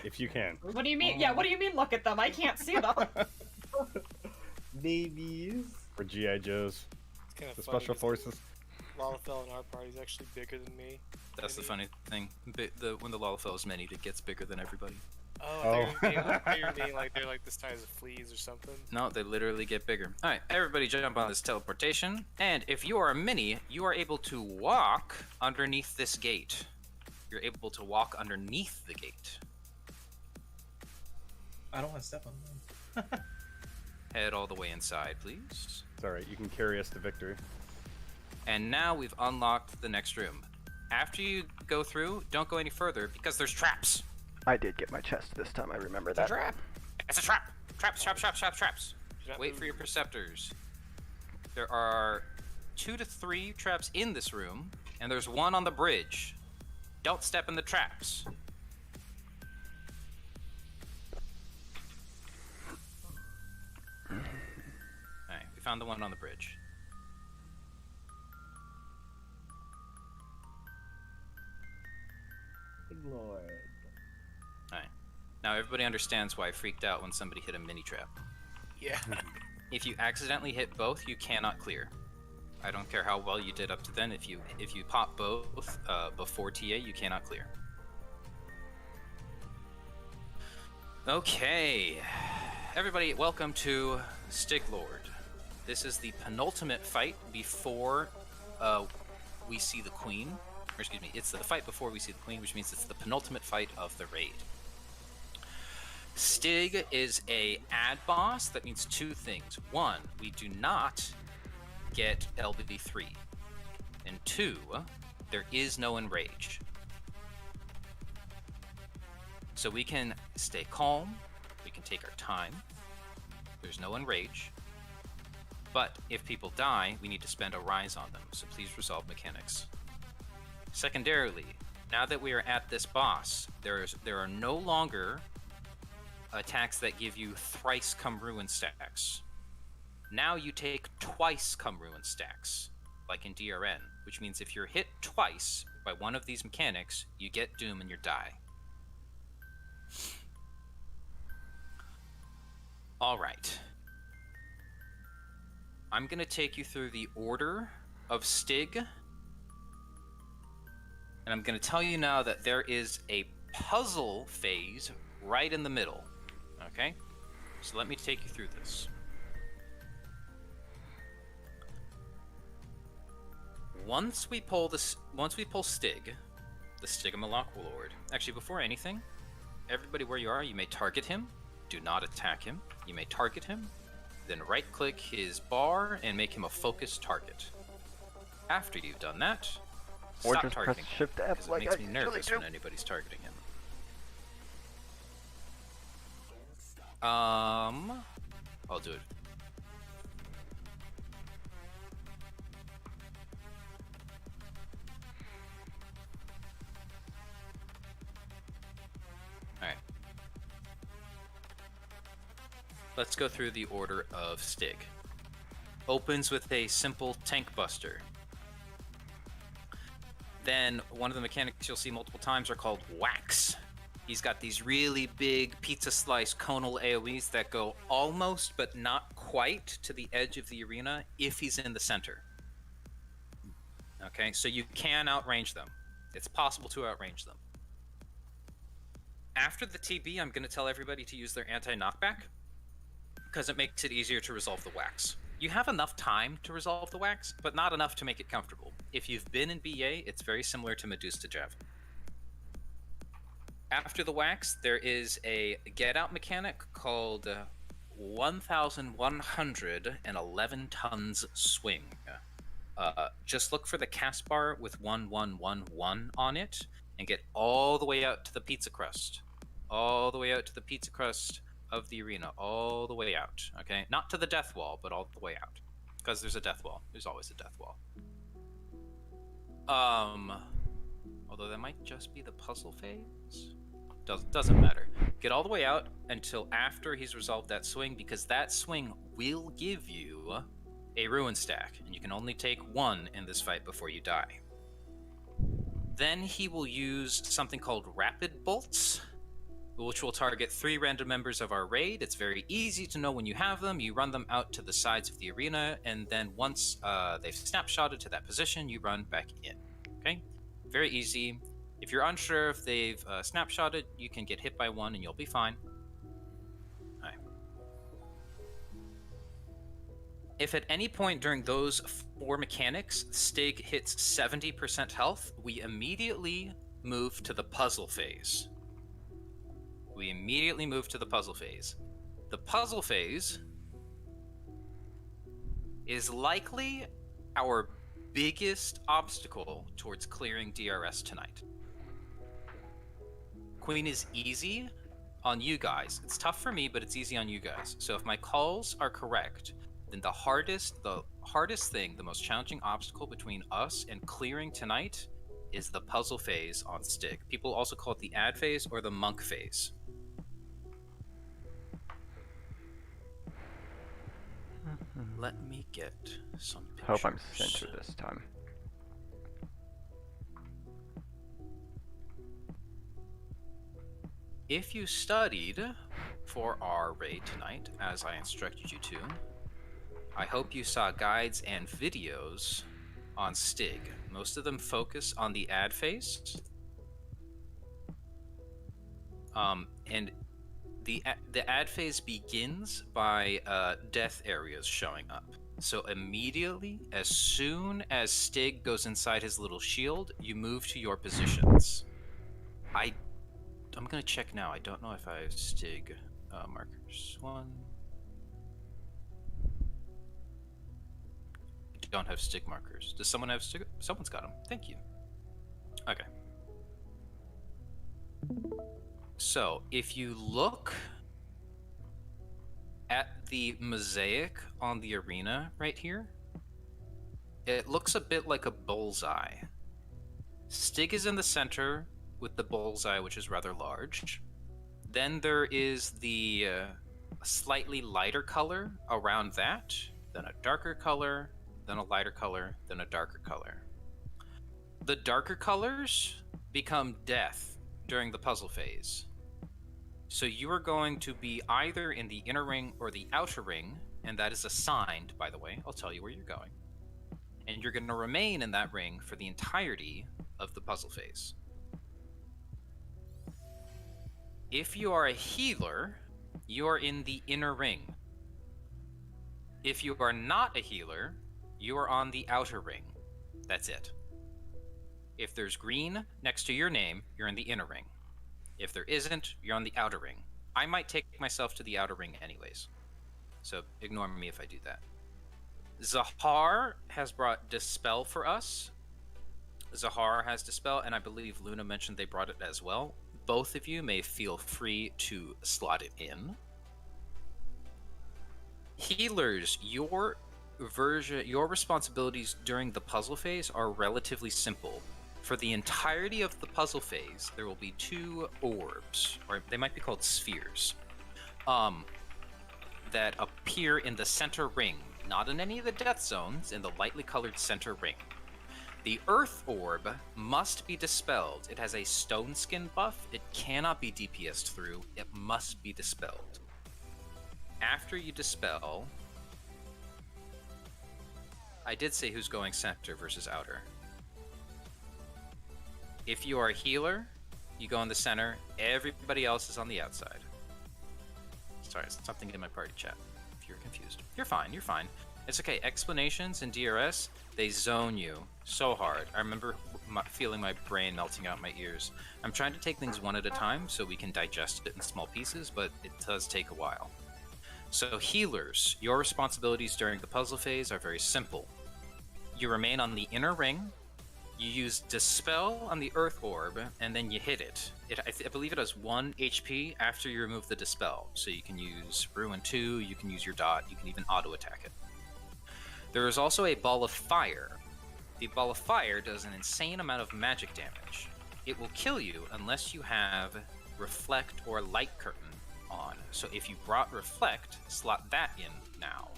If you can. What do you mean? Yeah, what do you mean look at them? I can't see them. Babies. For G.I. Joes. It's kind of The funny Special 'cause Forces. Lalafell in our party is actually bigger than me. That's the funny thing. When the Lalafell is minied, it gets bigger than everybody. Oh, I thought you were being like they're like the size of fleas or something. No, they literally get bigger. Alright, everybody jump on this teleportation. And if you are a mini, you are able to walk underneath this gate. You're able to walk underneath the gate. I don't want to step on them. Head all the way inside, please. It's alright, you can carry us to victory. And now we've unlocked the next room. After you go through, don't go any further because there's traps. I did get my chest this time, I remember It's that. a trap! It's a trap! Traps, traps, traps, traps, traps! Wait for your perceptors. There are 2 to 3 traps in this room, and there's one on the bridge. Don't step in the traps. Alright, we found the one on the bridge. Lord. Alright. Now everybody understands why I freaked out when somebody hit a mini trap. Yeah. If you accidentally hit both, you cannot clear. I don't care how well you did up to then. If you pop both before TA, you cannot clear. Okay, everybody, welcome to Stiglord. This is the penultimate fight before we see the Queen. Or excuse me, it's the fight before we see the Queen, which means it's the penultimate fight of the raid. Stig is a ad boss. That means 2 things. 1, we do not get LBB3. And 2, there is no enrage. So we can stay calm, we can take our time, there's no enrage, but if people die, we need to spend a rise on them, so please resolve mechanics. Secondarily, now that we are at this boss, there are no longer attacks that give you thrice come ruin stacks. Now you take twice come ruin stacks, like in DRN, which means if you're hit twice by one of these mechanics, you get doom and you die. Alright. I'm gonna take you through the order of Stig. And I'm gonna tell you now that there is a puzzle phase right in the middle. Okay? So let me take you through this. Once we pull Stig, the Stigmalock Lord. Actually, before anything, everybody where you are, you may target him. Do not attack him. You may target him, then right-click his bar and make him a focused target. After you've done that, Or stop just press targeting him, Shift F because like it makes I me usually nervous do. when anybody's targeting him. I'll do it. Alright. Let's go through the order of Stig. Opens with a simple tank buster. Then one of the mechanics you'll see multiple times are called whacks. He's got these really big pizza slice conal AoEs that go almost but not quite to the edge of the arena if he's in the center. Okay, so you can outrange them. It's possible to outrange them. After the TB, I'm going to tell everybody to use their anti-knockback because it makes it easier to resolve the whacks. You have enough time to resolve the whacks, but not enough to make it comfortable. If you've been in BA, it's very similar to Medusa Jav. After the whacks, there is a get-out mechanic called 1,111 tons swing. Just look for the cast bar with 1111 on it and get all the way out to the pizza crust. All the way out to the pizza crust of the arena. All the way out, okay? Not to the death wall, but all the way out. Because there's a death wall. There's always a death wall. Although that might just be the puzzle phase. Doesn't matter. Get all the way out until after he's resolved that swing, because that swing will give you a ruin stack, and you can only take one in this fight before you die. Then he will use something called rapid bolts, which will target 3 random members of our raid. It's very easy to know when you have them. You run them out to the sides of the arena, and then once they've snapshotted to that position, you run back in. Okay? Very easy. If you're unsure if they've snapshotted, you can get hit by one and you'll be fine. All right. If at any point during those 4 mechanics, Stig hits 70% health, we immediately move to the puzzle phase. We immediately move to the puzzle phase. The puzzle phase is likely our biggest obstacle towards clearing DRS tonight. Queen is easy on you guys. It's tough for me, but it's easy on you guys. So if my calls are correct, then the hardest thing, the most challenging obstacle between us and clearing tonight is the puzzle phase on Stig. People also call it the ad phase or the monk phase. Let me get some pictures. Hope I'm center this time. If you studied for our raid tonight, as I instructed you to, I hope you saw guides and videos on Stig. Most of them focus on the ad phase. And the ad phase begins by death areas showing up. So immediately, as soon as Stig goes inside his little shield, you move to your positions. I'm gonna check now. I don't know if I have Stig markers. I don't have Stig markers. Does someone have Stig? Someone's got them. Thank you. Okay. So, if you look at the mosaic on the arena right here, it looks a bit like a bullseye. Stig is in the center with the bullseye, which is rather large. Then there is the slightly lighter color around that, then a darker color, then a lighter color, then a darker color. The darker colors become death during the puzzle phase. So you are going to be either in the inner ring or the outer ring, and that is assigned, by the way. I'll tell you where you're going. And you're going to remain in that ring for the entirety of the puzzle phase. If you are a healer, you are in the inner ring. If you are not a healer, you are on the outer ring. That's it. If there's green next to your name, you're in the inner ring. If there isn't, you're on the outer ring. I might take myself to the outer ring anyways, so ignore me if I do that. Zahar has brought Dispel for us. Zahar has Dispel, and I believe Luna mentioned they brought it as well. Both of you may feel free to slot it in. Healers, your responsibilities during the puzzle phase are relatively simple. For the entirety of the puzzle phase, there will be 2 orbs, or they might be called spheres, that appear in the center ring, not in any of the death zones, in the lightly colored center ring. The Earth Orb must be dispelled. It has a stone skin buff. It cannot be DPS'd through. It must be dispelled. After you dispel... I did say who's going center versus outer. If you are a healer, you go in the center. Everybody else is on the outside. Sorry, something in my party chat. If you're confused. You're fine, you're fine. It's okay. Explanations in DRS, they zone you so hard. I remember feeling my brain melting out my ears. I'm trying to take things one at a time so we can digest it in small pieces, but it does take a while. So healers, your responsibilities during the puzzle phase are very simple. You remain on the inner ring, you use Dispel on the Earth Orb, and then you hit it. I believe it has 1 HP after you remove the Dispel. So you can use Ruin 2, you can use your dot, you can even auto-attack it. There is also a Ball of Fire. The Ball of Fire does an insane amount of magic damage. It will kill you unless you have Reflect or Light Curtain on. So if you brought Reflect, slot that in now.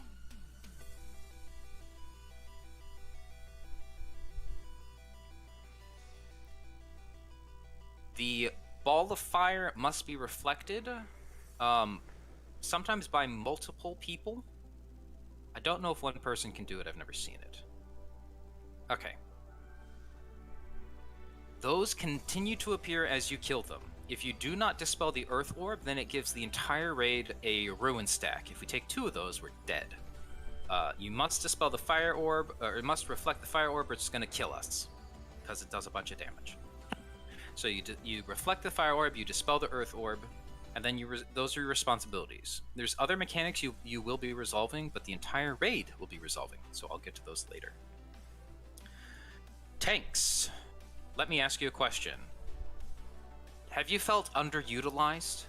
The Ball of Fire must be reflected, sometimes by multiple people. I don't know if one person can do it, I've never seen it. Okay. Those continue to appear as you kill them. If you do not dispel the Earth Orb, then it gives the entire raid a ruin stack. If we take 2 of those, we're dead. You must dispel the Fire Orb, or it must reflect the Fire Orb, or it's going to kill us, because it does a bunch of damage. So you reflect the Fire Orb, you dispel the Earth Orb, and then those are your responsibilities. There's other mechanics you will be resolving, but the entire raid will be resolving, so I'll get to those later. Tanks. Let me ask you a question. Have you felt underutilized?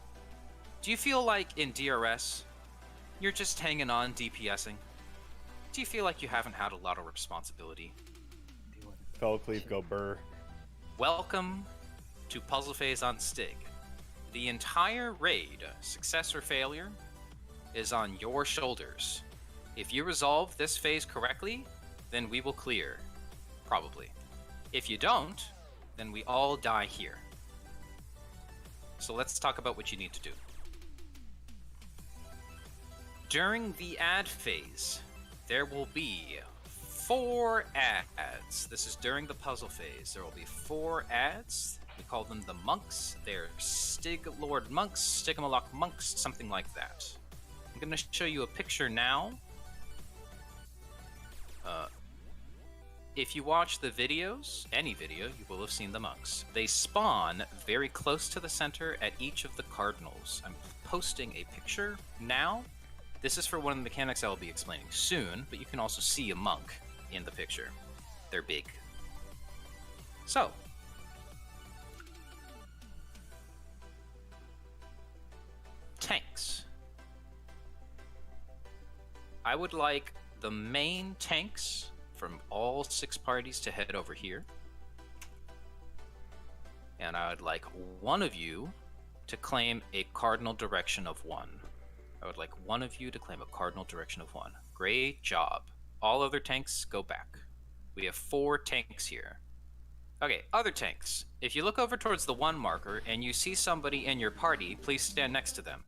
Do you feel like in DRS, you're just hanging on DPSing? Do you feel like you haven't had a lot of responsibility? Felcleave, go burr. Welcome to Puzzle Phase on Stig. The entire raid, success or failure, is on your shoulders. If you resolve this phase correctly, then we will clear. Probably. If you don't, then we all die here. So let's talk about what you need to do. During the ad phase, there will be 4 ads. This is during the puzzle phase. There will be 4 ads. We call them the monks. They're Stig Lord monks, Stigmalock monks, something like that. I'm going to show you a picture now. If you watch the videos, any video, you will have seen the monks. They spawn very close to the center at each of the cardinals. I'm posting a picture now. This is for one of the mechanics I will be explaining soon, but you can also see a monk in the picture. They're big. So, tanks. I would like the main tanks from all 6 parties to head over here. And I would like one of you to claim a cardinal direction of 1. I would like one of you to claim a cardinal direction of 1. Great job. All other tanks, go back. We have 4 tanks here. Okay, other tanks. If you look over towards the 1 marker and you see somebody in your party, please stand next to them.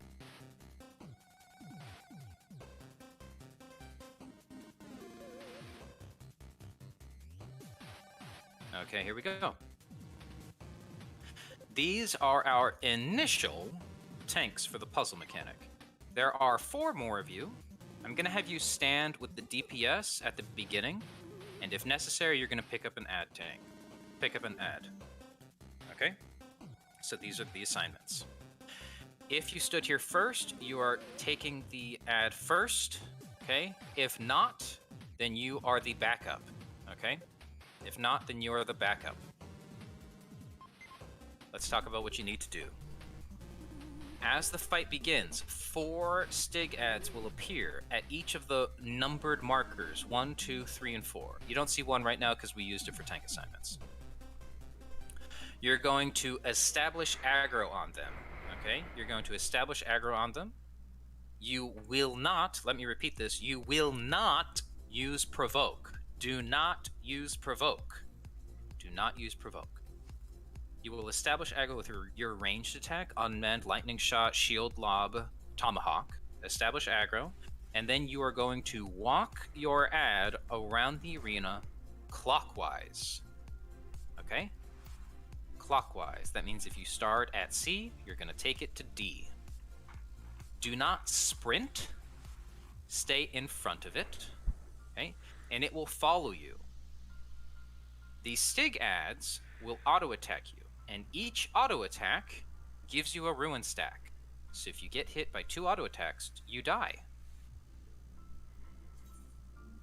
Okay, here we go. These are our initial tanks for the puzzle mechanic. There are 4 more of you. I'm going to have you stand with the DPS at the beginning, and if necessary, you're going to pick up an ad tank. Pick up an ad. Okay? So these are the assignments. If you stood here first, you are taking the ad first. Okay? If not, then you are the backup. Okay? If not, then you are the backup. Let's talk about what you need to do. as the fight begins, 4 Stig ads will appear at each of the numbered markers 1, 2, 3, and 4. You don't see one right now because we used it for tank assignments. You're going to establish aggro on them. Okay? You're going to establish aggro on them. You will not, let me repeat this, you will not use provoke. Do not use provoke. Do not use provoke. You will establish aggro with your ranged attack, unmanned, lightning shot, shield, lob, tomahawk. Establish aggro, and then you are going to walk your ad around the arena clockwise. Okay? Clockwise. That means if you start at C, you're going to take it to D. Do not sprint. Stay in front of it. Okay? And it will follow you. These Stig ads will auto-attack you, and each auto-attack gives you a ruin stack. So if you get hit by 2 auto-attacks, you die.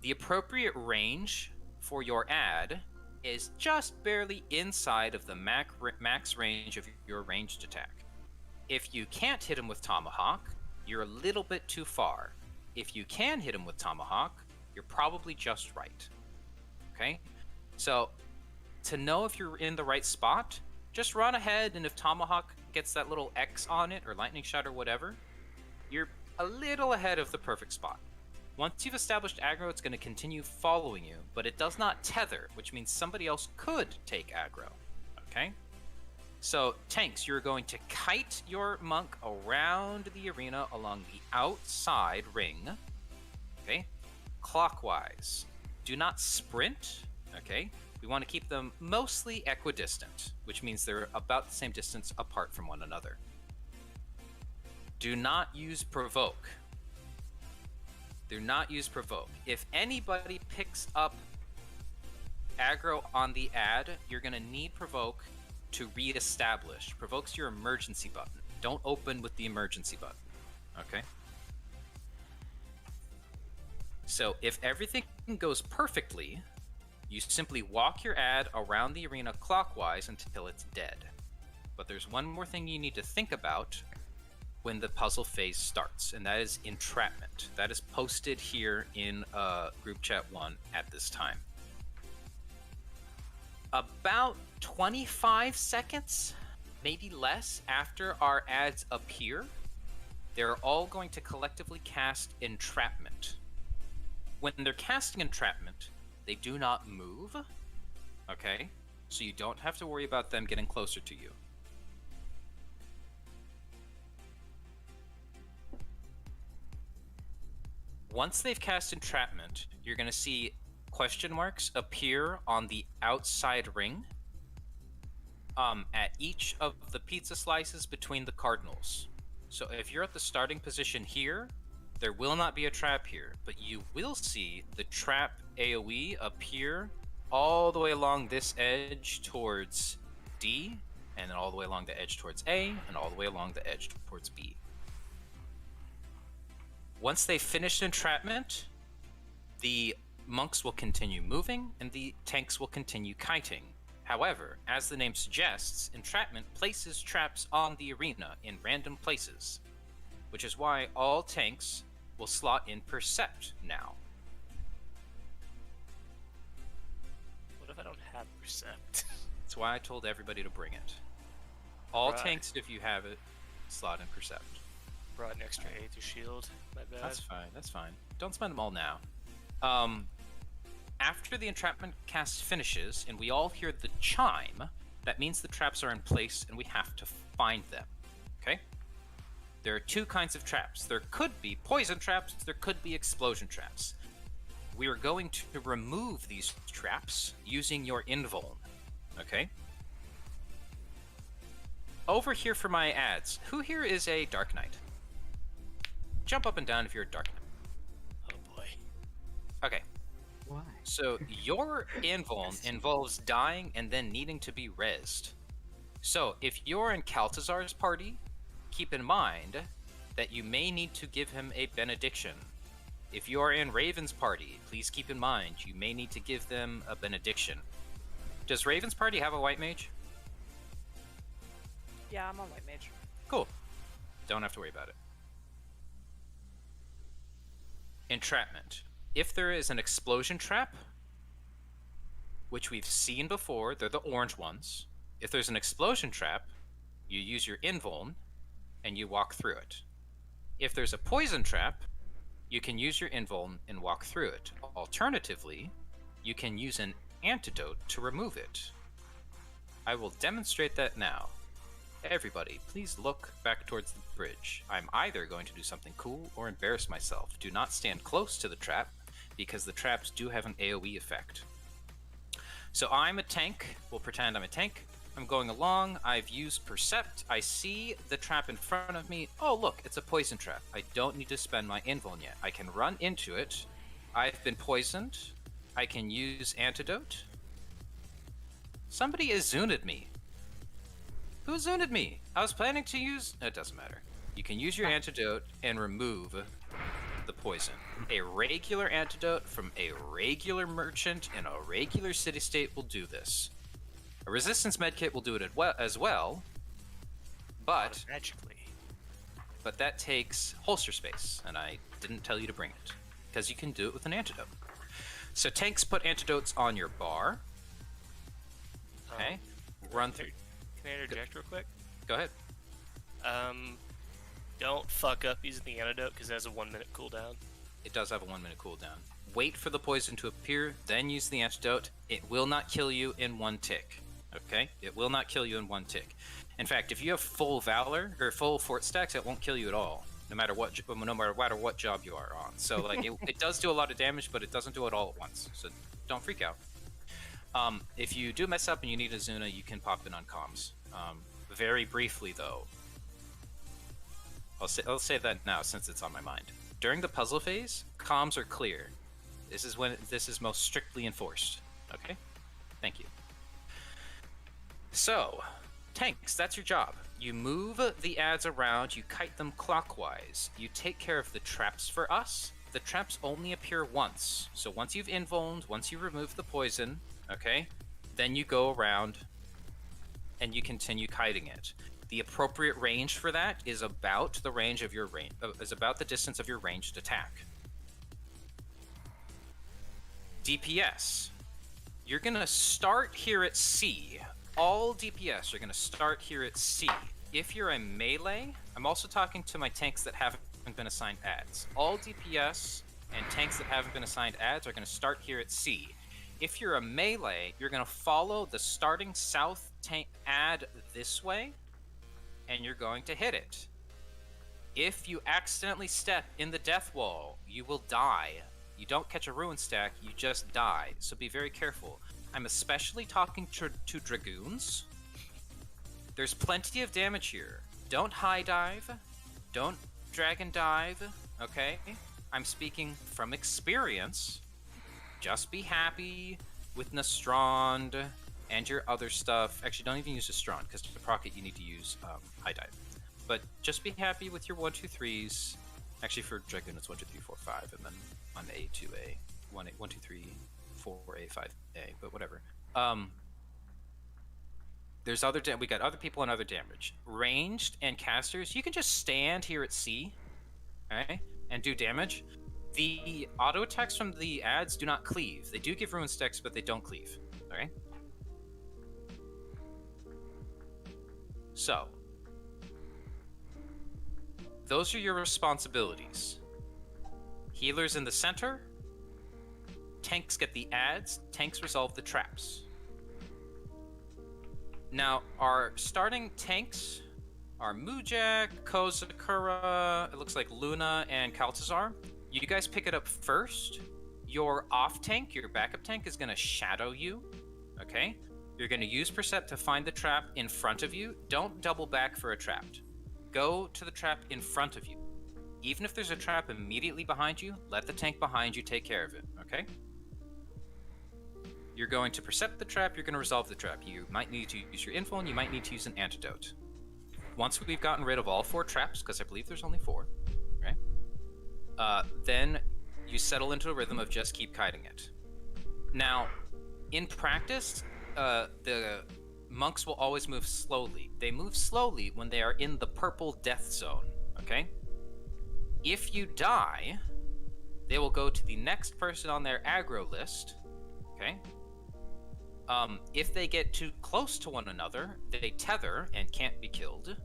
The appropriate range for your ad is just barely inside of the max range of your ranged attack. If you can't hit him with Tomahawk, you're a little bit too far. If you can hit him with Tomahawk, you're probably just right. Okay? So, to know if you're in the right spot, just run ahead, and if Tomahawk gets that little X on it, or Lightning Shot or whatever, you're a little ahead of the perfect spot. Once you've established aggro, it's going to continue following you, but it does not tether, which means somebody else could take aggro. Okay? So, tanks, you're going to kite your monk around the arena along the outside ring. Okay? Clockwise. Do not sprint. Okay? We want to keep them mostly equidistant, which means they're about the same distance apart from one another. Do not use provoke. Do not use provoke. If anybody picks up aggro on the ad, you're going to need provoke to re-establish. Provoke's your emergency button. Don't open with the emergency button. Okay? So if everything goes perfectly, you simply walk your ad around the arena clockwise until it's dead. But there's one more thing you need to think about when the puzzle phase starts, and that is entrapment. That is posted here in group chat 1 at this time. About 25 seconds, maybe less, after our ads appear, they're all going to collectively cast entrapment. When they're casting entrapment, they do not move, okay? So you don't have to worry about them getting closer to you. Once they've cast entrapment, you're going to see question marks appear on the outside ring at each of the pizza slices between the cardinals. So if you're at the starting position here, there will not be a trap here, but you will see the trap AoE appear all the way along this edge towards D, and then all the way along the edge towards A, and all the way along the edge towards B. Once they finish entrapment, the monks will continue moving, and the tanks will continue kiting. However, as the name suggests, entrapment places traps on the arena in random places, which is why all tanks will slot in Percept now. What if I don't have Percept? That's why I told everybody to bring it. All Right. tanks, if you have it, slot in Percept. Brought an extra A to shield. My bad. That's fine, that's fine. Don't spend them all now. After the entrapment cast finishes, and we all hear the chime, that means the traps are in place and we have to find them. Okay? There are 2 kinds of traps. There could be poison traps, there could be explosion traps. We are going to remove these traps using your invuln. Okay? Over here for my ads, who here is a Dark Knight? Jump up and down if you're a Dark Knight. Oh boy. Okay. Why? So your invuln involves dying and then needing to be rezzed. So if you're in Caltazar's party, keep in mind that you may need to give him a benediction. If you are in Raven's party, please keep in mind you may need to give them a benediction. Does Raven's party have a white mage? Yeah, I'm on white mage. Cool. Don't have to worry about it. Entrapment. If there is an explosion trap, which we've seen before, they're the orange ones. If there's an explosion trap, you use your invuln and you walk through it. If there's a poison trap, you can use your invuln and walk through it. Alternatively, you can use an antidote to remove it. I will demonstrate that now. Everybody, please look back towards the bridge. I'm either going to do something cool or embarrass myself. Do not stand close to the trap, because the traps do have an AoE effect. So I'm a tank. We'll pretend I'm a tank. I'm going along. I've used Percept. I see the trap in front of me. Oh, look, it's a poison trap. I don't need to spend my invuln yet. I can run into it. I've been poisoned. I can use antidote. Somebody has zuned me. Who zuned me? I was planning to use... It doesn't matter. You can use your antidote and remove the poison. A regular antidote from a regular merchant in a regular city-state will do this. A resistance medkit will do it as well, but... Magically. But that takes holster space, and I didn't tell you to bring it, because you can do it with an antidote. So tanks put antidotes on your bar. Okay. Run through... Can I interject real quick? Go ahead. Don't fuck up using the antidote, because it has a 1 minute cooldown. It does have a 1 minute cooldown. Wait for the poison to appear, then use the antidote. It will not kill you in one tick. Okay? It will not kill you in one tick. In fact, if you have full Valor, or full Fort stacks, it won't kill you at all. No matter what job you are on. So, like, it does do a lot of damage, but it doesn't do it all at once. So, don't freak out. If you do mess up and you need a Zuna, you can pop in on comms. Very briefly, though, I'll say that now since it's on my mind. During the puzzle phase, comms are clear. This is when this is most strictly enforced. Okay? Thank you. So, tanks, that's your job. You move the adds around, you kite them clockwise. You take care of the traps for us. The traps only appear once. So once you've invulned, once you remove the poison, okay, then you go around and you continue kiting it. The appropriate range for that is about the range of your range, is about the distance of your ranged attack. DPS. You're gonna start here at C. All DPS are gonna start here at C. If you're a melee, I'm also talking to my tanks that haven't been assigned adds. All DPS and tanks that haven't been assigned adds are gonna start here at C. If you're a melee, you're gonna follow the starting south tank add this way, and you're going to hit it. If you accidentally step in the death wall, you will die. You don't catch a ruin stack, you just die. So be very careful. I'm especially talking to dragoons. There's plenty of damage here. Don't high dive. Don't dragon dive. Okay? I'm speaking from experience. Just be happy with Nastrand and your other stuff. Actually, don't even use Nastrand, because to proc it you need to use high dive. But just be happy with your 1, 2, 3s. Actually, for Dragoon, it's 1, 2, 3, 4, 5, and then on A, 2A, 1, 2, 3, 4A, 5A, but whatever. There's other we got other people and other damage. Ranged and casters, you can just stand here at C, okay, and do damage. The auto attacks from the adds do not cleave. They do give ruin stacks, but they don't cleave. Okay. So, those are your responsibilities. Healers in the center. Tanks get the adds. Tanks resolve the traps. Now, our starting tanks are Mujak, Kozakura, it looks like Luna, and Kaltazar. You guys pick it up first. Your off tank, your backup tank, is going to shadow you. Okay? You're going to use Percept to find the trap in front of you. Don't double back for a trap. Go to the trap in front of you. Even if there's a trap immediately behind you, let the tank behind you take care of it, okay? You're going to Percept the trap, you're going to resolve the trap. You might need to use your info, and you might need to use an antidote. Once we've gotten rid of all 4 traps, because I believe there's only 4, okay? Then you settle into a rhythm of just keep kiting it. Now, in practice, the monks will always move slowly. They move slowly when they are in the purple death zone, okay? If you die, they will go to the next person on their aggro list, okay? If they get too close to one another, they tether and can't be killed.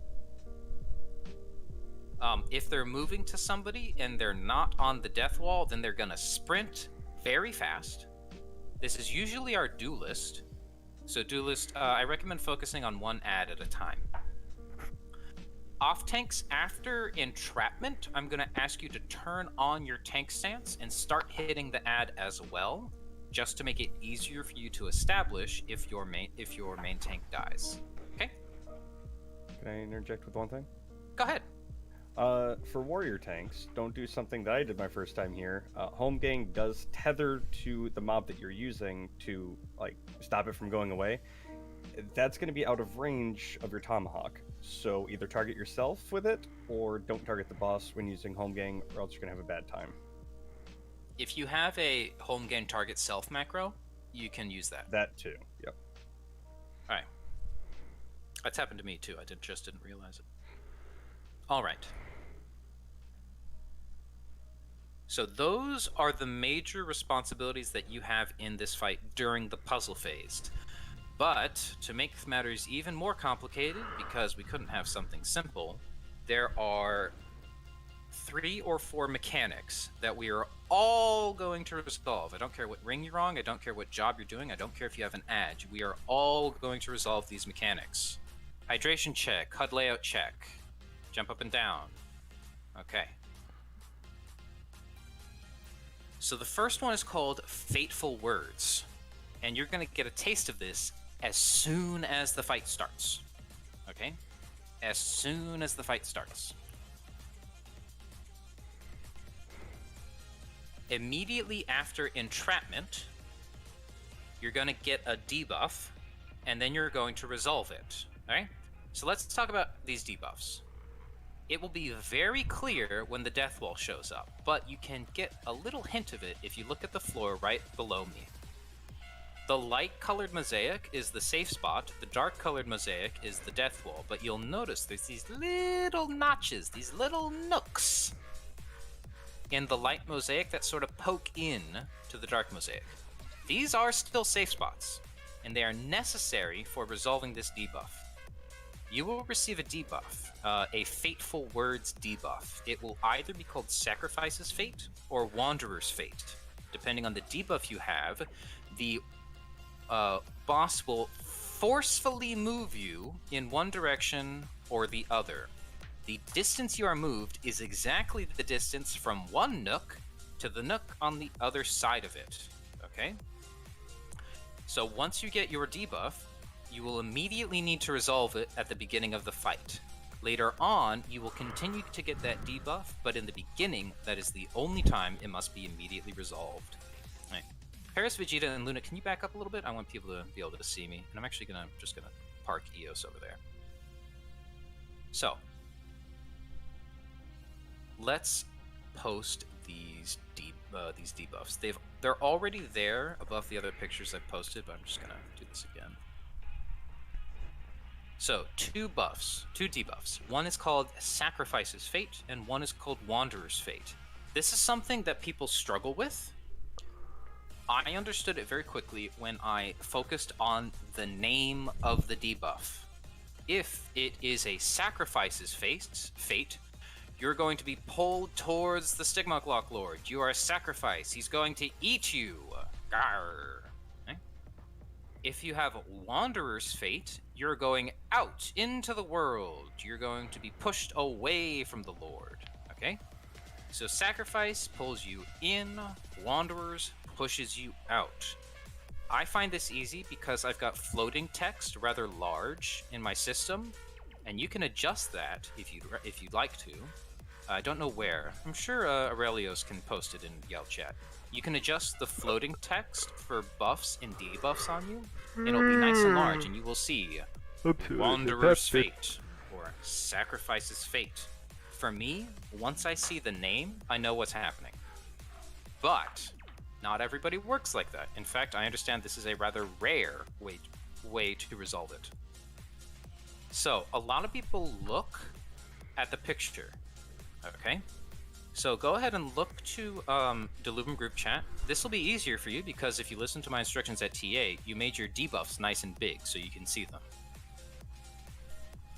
If they're moving to somebody and they're not on the death wall, then they're gonna sprint very fast. This is usually our duelist. So duelist, I recommend focusing on one ad at a time. Off tanks, after entrapment, I'm gonna ask you to turn on your tank stance and start hitting the ad as well, just to make it easier for you to establish if your main tank dies. Okay? Can I interject with one thing? Go ahead. For warrior tanks, don't do something that I did my first time here. Home gang does tether to the mob that you're using to like stop it from going away. That's going to be out of range of your tomahawk. So either target yourself with it, or don't target the boss when using home gang, or else you're going to have a bad time. If you have a home gang target self macro, you can use that. That too. Yep. All right. That's happened to me too. I just didn't realize it. All right. So those are the major responsibilities that you have in this fight during the puzzle phase. But to make matters even more complicated, because we couldn't have something simple, there are 3 or 4 mechanics that we are all going to resolve. I don't care what ring you're on, I don't care what job you're doing, I don't care if you have an edge. We are all going to resolve these mechanics. Hydration check, HUD layout check, jump up and down. Okay. So the first one is called Fateful Words, and you're going to get a taste of this as soon as the fight starts. Okay? As soon as the fight starts. Immediately after entrapment, you're going to get a debuff, and then you're going to resolve it. Alright? So let's talk about these debuffs. It will be very clear when the death wall shows up, but you can get a little hint of it if you look at the floor right below me. The light-colored mosaic is the safe spot, the dark-colored mosaic is the death wall, but you'll notice there's these little notches, these little nooks in the light mosaic that sort of poke in to the dark mosaic. These are still safe spots, and they are necessary for resolving this debuff. You will receive a debuff, a Fateful Words debuff. It will either be called Sacrifice's Fate or Wanderer's Fate. Depending on the debuff you have, the boss will forcefully move you in one direction or the other. The distance you are moved is exactly the distance from one nook to the nook on the other side of it. Okay? So once you get your debuff, you will immediately need to resolve it at the beginning of the fight. Later on, you will continue to get that debuff, but in the beginning, that is the only time it must be immediately resolved. All right. Paris, Vegeta, and Luna, can you back up a little bit? I want people to be able to see me, and I'm actually just gonna park Eos over there. So, let's post these debuffs. They're already there above the other pictures I've posted, but I'm just gonna do this again. So, 2 debuffs. One is called Sacrifice's Fate, and one is called Wanderer's Fate. This is something that people struggle with. I understood it very quickly when I focused on the name of the debuff. If it is a Sacrifice's Fate, you're going to be pulled towards the Stigma Glock Lord. You are a sacrifice. He's going to eat you. Garr. If you have Wanderer's Fate, you're going out into the world. You're going to be pushed away from the Lord. Okay? So Sacrifice pulls you in, Wanderers pushes you out. I find this easy because I've got floating text rather large in my system, and you can adjust that if you'd like to. I don't know where. I'm sure Aurelios can post it in Yell Chat. You can adjust the floating text for buffs and debuffs on you, and it'll be nice and large, and you will see Wanderer's Fate or Sacrifice's Fate. For me, once I see the name, I know what's happening. But not everybody works like that. In fact, I understand this is a rather rare way to resolve it. So a lot of people look at the picture. Okay. So go ahead and look to Delubrum group chat. This will be easier for you because if you listen to my instructions at TA, you made your debuffs nice and big so you can see them.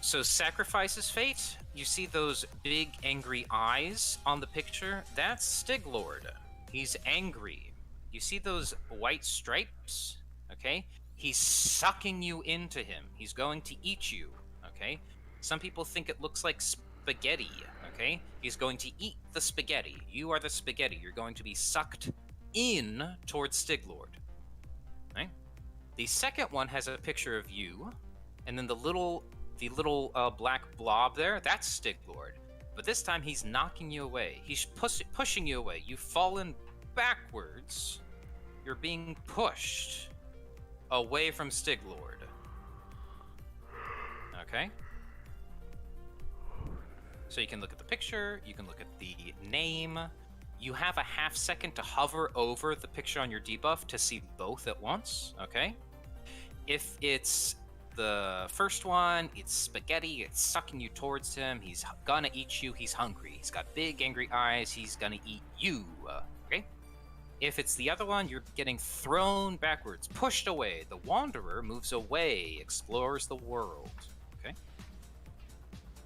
So Sacrifice's Fate, you see those big angry eyes on the picture? That's Stiglord. He's angry. You see those white stripes? Okay? He's sucking you into him. He's going to eat you. Okay? Some people think it looks like spaghetti. Okay? He's going to eat the spaghetti. You are the spaghetti. You're going to be sucked in towards Stiglord. Right? The second one has a picture of you, and then the little black blob there, that's Stiglord. But this time he's knocking you away. He's pushing you away. You've fallen backwards. You're being pushed away from Stiglord. Okay? So you can look at the picture, you can look at the name. You have a half second to hover over the picture on your debuff to see both at once, okay? If it's the first one, it's spaghetti, it's sucking you towards him, he's gonna eat you, he's hungry. He's got big angry eyes, he's gonna eat you, okay? If it's the other one, you're getting thrown backwards, pushed away. The Wanderer moves away, explores the world, okay?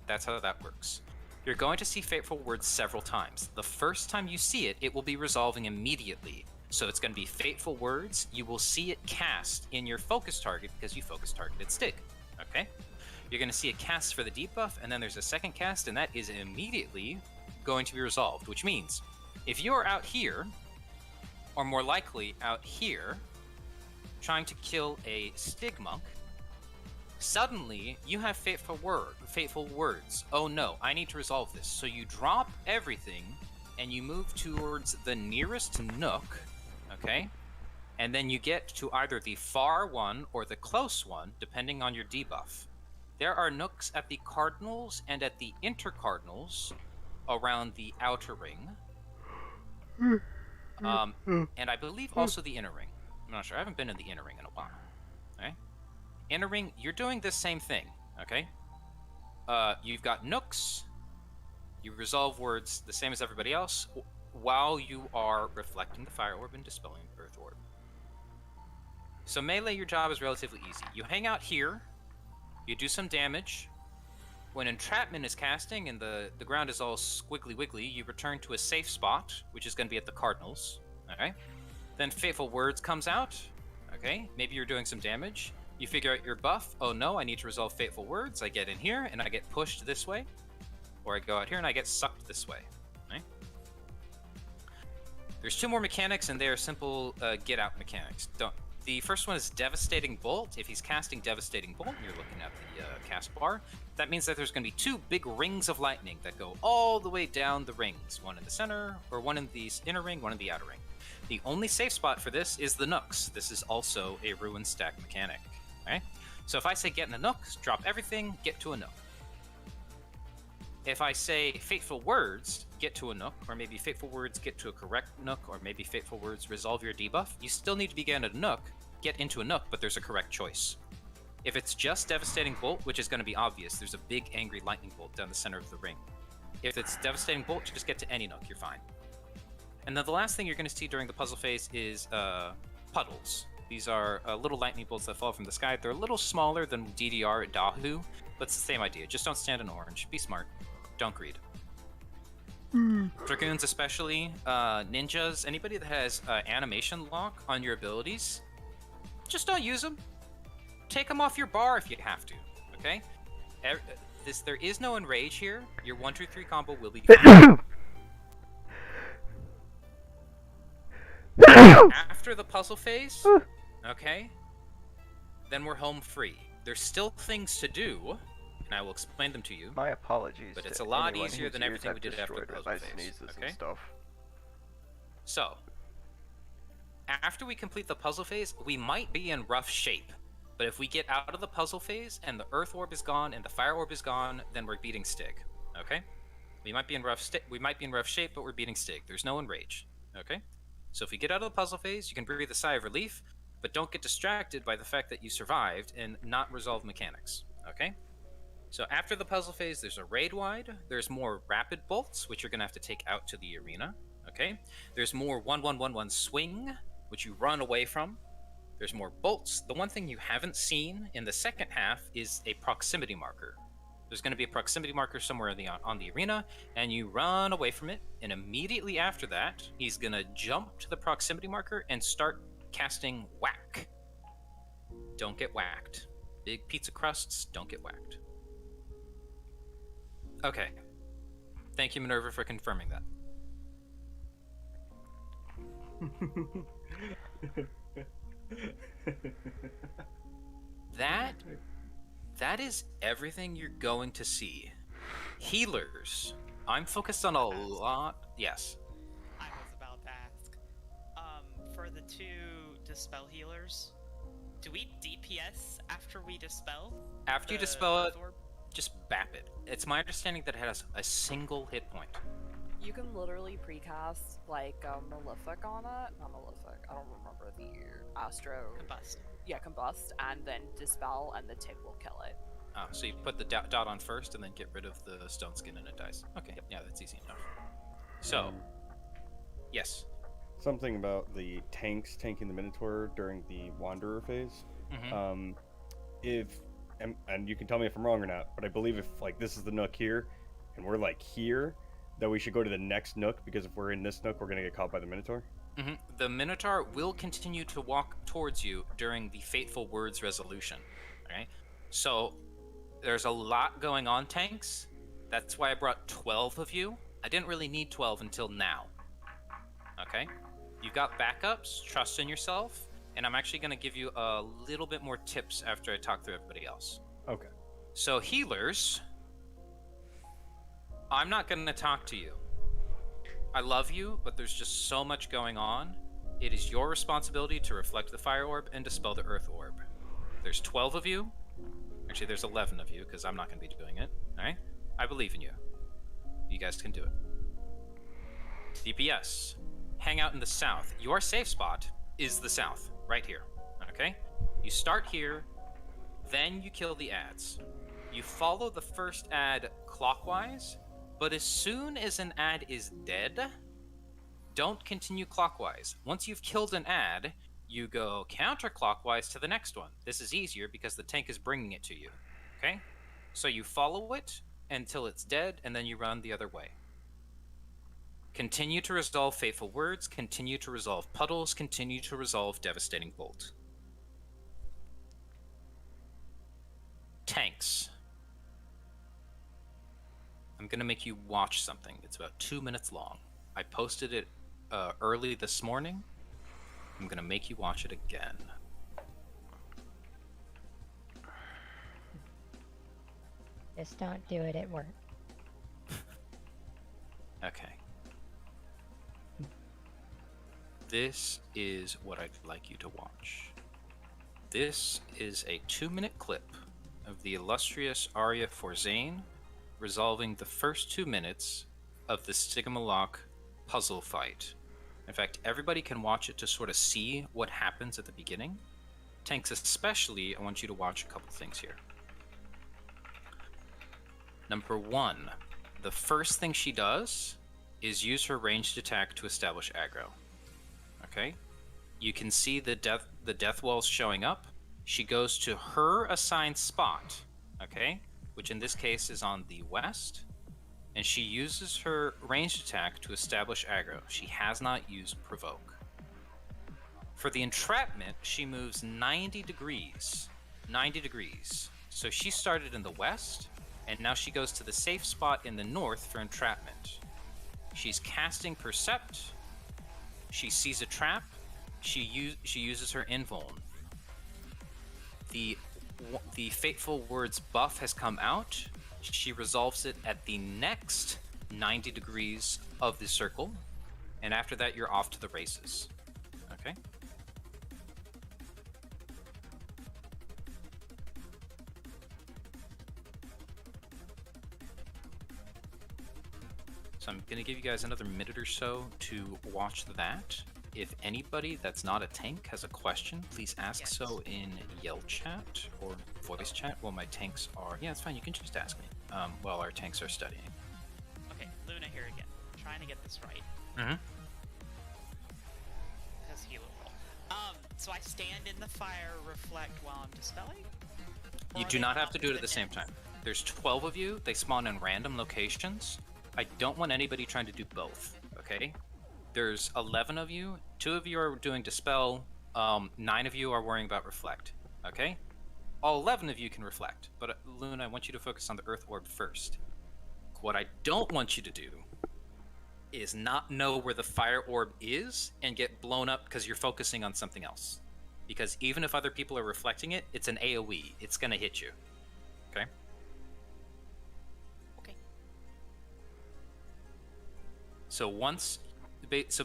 That's how that works. You're going to see Fateful Words several times. The first time you see it, it will be resolving immediately. So it's going to be Fateful Words. You will see it cast in your focus target because you focus targeted Stig. Okay? You're going to see a cast for the debuff, and then there's a second cast, and that is immediately going to be resolved, which means if you are out here, or more likely out here, trying to kill a Stig monk, suddenly you have Fateful Words. Oh no, I need to resolve this. So you drop everything, and you move towards the nearest nook, okay? And then you get to either the far one or the close one, depending on your debuff. There are nooks at the cardinals and at the intercardinals around the outer ring. And I believe also the inner ring. I'm not sure. I haven't been in the inner ring in a while. Okay? Inner ring, you're doing the same thing. Okay? You've got nooks. You resolve words the same as everybody else while you are reflecting the fire orb and dispelling the earth orb. So melee, your job is relatively easy. You hang out here. You do some damage. When entrapment is casting and the ground is all squiggly wiggly, you return to a safe spot, which is going to be at the cardinals. Okay? Then Fateful Words comes out. Okay? Maybe you're doing some damage. You figure out your buff. Oh no, I need to resolve Fateful Words. I get in here and I get pushed this way. Or I go out here and I get sucked this way. Right? There's two more mechanics and they are simple get out mechanics. The first one is Devastating Bolt. If he's casting Devastating Bolt and you're looking at the cast bar, that means that there's going to be two big rings of lightning that go all the way down the rings. One in the center, or one in the inner ring, one in the outer ring. The only safe spot for this is the nooks. This is also a ruin stack mechanic. Okay? So if I say get in a nook, drop everything, get to a nook. If I say Fateful Words, get to a nook, or maybe Fateful Words, get to a correct nook, or maybe Fateful Words, resolve your debuff, you still need to begin at a nook, get into a nook, but there's a correct choice. If it's just Devastating Bolt, which is going to be obvious, there's a big angry lightning bolt down the center of the ring. If it's Devastating Bolt, just get to any nook, you're fine. And then the last thing you're going to see during the puzzle phase is puddles. These are little lightning bolts that fall from the sky. They're a little smaller than DDR at Dahu, but it's the same idea. Just don't stand in orange. Be smart. Don't greed. Dragoons especially, ninjas, anybody that has animation lock on your abilities, just don't use them. Take them off your bar if you have to, okay? There is no enrage here. Your 1-2-3 combo will be fine. After the puzzle phase, okay, then we're home free. There's still things to do, and I will explain them to you. My apologies. But it's a lot easier than everything we did after the puzzle phase. Okay? And stuff. So, after we complete the puzzle phase, we might be in rough shape. But if we get out of the puzzle phase and the earth orb is gone and the fire orb is gone, then we're beating Stig. Okay? We might be in rough shape, but we're beating Stig. There's no enrage. Okay? So if we get out of the puzzle phase, you can breathe a sigh of relief, but don't get distracted by the fact that you survived and not resolve mechanics. Okay? So after the puzzle phase, there's a raid wide. There's more rapid bolts, which you're going to have to take out to the arena. Okay. There's more 1-1-1-1 swing, which you run away from. There's more bolts. The one thing you haven't seen in the second half is a proximity marker. There's going to be a proximity marker somewhere on the arena, and you run away from it. And immediately after that, he's going to jump to the proximity marker and start casting whack. Don't get whacked. Big pizza crusts, don't get whacked. Okay. Thank you, Minerva, for confirming that. That is everything you're going to see. Healers. I'm focused on a lot. Yes. I was about to ask. For the 2 dispel healers, do we DPS after we dispel? After you dispel it, just bap it. It's my understanding that it has a single hit point. You can literally precast like Malefic on it. Not Malefic. I don't remember the Astro. Combust. Yeah, combust, and then dispel, and the tick will kill it. Oh, so you put the dot on first, and then get rid of the stone skin, and it dies. Okay, yeah, that's easy enough. So, yes. Something about the tanks tanking the Minotaur during the Wanderer phase. Mm-hmm. And you can tell me if I'm wrong or not, but I believe if like this is the nook here, and we're like here, that we should go to the next nook, because if we're in this nook, we're gonna get caught by the Minotaur. Mm-hmm. The Minotaur will continue to walk towards you during the Fateful Words resolution. Okay, so there's a lot going on, tanks. That's why I brought 12 of you. I didn't really need 12 until now. Okay, you've got backups. Trust in yourself, and I'm actually going to give you a little bit more tips after I talk through everybody else. Okay. So healers, I'm not going to talk to you. I love you, but there's just so much going on. It is your responsibility to reflect the fire orb and dispel the earth orb. There's 12 of you. Actually, there's 11 of you, because I'm not going to be doing it. Alright? I believe in you. You guys can do it. DPS. Hang out in the south. Your safe spot is the south. Right here. Okay? You start here, then you kill the ads. You follow the first ad clockwise, but as soon as an ad is dead, don't continue clockwise. Once you've killed an ad, you go counterclockwise to the next one. This is easier because the tank is bringing it to you. Okay? So you follow it until it's dead, and then you run the other way. Continue to resolve Fateful Words, continue to resolve Puddles, continue to resolve Devastating Bolt. Tanks. I'm going to make you watch something. It's about 2 minutes long. I posted it early this morning. I'm going to make you watch it again. Just don't do it at work. Okay. This is what I'd like you to watch. This is a 2-minute clip of the illustrious Arya Forzane resolving the first 2 minutes of the Stigma Lock puzzle fight. In fact, everybody can watch it to sort of see what happens at the beginning. Tanks especially, I want you to watch a couple things here. Number 1, the first thing she does is use her ranged attack to establish aggro. Okay? You can see the death walls showing up. She goes to her assigned spot, okay? Which in this case is on the west, and she uses her ranged attack to establish aggro. She has not used provoke. For the entrapment, she moves 90 degrees. 90 degrees. So she started in the west, and now she goes to the safe spot in the north for entrapment. She's casting Percept. She sees a trap. She uses her invuln. The Fateful Words buff has come out. She resolves it at the next 90 degrees of the circle, and after that you're off to the races. Okay? So I'm going to give you guys another minute or so to watch that, if anybody that's not a tank has a question, please ask so in yell chat or voice chat while my tanks are... Yeah, it's fine. You can just ask me while our tanks are studying. Okay, Luna here again. Trying to get this right. Mm-hmm. Because he will roll. So I stand in the fire reflect while I'm dispelling? You do not have to do it at the same time. There's 12 of you. They spawn in random locations. I don't want anybody trying to do both, okay? There's 11 of you. 2 of you are doing dispel. 9 of you are worrying about reflect, okay? All 11 of you can reflect, but Luna, I want you to focus on the earth orb first. What I don't want you to do is not know where the fire orb is and get blown up because you're focusing on something else. Because even if other people are reflecting it, it's an AoE. It's gonna hit you. Okay? Okay. So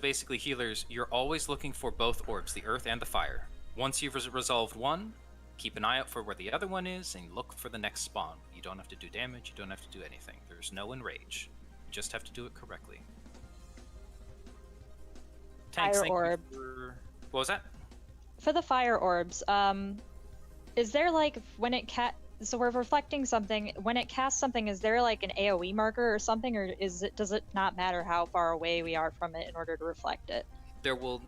basically, healers, you're always looking for both orbs, the earth and the fire. Once you've resolved one, keep an eye out for where the other one is and look for the next spawn. You don't have to do damage, you don't have to do anything. There's no enrage. You just have to do it correctly. Tanks, Fire orb. What was that? For the fire orbs, is there like when it so we're reflecting something, when it casts something, is there like an AoE marker or something, or does it not matter how far away we are from it in order to reflect it? There will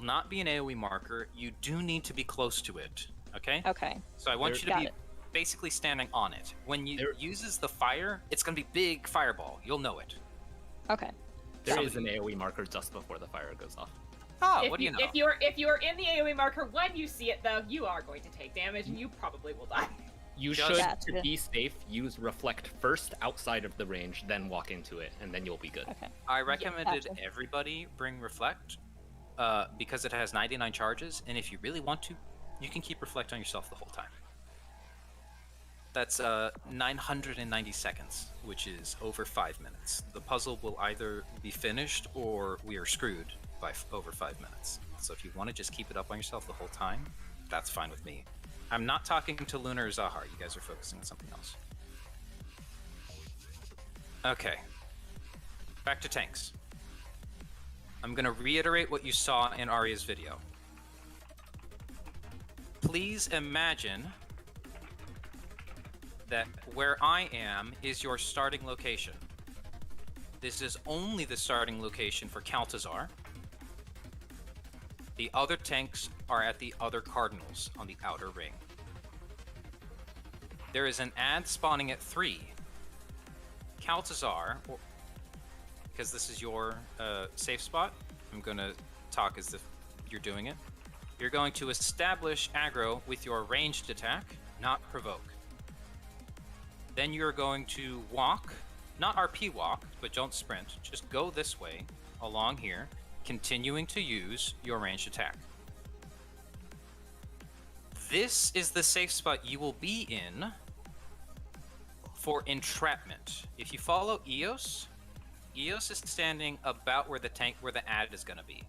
not be an AoE marker. You do need to be close to it. Okay? Okay. So I want you to be basically standing on it. When you uses the fire, it's gonna be big fireball. You'll know it. Okay. There is an AoE marker just before the fire goes off. Oh, what do you know? If you're in the AoE marker when you see it, though, you are going to take damage and you probably will die. You should, to be safe, use reflect first outside of the range, then walk into it, and then you'll be good. Okay. I recommended everybody bring reflect because it has 99 charges, and if you really want to, you can keep reflect on yourself the whole time. That's 990 seconds, which is over 5 minutes. The puzzle will either be finished or we are screwed by over 5 minutes. So if you want to just keep it up on yourself the whole time, that's fine with me. I'm not talking to Luna or Zahar. You guys are focusing on something else. Okay. Back to tanks. I'm going to reiterate what you saw in Arya's video. Please imagine that where I am is your starting location. This is only the starting location for Kaltazar. The other tanks are at the other cardinals on the outer ring. There is an ad spawning at 3. Kaltazar, because this is your safe spot, I'm going to talk as if you're doing it. You're going to establish aggro with your ranged attack, not provoke. Then you're going to walk, not RP walk, but don't sprint. Just go this way, along here, continuing to use your ranged attack. This is the safe spot you will be in for entrapment. If you follow Eos, Eos is standing about where the ad is going to be.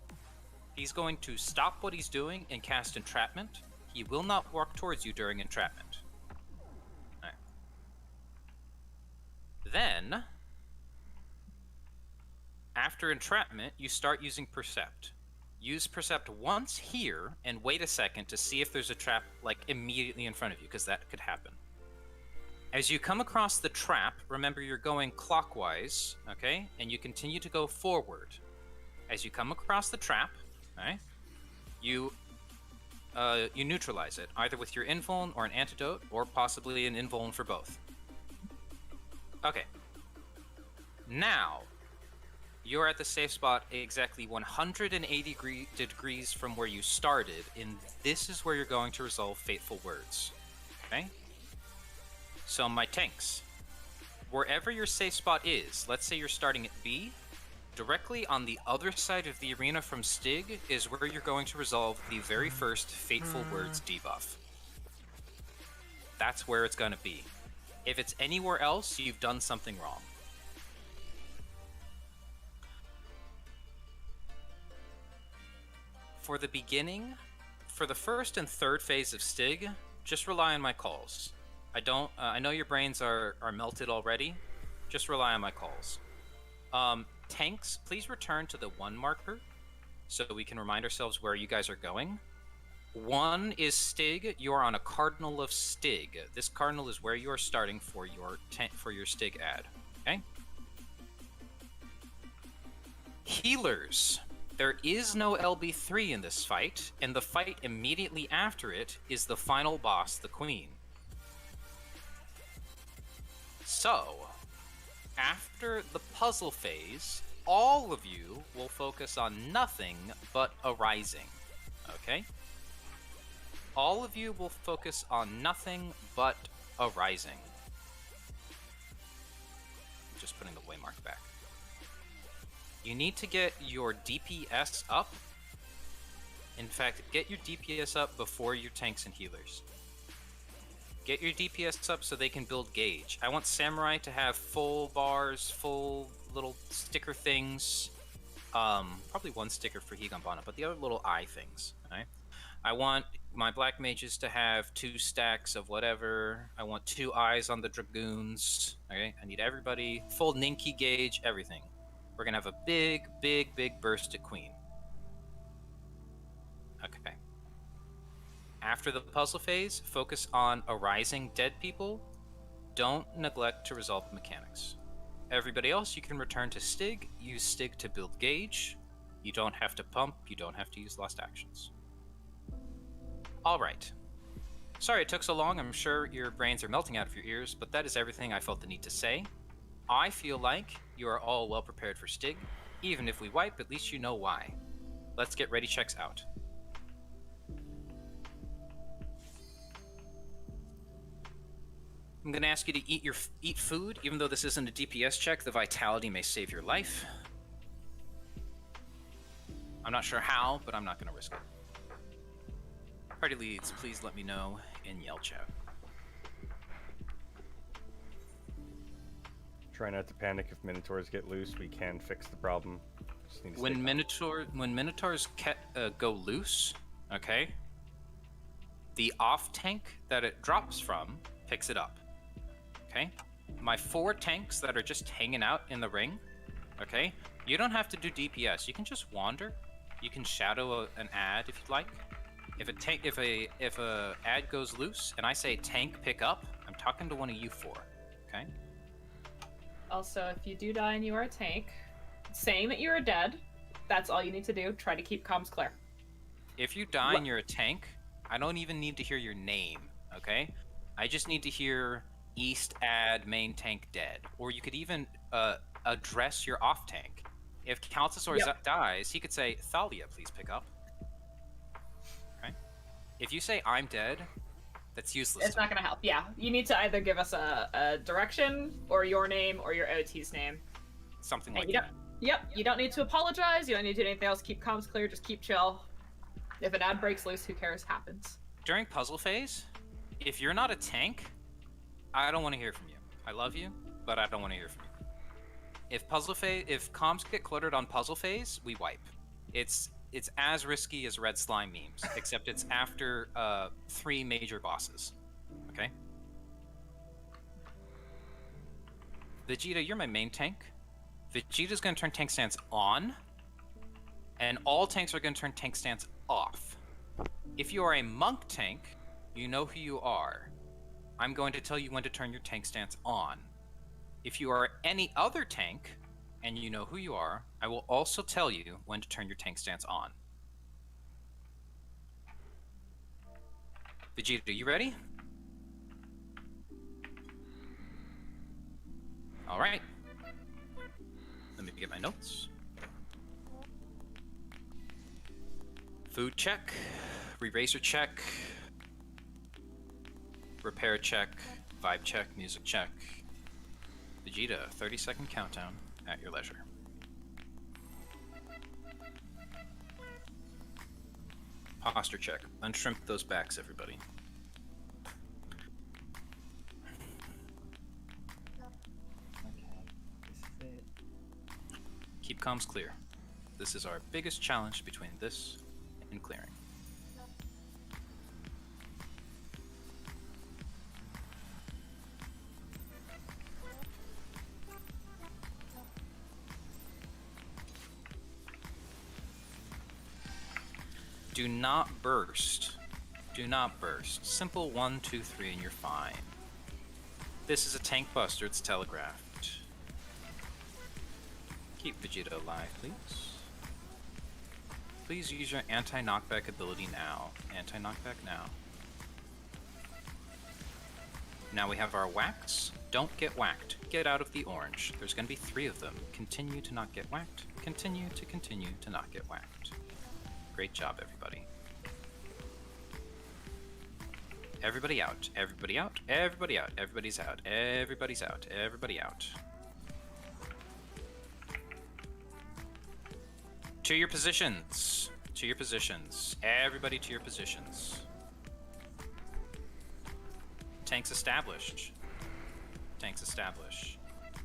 He's going to stop what he's doing and cast entrapment. He will not walk towards you during entrapment. Right. Then, after entrapment, you start using Percept. Use Percept once here and wait a second to see if there's a trap like immediately in front of you, because that could happen. As you come across the trap, remember you're going clockwise, okay? And you continue to go forward. As you come across the trap, okay, you neutralize it, either with your invuln or an antidote, or possibly an invuln for both. Okay. Now, you're at the safe spot exactly 180 degrees from where you started, and this is where you're going to resolve Fateful Words. Okay? So my tanks, wherever your safe spot is, let's say you're starting at B, directly on the other side of the arena from Stig is where you're going to resolve the very first Fateful Words debuff. That's where it's going to be. If it's anywhere else, you've done something wrong. For the beginning, for the first and third phase of Stig, just rely on my calls. I know your brains are melted already. Just rely on my calls. Tanks, please return to the 1 marker so we can remind ourselves where you guys are going. 1 is Stig. You are on a cardinal of Stig. This cardinal is where you are starting for your Stig ad. Okay? Healers. There is no LB3 in this fight, and the fight immediately after it is the final boss, the Queen. So, after the puzzle phase, all of you will focus on nothing but arising. Okay? All of you will focus on nothing but arising. I'm just putting the waymark back. You need to get your DPS up. In fact, get your DPS up before your tanks and healers. Get your DPS up so they can build gauge. I want Samurai to have full bars, full little sticker things. Probably 1 sticker for Higanbana, but the other little eye things. Right? I want my black mages to have 2 stacks of whatever. I want 2 eyes on the dragoons. Okay, I need everybody full Ninki gauge, everything. We're gonna have a big, big, big burst at Queen. Okay. After the puzzle phase, focus on arising dead people. Don't neglect to resolve the mechanics. Everybody else, you can return to Stig. Use Stig to build gauge. You don't have to pump. You don't have to use lost actions. All right. Sorry it took so long. I'm sure your brains are melting out of your ears, but that is everything I felt the need to say. I feel like you are all well prepared for Stig. Even if we wipe, at least you know why. Let's get ready checks out. I'm going to ask you to eat food. Even though this isn't a DPS check, the vitality may save your life. I'm not sure how, but I'm not going to risk it. Party leads, please let me know in yell chat. Try not to panic if Minotaurs get loose. We can fix the problem. When Minotaurs go loose, okay, the off tank that it drops from picks it up. Okay, my 4 tanks that are just hanging out in the ring. Okay, you don't have to do DPS. You can just wander. You can shadow an ad if you'd like. If a ad goes loose and I say tank pick up, I'm talking to one of you 4. Okay. Also, if you do die and you are a tank, saying that you're dead, that's all you need to do. Try to keep comms clear. If you die and you're a tank, I don't even need to hear your name, okay? I just need to hear East ad main tank dead. Or you could even address your off tank. If Calcisaur dies, he could say, Thalia, please pick up. Okay? If you say I'm dead, that's useless. It's not going to help. Yeah, you need to either give us a direction, or your name, or your OT's name. Something like that. Yep, you don't need to apologize, you don't need to do anything else, keep comms clear, just keep chill. If an ad breaks loose, who cares, happens. During puzzle phase, if you're not a tank, I don't want to hear from you. I love you, but I don't want to hear from you. If comms get cluttered on puzzle phase, we wipe. It's as risky as red slime memes, except it's after 3 major bosses. Okay? Vegeta, you're my main tank. Vegeta's going to turn tank stance on, and all tanks are going to turn tank stance off. If you are a monk tank, you know who you are. I'm going to tell you when to turn your tank stance on. If you are any other tank, and you know who you are, I will also tell you when to turn your tank stance on. Vegeta, you ready? All right. Let me get my notes. Food check, re-racer check, repair check, vibe check, music check. Vegeta, 30-second countdown at your leisure. Posture check. Unshrimp those backs, everybody. Keep comms clear. This is our biggest challenge between this and clearing. Do not burst. Do not burst. Simple 1, 2, 3, and you're fine. This is a tank buster, it's telegraphed. Keep Vegeta alive, please. Please use your anti-knockback ability now. Anti-knockback now. Now we have our whacks. Don't get whacked. Get out of the orange. There's going to be 3 of them. Continue to not get whacked. Continue to not get whacked. Great job, everybody. Everybody out. Everybody out. Everybody out. Everybody's out. Everybody's out. Everybody out. To your positions. To your positions. Everybody to your positions. Tanks established. Tanks established.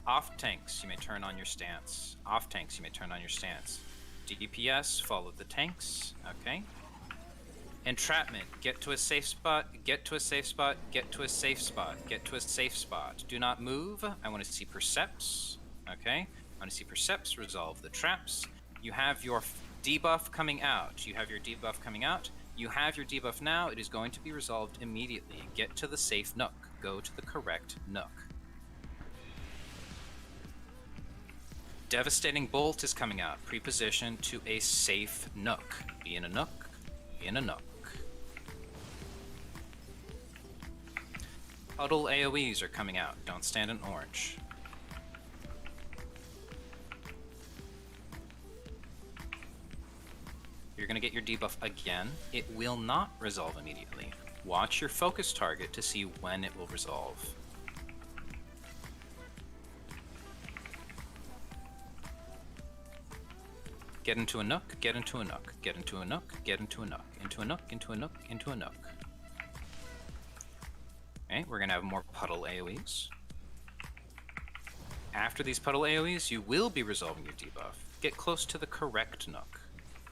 Off tanks, you may turn on your stance. Off tanks, you may turn on your stance. DPS, follow the tanks. Okay. Entrapment, get to a safe spot, get to a safe spot, get to a safe spot, get to a safe spot. Do not move. I want to see percepts. Okay. I want to see percepts, resolve the traps. You have your debuff coming out. You have your debuff coming out. You have your debuff now. It is going to be resolved immediately. Get to the safe nook. Go to the correct nook. Devastating Bolt is coming out. Preposition to a safe nook. Be in a nook. Be in a nook. Puddle AoEs are coming out. Don't stand in orange. You're going to get your debuff again. It will not resolve immediately. Watch your focus target to see when it will resolve. Get into a nook, get into a nook, get into a nook, get into a nook, into a nook, into a nook, into a nook. Okay, we're going to have more puddle AoEs. After these puddle AoEs, you will be resolving your debuff. Get close to the correct nook.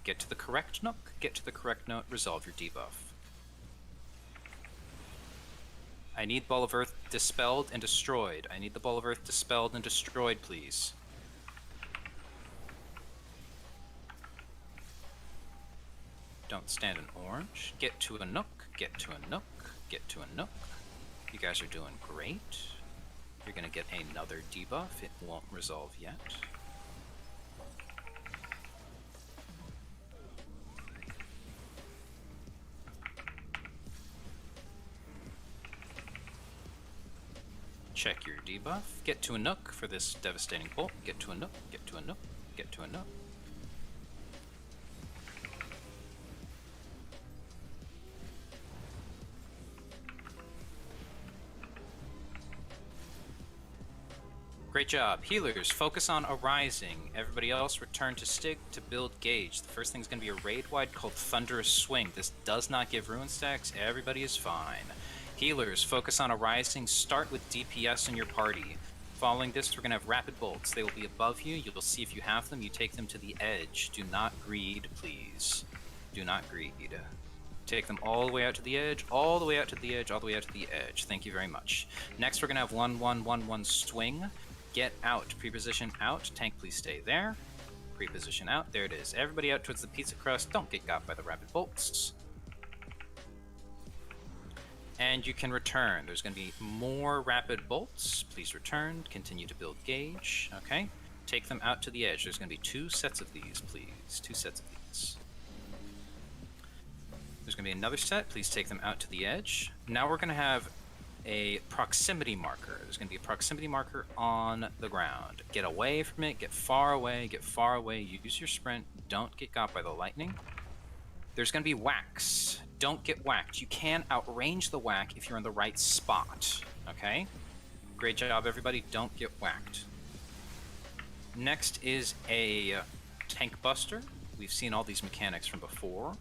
Get to the correct nook, get to the correct note, resolve your debuff. I need Ball of Earth dispelled and destroyed. I need the Ball of Earth dispelled and destroyed, please. Don't stand in orange. Get to a nook, get to a nook, get to a nook. You guys are doing great. You're gonna get another debuff. It won't resolve yet. Check your debuff. Get to a nook for this devastating bolt. Get to a nook, get to a nook, get to a nook. Great job. Healers, focus on arising. Everybody else return to Stig to build gauge. The first thing is going to be a raid wide called Thunderous Swing. This does not give ruin stacks. Everybody is fine. Healers, focus on arising. Start with DPS in your party. Following this, we're going to have rapid bolts. They will be above you. You'll see if you have them. You take them to the edge. Do not greed, please. Do not greed. Take them all the way out to the edge, all the way out to the edge, all the way out to the edge. Thank you very much. Next, we're going to have 1-1-1-1 swing. Get out. Preposition out. Tank, please stay there. Preposition out. There it is. Everybody out towards the pizza crust. Don't get got by the rapid bolts. And you can return. There's going to be more rapid bolts. Please return. Continue to build gauge. Okay. Take them out to the edge. There's going to be 2 sets of these, please. 2 sets of these. There's going to be another set. Please take them out to the edge. Now we're going to have a proximity marker. There's going to be a proximity marker on the ground. Get away from it. Get far away. Get far away. Use your sprint. Don't get got by the lightning. There's going to be whacks. Don't get whacked. You can outrange the whack if you're in the right spot. Okay? Great job, everybody. Don't get whacked. Next is a tank buster. We've seen all these mechanics from before.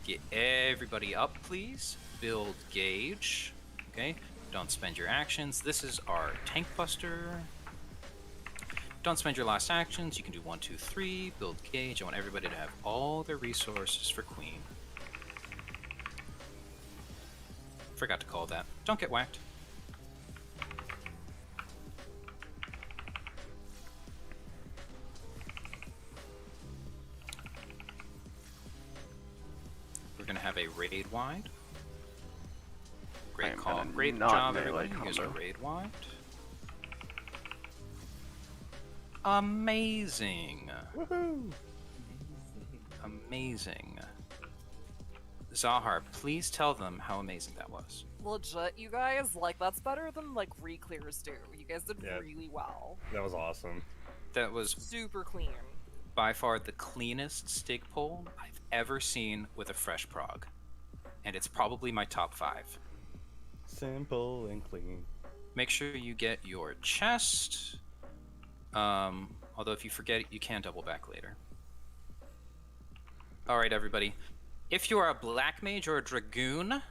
Get everybody up, please. Build gauge. Okay? Don't spend your actions. This is our tank buster. Don't spend your last actions. You can do 1, 2, 3. Build gauge. I want everybody to have all their resources for Queen. Forgot to call that. Don't get whacked. have a raid wide. I Great am call. gonna Great not job, melee everyone. Use a combo. raid wide. Amazing. Woohoo! Amazing. Zahar, please tell them how amazing that was. Legit, you guys, like, that's better than, like, re-clears do. You guys did Yeah. really well. That was awesome. That was Super clean. by far the cleanest stig pull I've ever seen with a fresh prog. And it's probably my top 5. Simple and clean. Make sure you get your chest. Although if you forget it, you can double back later. Alright, everybody. If you are a black mage or a dragoon,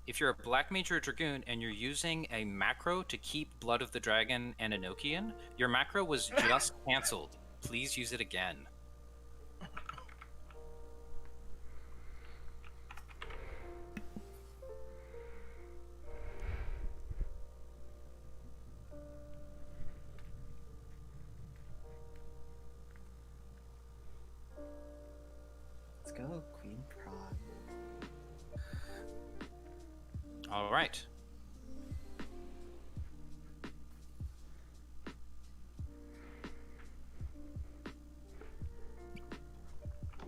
and you're using a macro to keep Blood of the Dragon and Enochian, your macro was just cancelled. Please use it again. Let's go, Queen Prog. All right.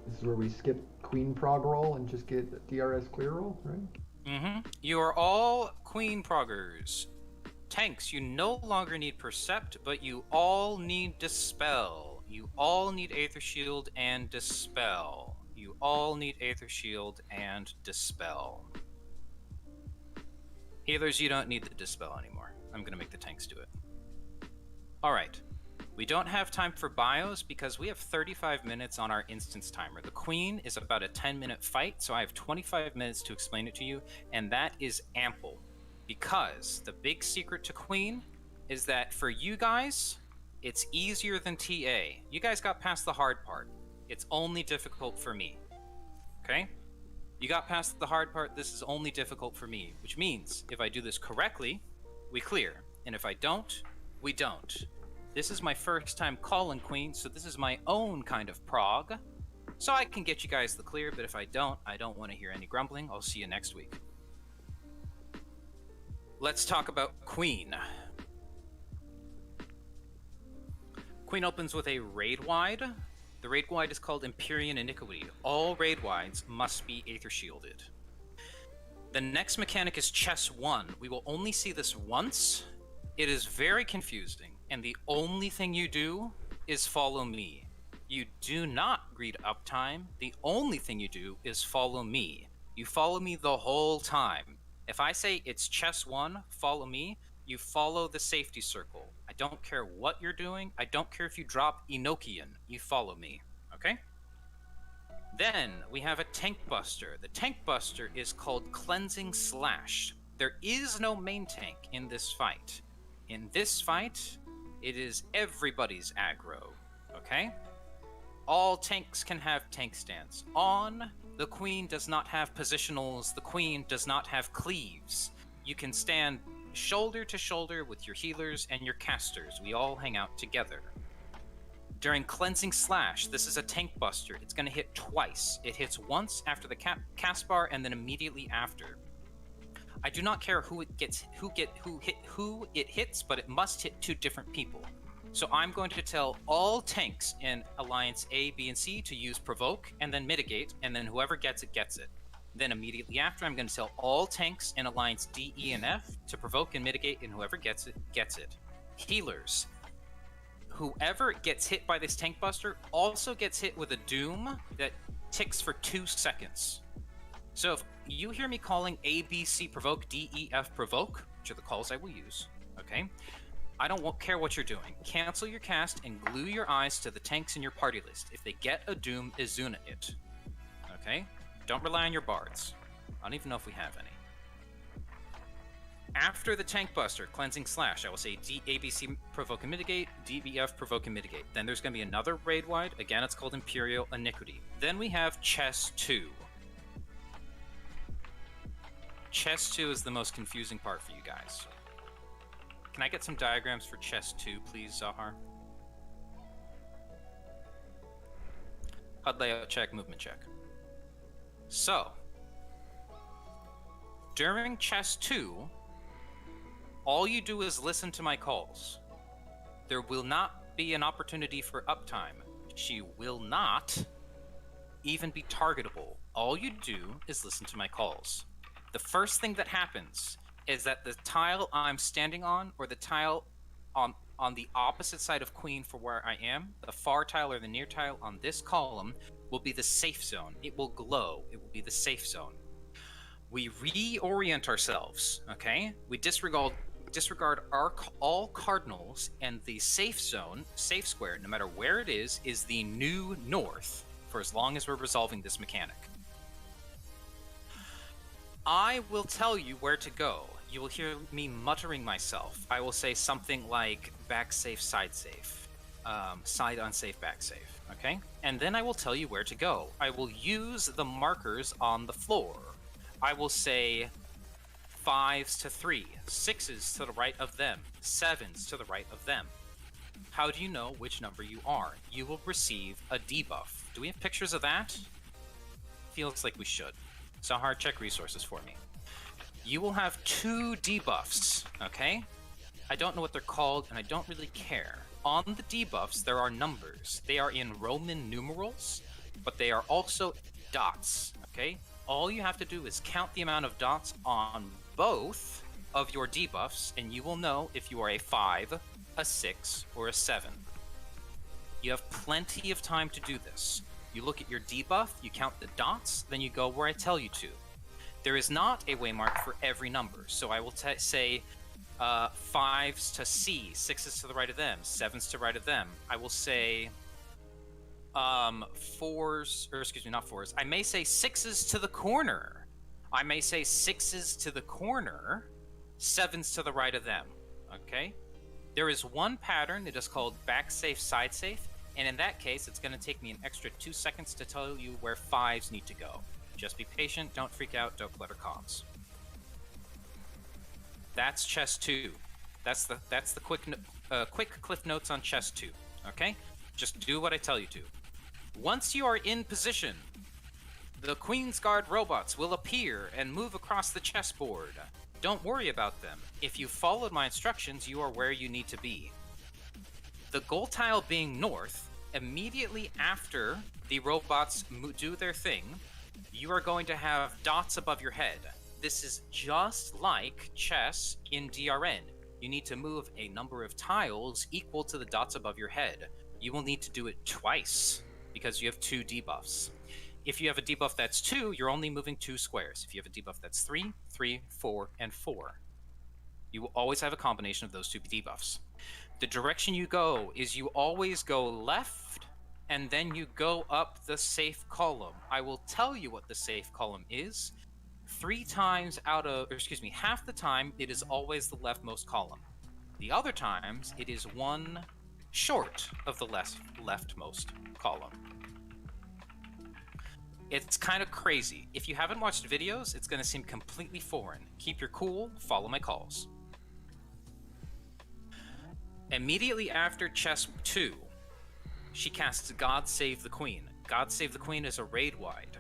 This is where we skip Queen Prog roll and just get DRS clear roll, right? Mm-hmm. You are all Queen Proggers. Tanks, you no longer need Percept, but you all need Dispel. You all need Aether Shield and Dispel. You all need Aether Shield and Dispel. Healers, you don't need the Dispel anymore. I'm gonna make the tanks do it. Alright. We don't have time for bios because we have 35 minutes on our instance timer. The Queen is about a 10-minute fight, so I have 25 minutes to explain it to you, and that is ample. Because the big secret to Queen is that for you guys, it's easier than TA. You guys got past the hard part. It's only difficult for me. Okay? You got past the hard part, this is only difficult for me, which means if I do this correctly, we clear. And if I don't, we don't. This is my first time calling Queen, so this is my own kind of prog. So I can get you guys the clear, but if I don't want to hear any grumbling. I'll see you next week. Let's talk about Queen. Queen opens with a raid wide. The raid wide is called Empyrean Iniquity. All raid wides must be Aether Shielded. The next mechanic is Chess 1. We will only see this once. It is very confusing, and the only thing you do is follow me. You do not read uptime. The only thing you do is follow me. You follow me the whole time. If I say it's Chess 1, follow me, you follow the safety circle. I don't care what you're doing. I don't care if you drop Enochian. You follow me, okay? Then we have a Tank Buster. The Tank Buster is called Cleansing Slash. There is no main tank in this fight. In this fight, it is everybody's aggro, okay? All tanks can have tank stance. On, the Queen does not have positionals. The Queen does not have cleaves. You can stand shoulder to shoulder with your healers and your casters. We all hang out together. During Cleansing Slash, this is a tank buster. It's going to hit twice. It hits once after the cast bar and then immediately after. I do not care who it hits, but it must hit 2 different people. So I'm going to tell all tanks in Alliance A, B, and C to use Provoke and then Mitigate, and then whoever gets it, gets it. Then immediately after, I'm going to tell all tanks in Alliance D, E, and F to Provoke and Mitigate, and whoever gets it, gets it. Healers. Whoever gets hit by this tank buster also gets hit with a Doom that ticks for 2 seconds. So if you hear me calling A, B, C, Provoke, D, E, F, Provoke, which are the calls I will use, okay? I don't care what you're doing. Cancel your cast and glue your eyes to the tanks in your party list. If they get a Doom, Izuna it. Okay? Don't rely on your bards. I don't even know if we have any. After the Tank Buster, Cleansing Slash, I will say D, A, B, C, Provoke and Mitigate, D, B, F, Provoke and Mitigate. Then there's going to be another raid wide. Again, it's called Imperial Iniquity. Then we have Chess 2. Chess 2 is the most confusing part for you guys. Can I get some diagrams for Chess 2, please, Zahar? HUD layout check, movement check. So, during chess 2, all you do is listen to my calls. There will not be an opportunity for uptime. She will not even be targetable. All you do is listen to my calls. The first thing that happens is that the tile I'm standing on, or the tile on the opposite side of Queen for where I am, the far tile or the near tile on this column, will be the safe zone. It will glow. It will be the safe zone. We reorient ourselves, okay? We disregard all cardinals, and the safe zone, safe square, no matter where it is the new north for as long as we're resolving this mechanic. I will tell you where to go. You will hear me muttering myself. I will say something like back safe, side safe, side unsafe, back safe, okay? And then I will tell you where to go. I will use the markers on the floor. I will say 5s to 3, 6s to the right of them, 7s to the right of them. How do you know which number you are? You will receive a debuff. Do we have pictures of that? Feels like we should. Sahar, check resources for me. You will have 2 debuffs, okay? I don't know what they're called, and I don't really care. On the debuffs, there are numbers. They are in Roman numerals, but they are also dots, okay? All you have to do is count the amount of dots on both of your debuffs, and you will know if you are a 5, a 6, or a 7. You have plenty of time to do this. You look at your debuff, you count the dots, then you go where I tell you to. There is not a waymark for every number, so I will say 5s to C, 6s to the right of them, 7s to the right of them. I will say 4s, or excuse me, not 4s. I may say 6s to the corner. I may say 6s to the corner, 7s to the right of them, okay? There is one pattern, it is called back safe, side safe, and in that case, it's going to take me an extra 2 seconds to tell you where 5s need to go. Just be patient, don't freak out, don't clutter comms. That's chess 2. That's the quick cliff notes on chess 2, okay? Just do what I tell you to. Once you are in position, the Queen's Guard robots will appear and move across the chessboard. Don't worry about them. If you followed my instructions, you are where you need to be. The goal tile being north, immediately after the robots do their thing, you are going to have dots above your head. This is just like chess in DRN. You need to move a number of tiles equal to the dots above your head. You will need to do it twice because you have 2 debuffs. If you have a debuff that's 2, you're only moving 2 squares. If you have a debuff that's 3, 3, 4, and 4. You will always have a combination of those 2 debuffs. The direction you go is you always go left, and then you go up the safe column. I will tell you what the safe column is. 3 times out of, or excuse me, half the time, it is always the leftmost column. The other times, it is 1 short of the leftmost column. It's kind of crazy. If you haven't watched videos, it's going to seem completely foreign. Keep your cool, follow my calls. Immediately after chess 2, she casts God Save the Queen. God Save the Queen is a raid wide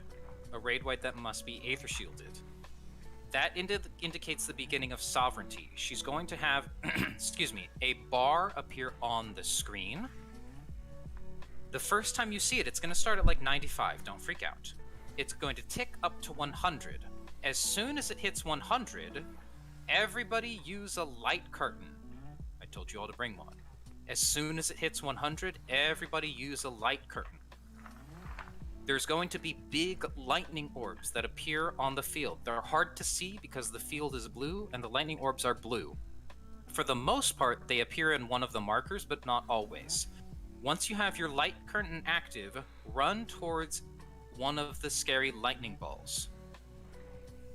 that must be Aether Shielded. That indicates the beginning of sovereignty. She's going to have, excuse me, a bar appear on the screen. The first time you see it, it's going to start at like 95. Don't freak out. It's going to tick up to 100. As soon as it hits 100, everybody use a light curtain. I told you all to bring one. As soon as it hits 100, everybody use a light curtain. There's going to be big lightning orbs that appear on the field. They're hard to see because the field is blue and the lightning orbs are blue. For the most part, they appear in one of the markers, but not always. Once you have your light curtain active, run towards one of the scary lightning balls.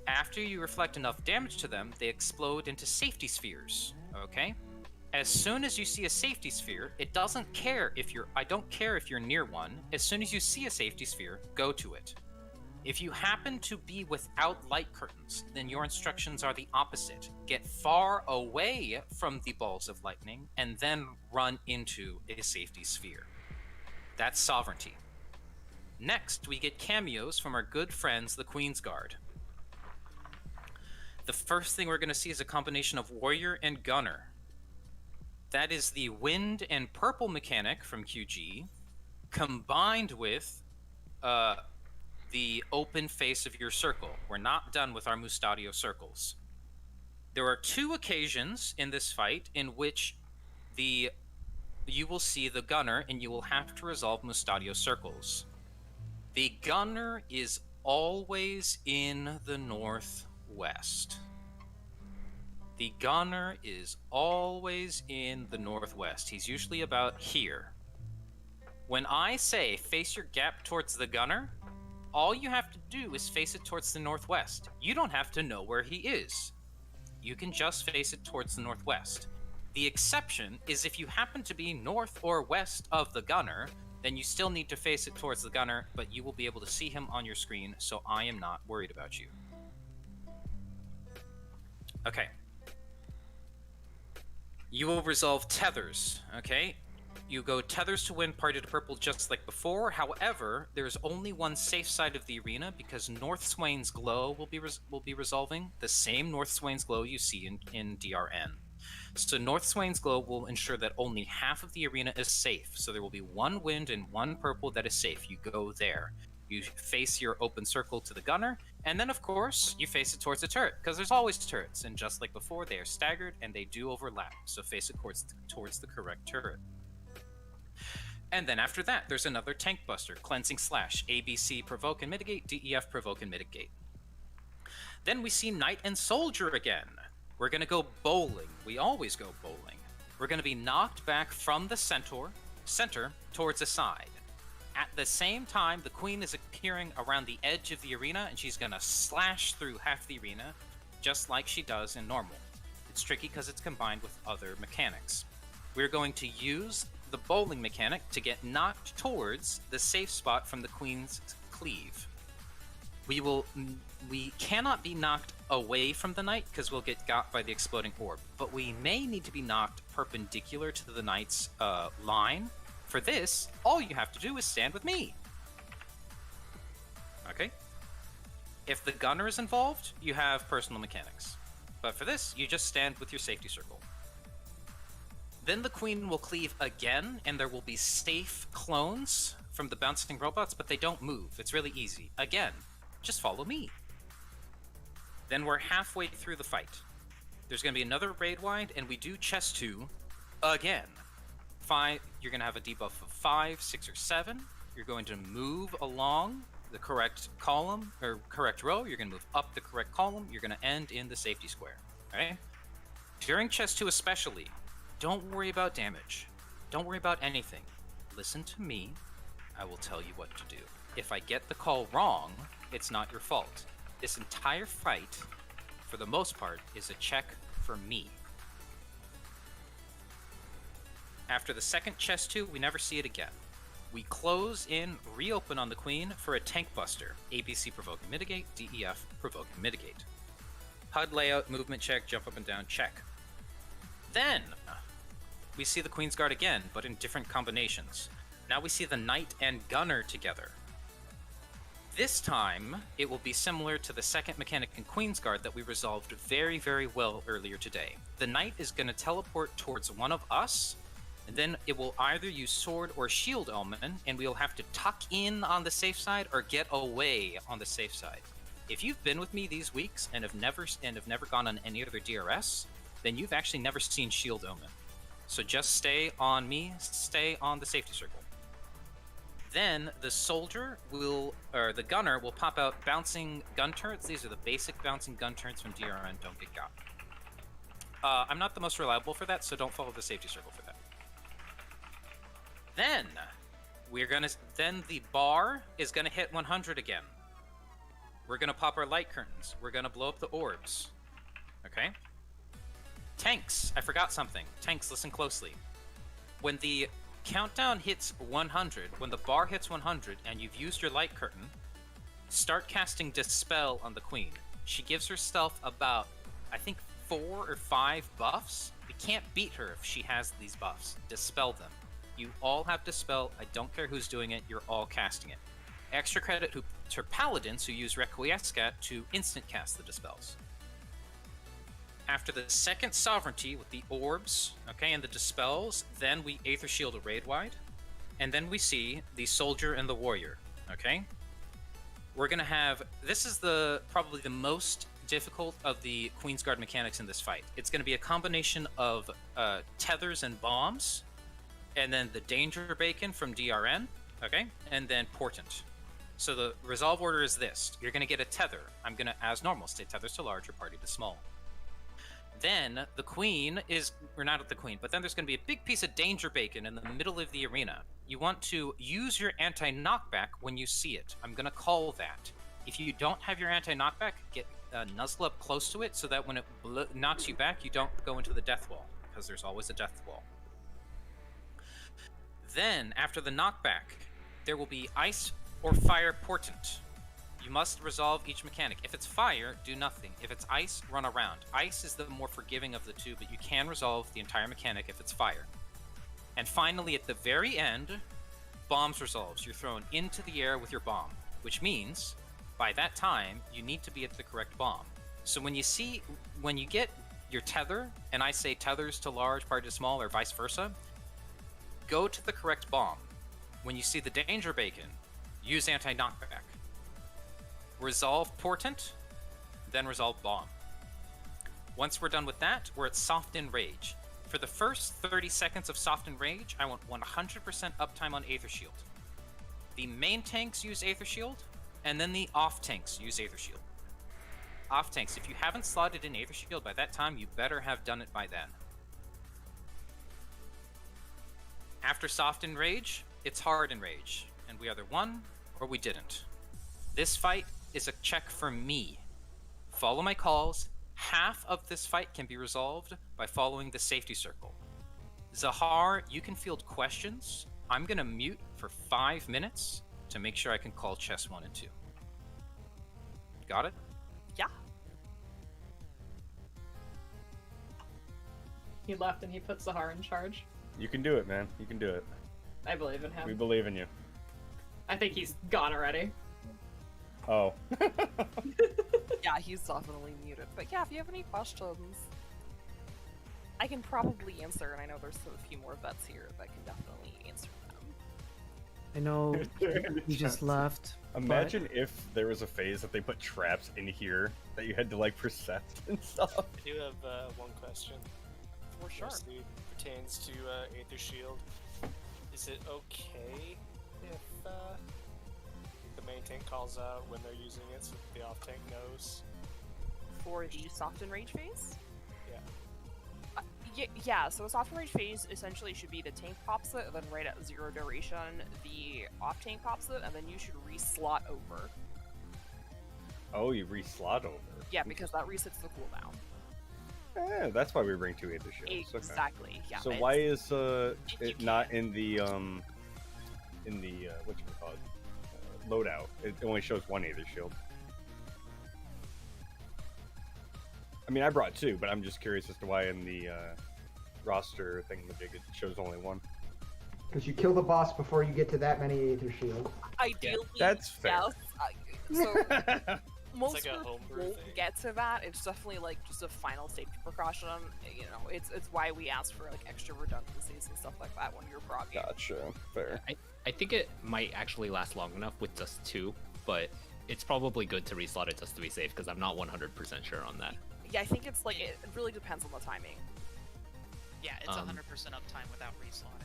After you reflect enough damage to them, they explode into safety spheres, okay? As soon as you see a safety sphere, it doesn't care if I don't care if you're near one. As soon as you see a safety sphere, go to it. If you happen to be without light curtains, then your instructions are the opposite. Get far away from the balls of lightning and then run into a safety sphere. That's sovereignty. Next, we get cameos from our good friends, the Queen's Guard. The first thing we're going to see is a combination of Warrior and Gunner. That is the Wind and Purple mechanic from QG, combined with the open face of your circle. We're not done with our Mustadio circles. There are 2 occasions in this fight in which you will see the Gunner and you will have to resolve Mustadio circles. The Gunner is always in the northwest. The Gunner is always in the northwest. He's usually about here. When I say face your gap towards the Gunner, all you have to do is face it towards the northwest. You don't have to know where he is. You can just face it towards the northwest. The exception is if you happen to be north or west of the Gunner, then you still need to face it towards the Gunner, but you will be able to see him on your screen, so I am not worried about you. Okay. You will resolve tethers, okay? You go tethers to win party to purple just like before. However, there's only one safe side of the arena because North Swain's Glow will be resolving the same North Swain's Glow you see in DRN. So North Swain's Glow will ensure that only half of the arena is safe. So there will be 1 wind and 1 purple that is safe. You go there. You face your open circle to the Gunner, and then of course you face it towards the turret, because there's always turrets, and just like before, they are staggered and they do overlap. So face it towards the correct turret. And then after that, there's another Tank Buster, Cleansing Slash, ABC, Provoke and Mitigate, DEF, Provoke and Mitigate. Then we see Knight and Soldier again. We're going to go bowling. We always go bowling. We're going to be knocked back from the center towards the side. At the same time, the Queen is appearing around the edge of the arena, and she's going to slash through half the arena, just like she does in normal. It's tricky because it's combined with other mechanics. We're going to use the bowling mechanic to get knocked towards the safe spot from the Queen's cleave. We cannot be knocked away from the Knight because we'll get got by the exploding orb, but we may need to be knocked perpendicular to the Knight's line. For this, all you have to do is stand with me. Okay? If the Gunner is involved, you have personal mechanics. But for this, you just stand with your safety circle. Then the Queen will cleave again, and there will be safe clones from the bouncing robots, but they don't move. It's really easy. Again, just follow me. Then we're halfway through the fight. There's going to be another raid wide, and we do chest 2 again. 5, you're going to have a debuff of 5, 6, or 7. You're going to move along the correct column, or correct row. You're going to move up the correct column. You're going to end in the safety square. Okay? During chest 2 especially, don't worry about damage. Don't worry about anything. Listen to me. I will tell you what to do. If I get the call wrong, it's not your fault. This entire fight, for the most part, is a check for me. After the second chest 2, we never see it again. We close in, reopen on the Queen for a Tank Buster. ABC, Provoke and Mitigate, DEF, Provoke and Mitigate. HUD layout, movement check, jump up and down, check. Then, we see the Queen's Guard again, but in different combinations. Now we see the Knight and Gunner together. This time, it will be similar to the second mechanic in Queen's Guard that we resolved very, very well earlier today. The Knight is going to teleport towards one of us, and then it will either use sword or shield element, and we'll have to tuck in on the safe side or get away on the safe side. If you've been with me these weeks and have never gone on any other DRS, then you've actually never seen shield omen. So just stay on me, stay on the safety circle. Then the the Gunner will pop out bouncing gun turrets. These are the basic bouncing gun turrets from DRN, don't get got. I'm not the most reliable for that, so don't follow the safety circle for that. Then the bar is gonna hit 100 again. We're gonna pop our light curtains. We're gonna blow up the orbs. Okay? Tanks, I forgot something. Tanks, listen closely. When the countdown hits 100, when the bar hits 100 and you've used your light curtain, start casting Dispel on the Queen. She gives herself about, I think, 4 or 5 buffs. We can't beat her if she has these buffs. Dispel them. You all have Dispel. I don't care who's doing it. You're all casting it. extra credit to paladins who use Requiescat to instant cast the dispels. After the second sovereignty with the orbs, okay, and the dispels, then we Aether Shield a raid wide, and then we see the soldier and the warrior, okay? We're gonna have, this is probably the most difficult of the Queensguard mechanics in this fight. It's gonna be a combination of tethers and bombs, and then the danger bacon from DRN, okay, and then portent. So the resolve order is this. You're gonna get a tether. I'm gonna, as normal, say tethers to large or party to small. Then the queen is, or not the queen, but then there's going to be a big piece of danger bacon in the middle of the arena. You want to use your anti-knockback when you see it. I'm going to call that. If you don't have your anti-knockback, nuzzle up close to it so that when it knocks you back, you don't go into the death wall, because there's always a death wall. Then, after the knockback, there will be ice or fire portent. You must resolve each mechanic. If it's fire, do nothing. If it's ice, run around. Ice is the more forgiving of the two, but you can resolve the entire mechanic if it's fire. And finally, at the very end, bombs resolves. You're thrown into the air with your bomb, which means, by that time, you need to be at the correct bomb. So when you get your tether, and I say tethers to large, party to small, or vice versa, go to the correct bomb. When you see the danger bacon, use anti-knockback. Resolve portent, then resolve bomb. Once we're done with that, we're at soft in rage. For the first 30 seconds of soft in rage, I want 100% uptime on Aether Shield. The main tanks use Aether Shield, and then the off tanks use Aether Shield. Off tanks, if you haven't slotted in Aether Shield by that time, you better have done it by then. After soft in rage, it's hard in rage, and we either won or we didn't. This fight is a check for me. Follow my calls. Half of this fight can be resolved by following the safety circle. Zahar, you can field questions. I'm gonna mute for 5 minutes to make sure I can call chess 1 and 2. Got it? Yeah. He left and he put Zahar in charge. You can do it, man. You can do it. I believe in him. We believe in you. I think he's gone already. Oh. Yeah, he's definitely muted. But yeah, if you have any questions, I can probably answer, and I know there's a few more vets here that can definitely answer them. I know you just left. Imagine if there was a phase that they put traps in here that you had to like percept and stuff. I do have one question. For sure. Mostly pertains to Aether Shield. Is it okay if the main tank calls out when they're using it so that the off tank knows? For the soft and rage phase? Yeah. Yeah, so a soft and rage phase essentially should be the tank pops it, and then right at 0 duration, the off tank pops it, and then you should re-slot over. Oh, you re-slot over. Yeah, because that resets the cooldown. Yeah, that's why we bring 2 Aether Shields. Exactly, okay. yeah. So why is it not in the whatchamacallit, loadout? It only shows 1 Aether Shield. I mean, I brought 2, but I'm just curious as to why in the roster thingamajig it shows only 1. Because you kill the boss before you get to that many Aether Shield. Ideally, that's fair. Yes. So most like a groups homebrew won't thing. get to that. It's definitely like just a final safety precaution. You know, it's why we ask for like extra redundancies and stuff like that when you're progging. Gotcha. Fair. I think it might actually last long enough with just 2, but it's probably good to reslot it just to be safe because I'm not 100% sure on that. Yeah, I think it's like it really depends on the timing. Yeah, it's 100% uptime without reslotting.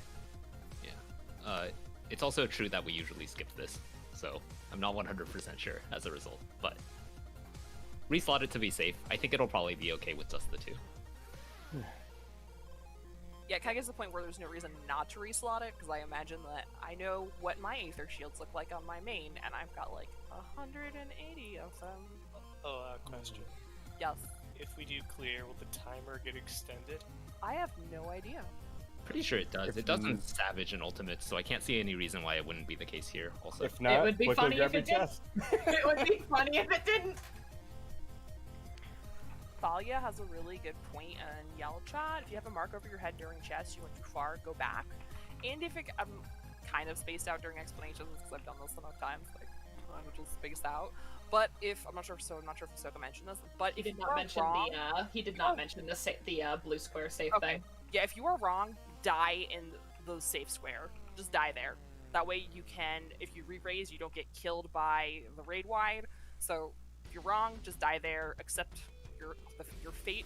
Yeah. It's also true that we usually skip this, so I'm not 100% sure as a result, but reslot it to be safe. I think it'll probably be okay with just the 2. Yeah, it kind of gets to the point where there's no reason not to reslot it, because I imagine that I know what my Aether Shields look like on my main, and I've got like 180 of them. Oh, question. Yes. If we do clear, will the timer get extended? I have no idea. Pretty sure it does. It does in Savage and Ultimate, so I can't see any reason why it wouldn't be the case here. Also, if not, it would be funny if it did. It would be funny if it didn't. Thalia has a really good point in Yellow Chat. If you have a mark over your head during chess, you went too far, go back. And if it, kind of spaced out during explanations because I've done this enough times. Like, I'm just spaced out. But if I'm not sure if Ahsoka mentioned this, but He if did you not are mention wrong, he did not mention the blue square safe okay. thing. Yeah, if you are wrong, die in the safe square. Just die there. That way you can, if you re-raise, you don't get killed by the raid wide. So if you're wrong, just die there, accept your fate,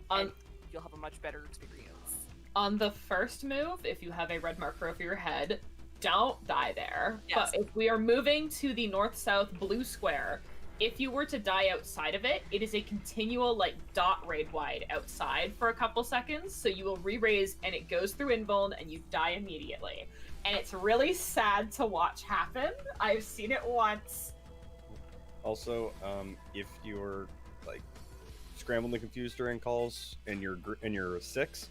and you'll have a much better experience. On the first move, if you have a red marker over your head, don't die there. Yes. But if we are moving to the north-south blue square, if you were to die outside of it, it is a continual, like, dot raid wide outside for a couple seconds, so you will re-raise and it goes through invuln and you die immediately. And it's really sad to watch happen. I've seen it once. Also, if you're like scrambled and confused during calls and you're 6,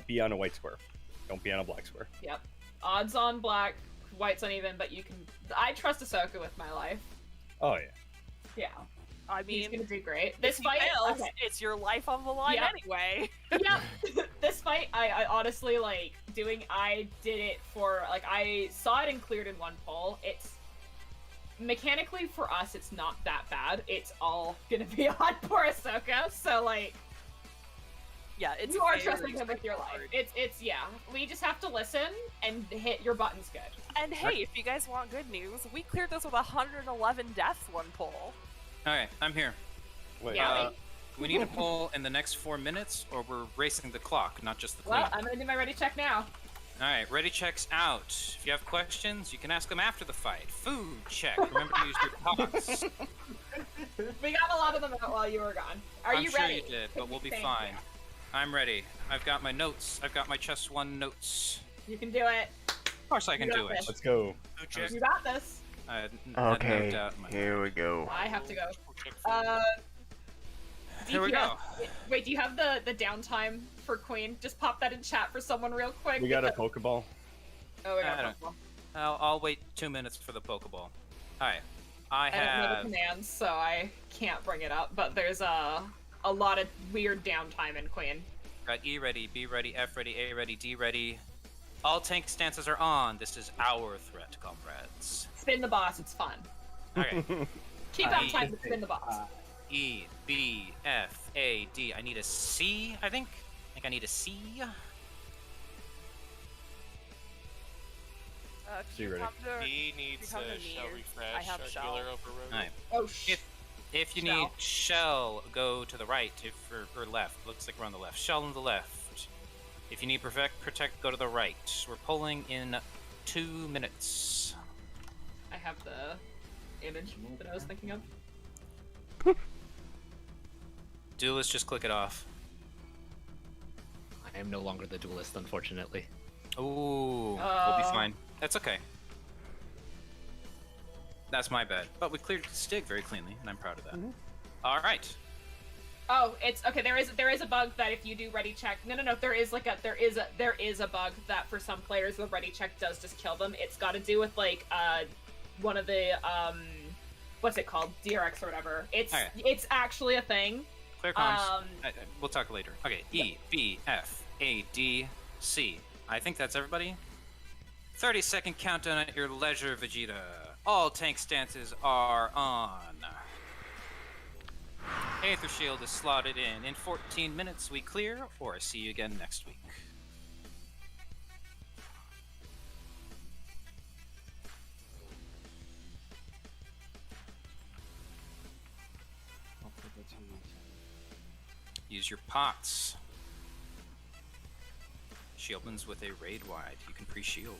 be on a white square. Don't be on a black square. Yep. Odds on black, white's uneven, but you can... I trust Ahsoka with my life. Oh, yeah. Yeah. I mean, he's gonna do great. This if he fight, fails, okay. it's your life on the line Yeah. anyway. Yeah, this fight, I honestly, like, I did it for, like, I saw it and cleared in one pull. It's, mechanically for us, it's not that bad. It's all gonna be on poor Ahsoka, so, like, yeah, it's you are very trusting him with your life. It's, yeah, we just have to listen and hit your buttons good. And hey, if you guys want good news, we cleared this with 111 deaths one pull. Okay, I'm here. Wait, Yeah, we need a poll in the next 4 minutes, or we're racing the clock, not just the queen. Well, I'm gonna do my ready check now. Alright, ready checks out. If you have questions, you can ask them after the fight. Food check. Remember to use your pots. We got a lot of them out while you were gone. Are I'm you sure ready? you did, but we'll be Thank fine. you. I'm ready. I've got my notes. I've got my chess 1 notes. You can do it. Of course I can do it. Let's go. You got this. I had no Okay, doubt in my here we go. I have to go. Here we go. Wait, do you have the downtime for Queen? Just pop that in chat for someone real quick. We got a Pokeball. Oh, we I got a don't- Pokeball. I'll wait 2 minutes for the Pokeball. Alright. I I don't know the have... commands, so I can't bring it up. But there's a lot of weird downtime in Queen. Got E ready, B ready, F ready, A ready, D ready. All tank stances are on. This is our threat, comrades. Spin the boss, it's fun. Okay. Keep on time to spin the boss. E, B, F, A, D. I need a C, I think. I think I need a C. If See you ready. come to, He if you needs come to a me, shell refresh. I have shell. Regular overrode. Alright. Oh, If you need shell, go to the right. Or left. Looks like we're on the left. Shell on the left. If you need protect, go to the right. We're pulling in 2 minutes. I have the image that I was thinking of. Duelist, just click it off. I am no longer the duelist, unfortunately. Ooh, we'll be fine. That's okay. That's my bad. But we cleared Stig very cleanly, and I'm proud of that. All right. Oh, it's okay. There is a bug that if you do ready check, no, there is a bug that for some players the ready check does just kill them. It's got to do with like one of the what's it called, DRX or whatever. It's actually a thing. Clear comms. We'll talk later. Okay. E, B, F, A, D, C. I think that's everybody. 30-second countdown at your leisure, Vegeta. All tank stances are on. Aether Shield is slotted in. In 14 minutes, we clear, or I see you again next week. Use your pots. She opens with a raid wide. You can pre-shield.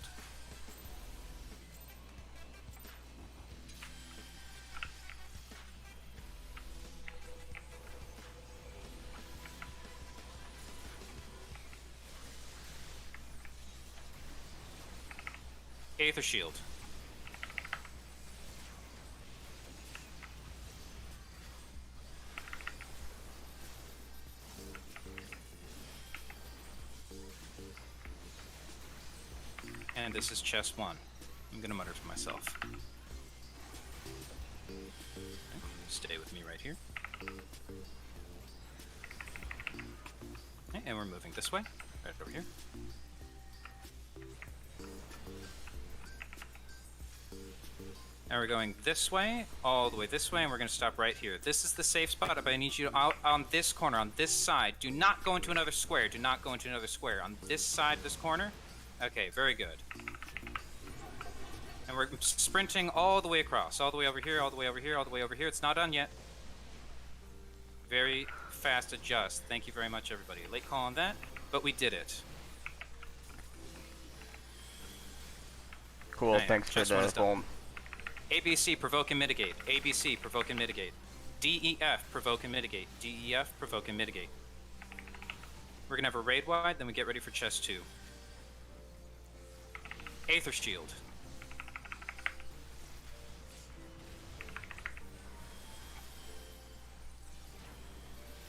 Aether Shield. And this is chest 1. I'm gonna mutter to myself. Okay. Stay with me right here. Okay, and we're moving this way, right over here. And we're going this way, all the way this way, and we're going to stop right here. This is the safe spot, but I need you out on this corner, on this side. Do not go into another square. Do not go into another square. On this side, this corner. Okay, very good. And we're sprinting all the way across, all the way over here, all the way over here, all the way over here. It's not done yet. Very fast adjust. Thank you very much, everybody. Late call on that, but we did it. Cool, thanks for the bomb. ABC, provoke and mitigate. ABC, provoke and mitigate. DEF, provoke and mitigate. DEF, provoke and mitigate. We're gonna have a raid wide, then we get ready for chest 2. Aether Shield.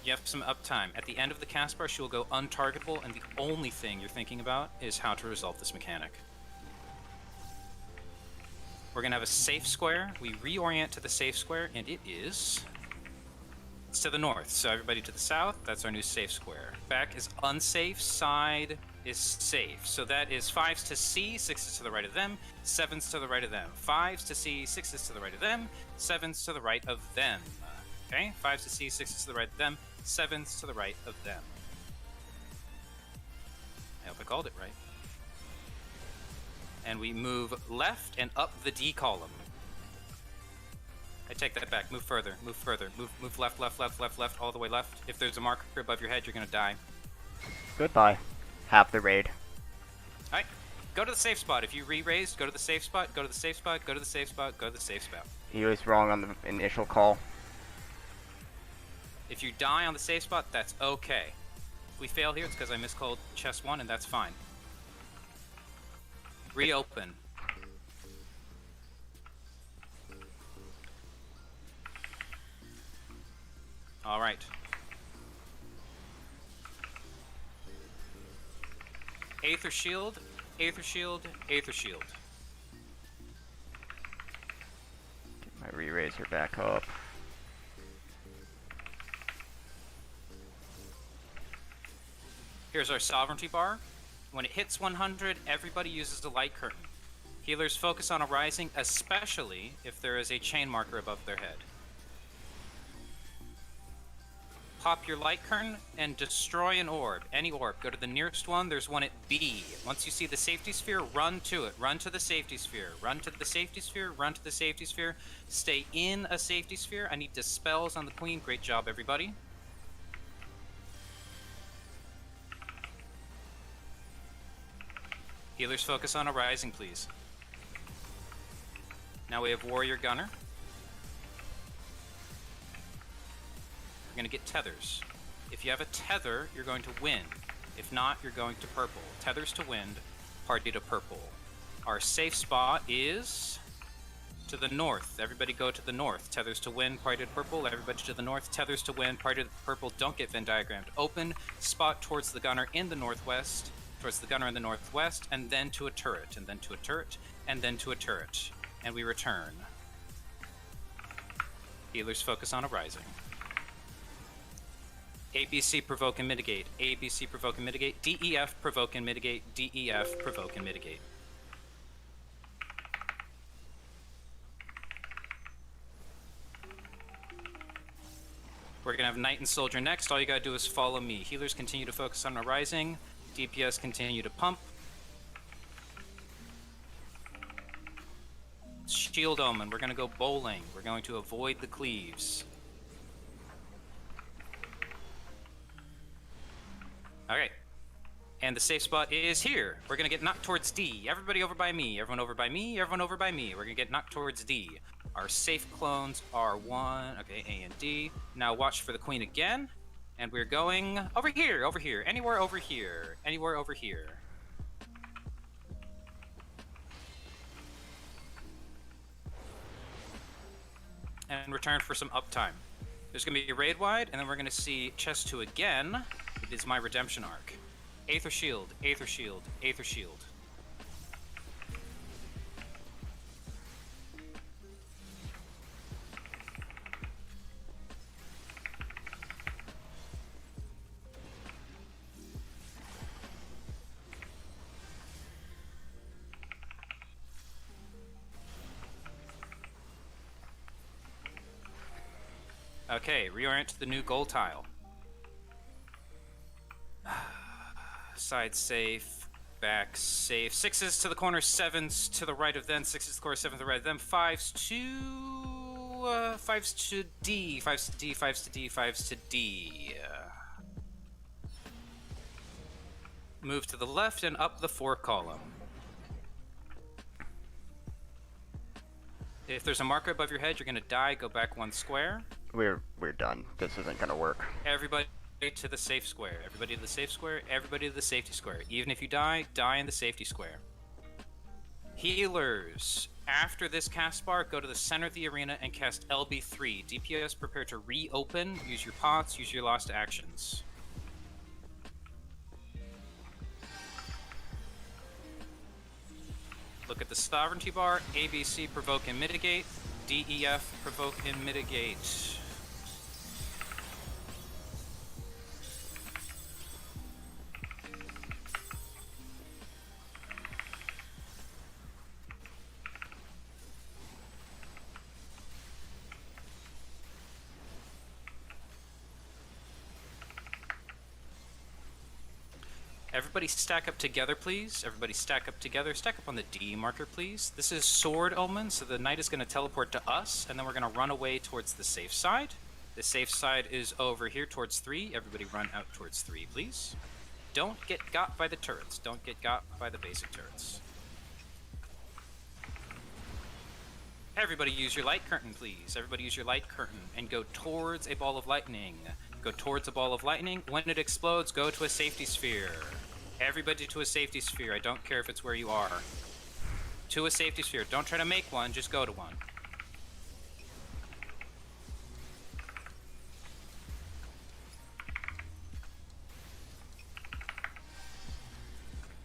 You have some uptime. At the end of the cast bar, she will go untargetable, and the only thing you're thinking about is how to resolve this mechanic. We're gonna have a safe square. We reorient to the safe square, and it's to the north. So everybody to the south, that's our new safe square. Back is unsafe, side is safe. So that is 5s to C, 6s to the right of them, 7s to the right of them. 5s to C, 6s to the right of them, 7s to the right of them. Okay, 5s to C, 6s to the right of them, 7s to the right of them. I hope I called it right. And we move left and up the D column. I take that back. Move further. Move further. Move left, left, left, left, left, all the way left. If there's a marker above your head, you're gonna die. Goodbye. Half the raid. Alright. Go to the safe spot. If you re-raised, go to the safe spot, go to the safe spot, go to the safe spot, go to the safe spot. He was wrong on the initial call. If you die on the safe spot, that's okay. If we fail here, it's because I miscalled chest 1, and that's fine. Reopen. All right. Aether Shield, Aether Shield, Aether Shield. Get my re-raiser back up. Here's our sovereignty bar. When it hits 100, everybody uses the light curtain. Healers focus on a rising, especially if there is a chain marker above their head. Pop your light curtain and destroy an orb. Any orb. Go to the nearest one. There's one at B. Once you see the safety sphere, run to it. Run to the safety sphere. Run to the safety sphere. Run to the safety sphere. Stay in a safety sphere. I need dispels on the queen. Great job, everybody. Healers focus on a rising, please. Now we have Warrior Gunner. We're going to get tethers. If you have a tether, you're going to win. If not, you're going to purple. Tethers to wind, party to purple. Our safe spot is to the north. Everybody go to the north. Tethers to wind, party to purple. Everybody to the north. Tethers to wind, party to purple. Don't get Venn diagrammed. Open spot towards the gunner in the northwest. Towards the gunner in the northwest, and then to a turret, and then to a turret, and then to a turret. And we return. Healers focus on a rising. ABC, provoke and mitigate. ABC, provoke and mitigate. DEF, provoke and mitigate. DEF, provoke and mitigate. We're gonna have Knight and Soldier next. All you gotta do is follow me. Healers continue to focus on a rising. DPS continue to pump. Shield Omen, we're going to go bowling. We're going to avoid the cleaves. Alright. And the safe spot is here. We're going to get knocked towards D. Everybody over by me. Everyone over by me. Everyone over by me. We're going to get knocked towards D. Our safe clones are 1. Okay, A and D. Now watch for the queen again. And we're going over here, anywhere over here, anywhere over here. And return for some uptime. There's gonna be a raid wide, and then we're gonna see chest 2 again. It is my redemption arc. Aether Shield, Aether Shield, Aether Shield. Okay, reorient to the new goal tile. Side safe, back safe. 6s to the corner, 7s to the right of them, 6s to the corner, 7s to the right of them, 5s to... 5s to D, 5s to D, 5s to D, 5s to D. Move to the left and up the 4 column. If there's a marker above your head, you're gonna die. Go back 1 square. We're done. This isn't gonna work. Everybody to the safe square. Everybody to the safe square. Everybody to the safety square. Even if you die, die in the safety square. Healers. After this cast bar, go to the center of the arena and cast LB3. DPS, prepare to reopen. Use your pots. Use your lost actions. Look at the sovereignty bar. ABC, provoke and mitigate. DEF, provoke and mitigate. Everybody stack up together, please. Everybody stack up together. Stack up on the D marker, please. This is Sword Omen, so the knight is going to teleport to us, and then we're going to run away towards the safe side. The safe side is over here towards 3. Everybody run out towards 3, please. Don't get got by the turrets. Don't get got by the basic turrets. Everybody use your light curtain, please. Everybody use your light curtain and go towards a ball of lightning. Go towards a ball of lightning. When it explodes, go to a safety sphere. Everybody to a safety sphere. I don't care if it's where you are. To a safety sphere. Don't try to make one, just go to one.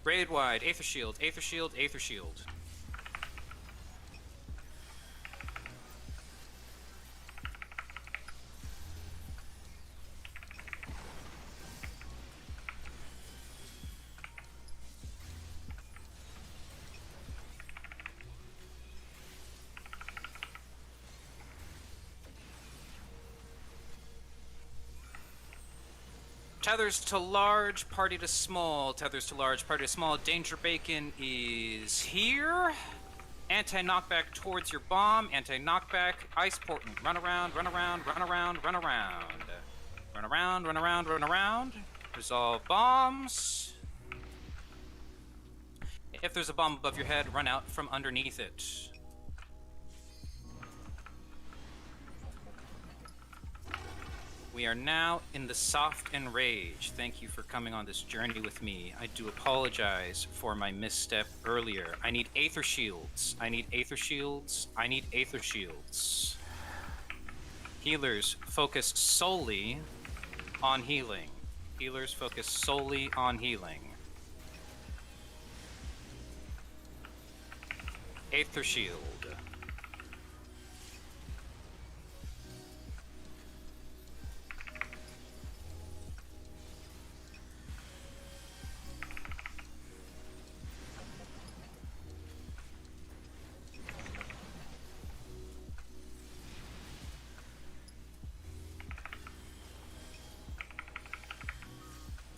Raid wide. Aether shield, Aether shield, Aether shield. Tethers to large, party to small. Tethers to large, party to small. Danger Bacon is here. Anti-knockback towards your bomb. Anti-knockback. Ice Portent. Run around, run around, run around, run around. Run around, run around, run around. Resolve bombs. If there's a bomb above your head, run out from underneath it. We are now in the soft enrage. Thank you for coming on this journey with me. I do apologize for my misstep earlier. I need Aether shields. I need Aether shields. I need Aether shields. Healers, focus solely on healing. Healers, focus solely on healing. Aether shield.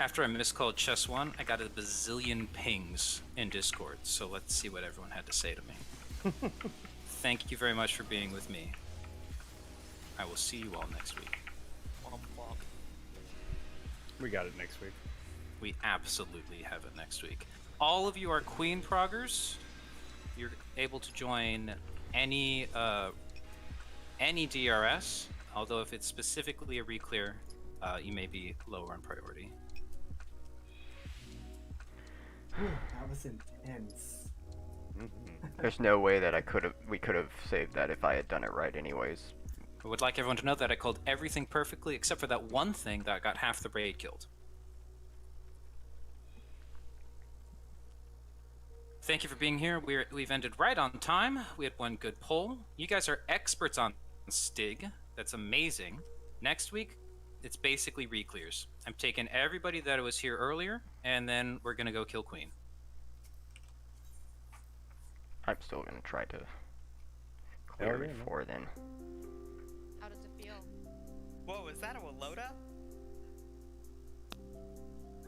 After I miscalled Chess 1, I got a bazillion pings in Discord, so let's see what everyone had to say to me. Thank you very much for being with me. I will see you all next week. We got it next week. We absolutely have it next week. All of you are Queen Proggers. You're able to join any DRS, although if it's specifically a reclear, you may be lower on priority. That was intense. There's no way that we could have saved that if I had done it right anyways. I would like everyone to know that I called everything perfectly except for that one thing that got half the raid killed. Thank you for being here. We've ended right on time. We had one good poll. You guys are experts on Stig. That's amazing. Next week, it's basically reclears. I'm taking everybody that was here earlier, and then we're gonna go kill Queen. I'm still gonna try to clear it for then. How does it feel? Whoa, is that a Walota?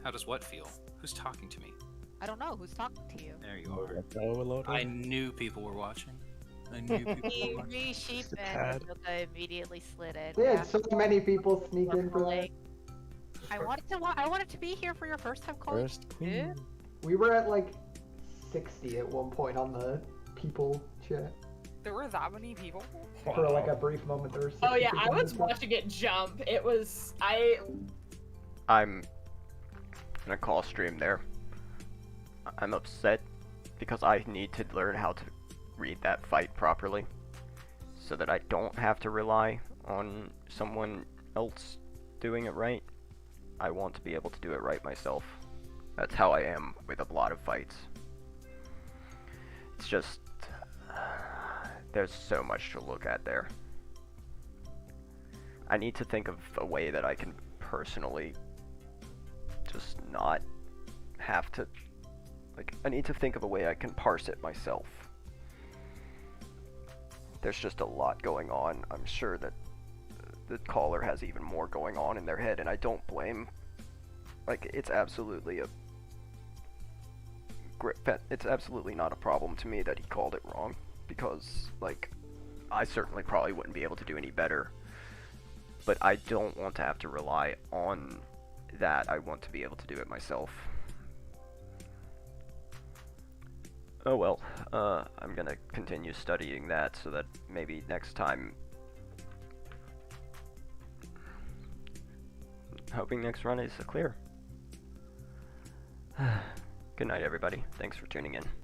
How does what feel? Who's talking to me? I don't know who's talking to you. There you are. I knew people were watching. I knew people were Me, watching. me, Sheep, Just a and tad. Madoka immediately slid in. They had after so many people sneak in for that. like, I wanted to be here for your first time calling. First dude. We were at like 60 at one point on the people chat. There were that many people? For like a brief moment there were 60 Oh yeah, I people was in the chat. watching it jump. It was I'm gonna call stream there. I'm upset because I need to learn how to read that fight properly so that I don't have to rely on someone else doing it right. I want to be able to do it right myself. That's how I am with a lot of fights. It's just there's so much to look at there. I need to think of a way that I can personally just not have to, like, I need to think of a way I can parse it myself. There's just a lot going on. I'm sure that the caller has even more going on in their head, and I don't blame. Like, it's absolutely it's absolutely not a problem to me that he called it wrong, because, like, I certainly probably wouldn't be able to do any better. But I don't want to have to rely on that. I want to be able to do it myself. Oh well, I'm gonna continue studying that so that maybe next time... Hoping next run is clear. Good night, everybody. Thanks for tuning in.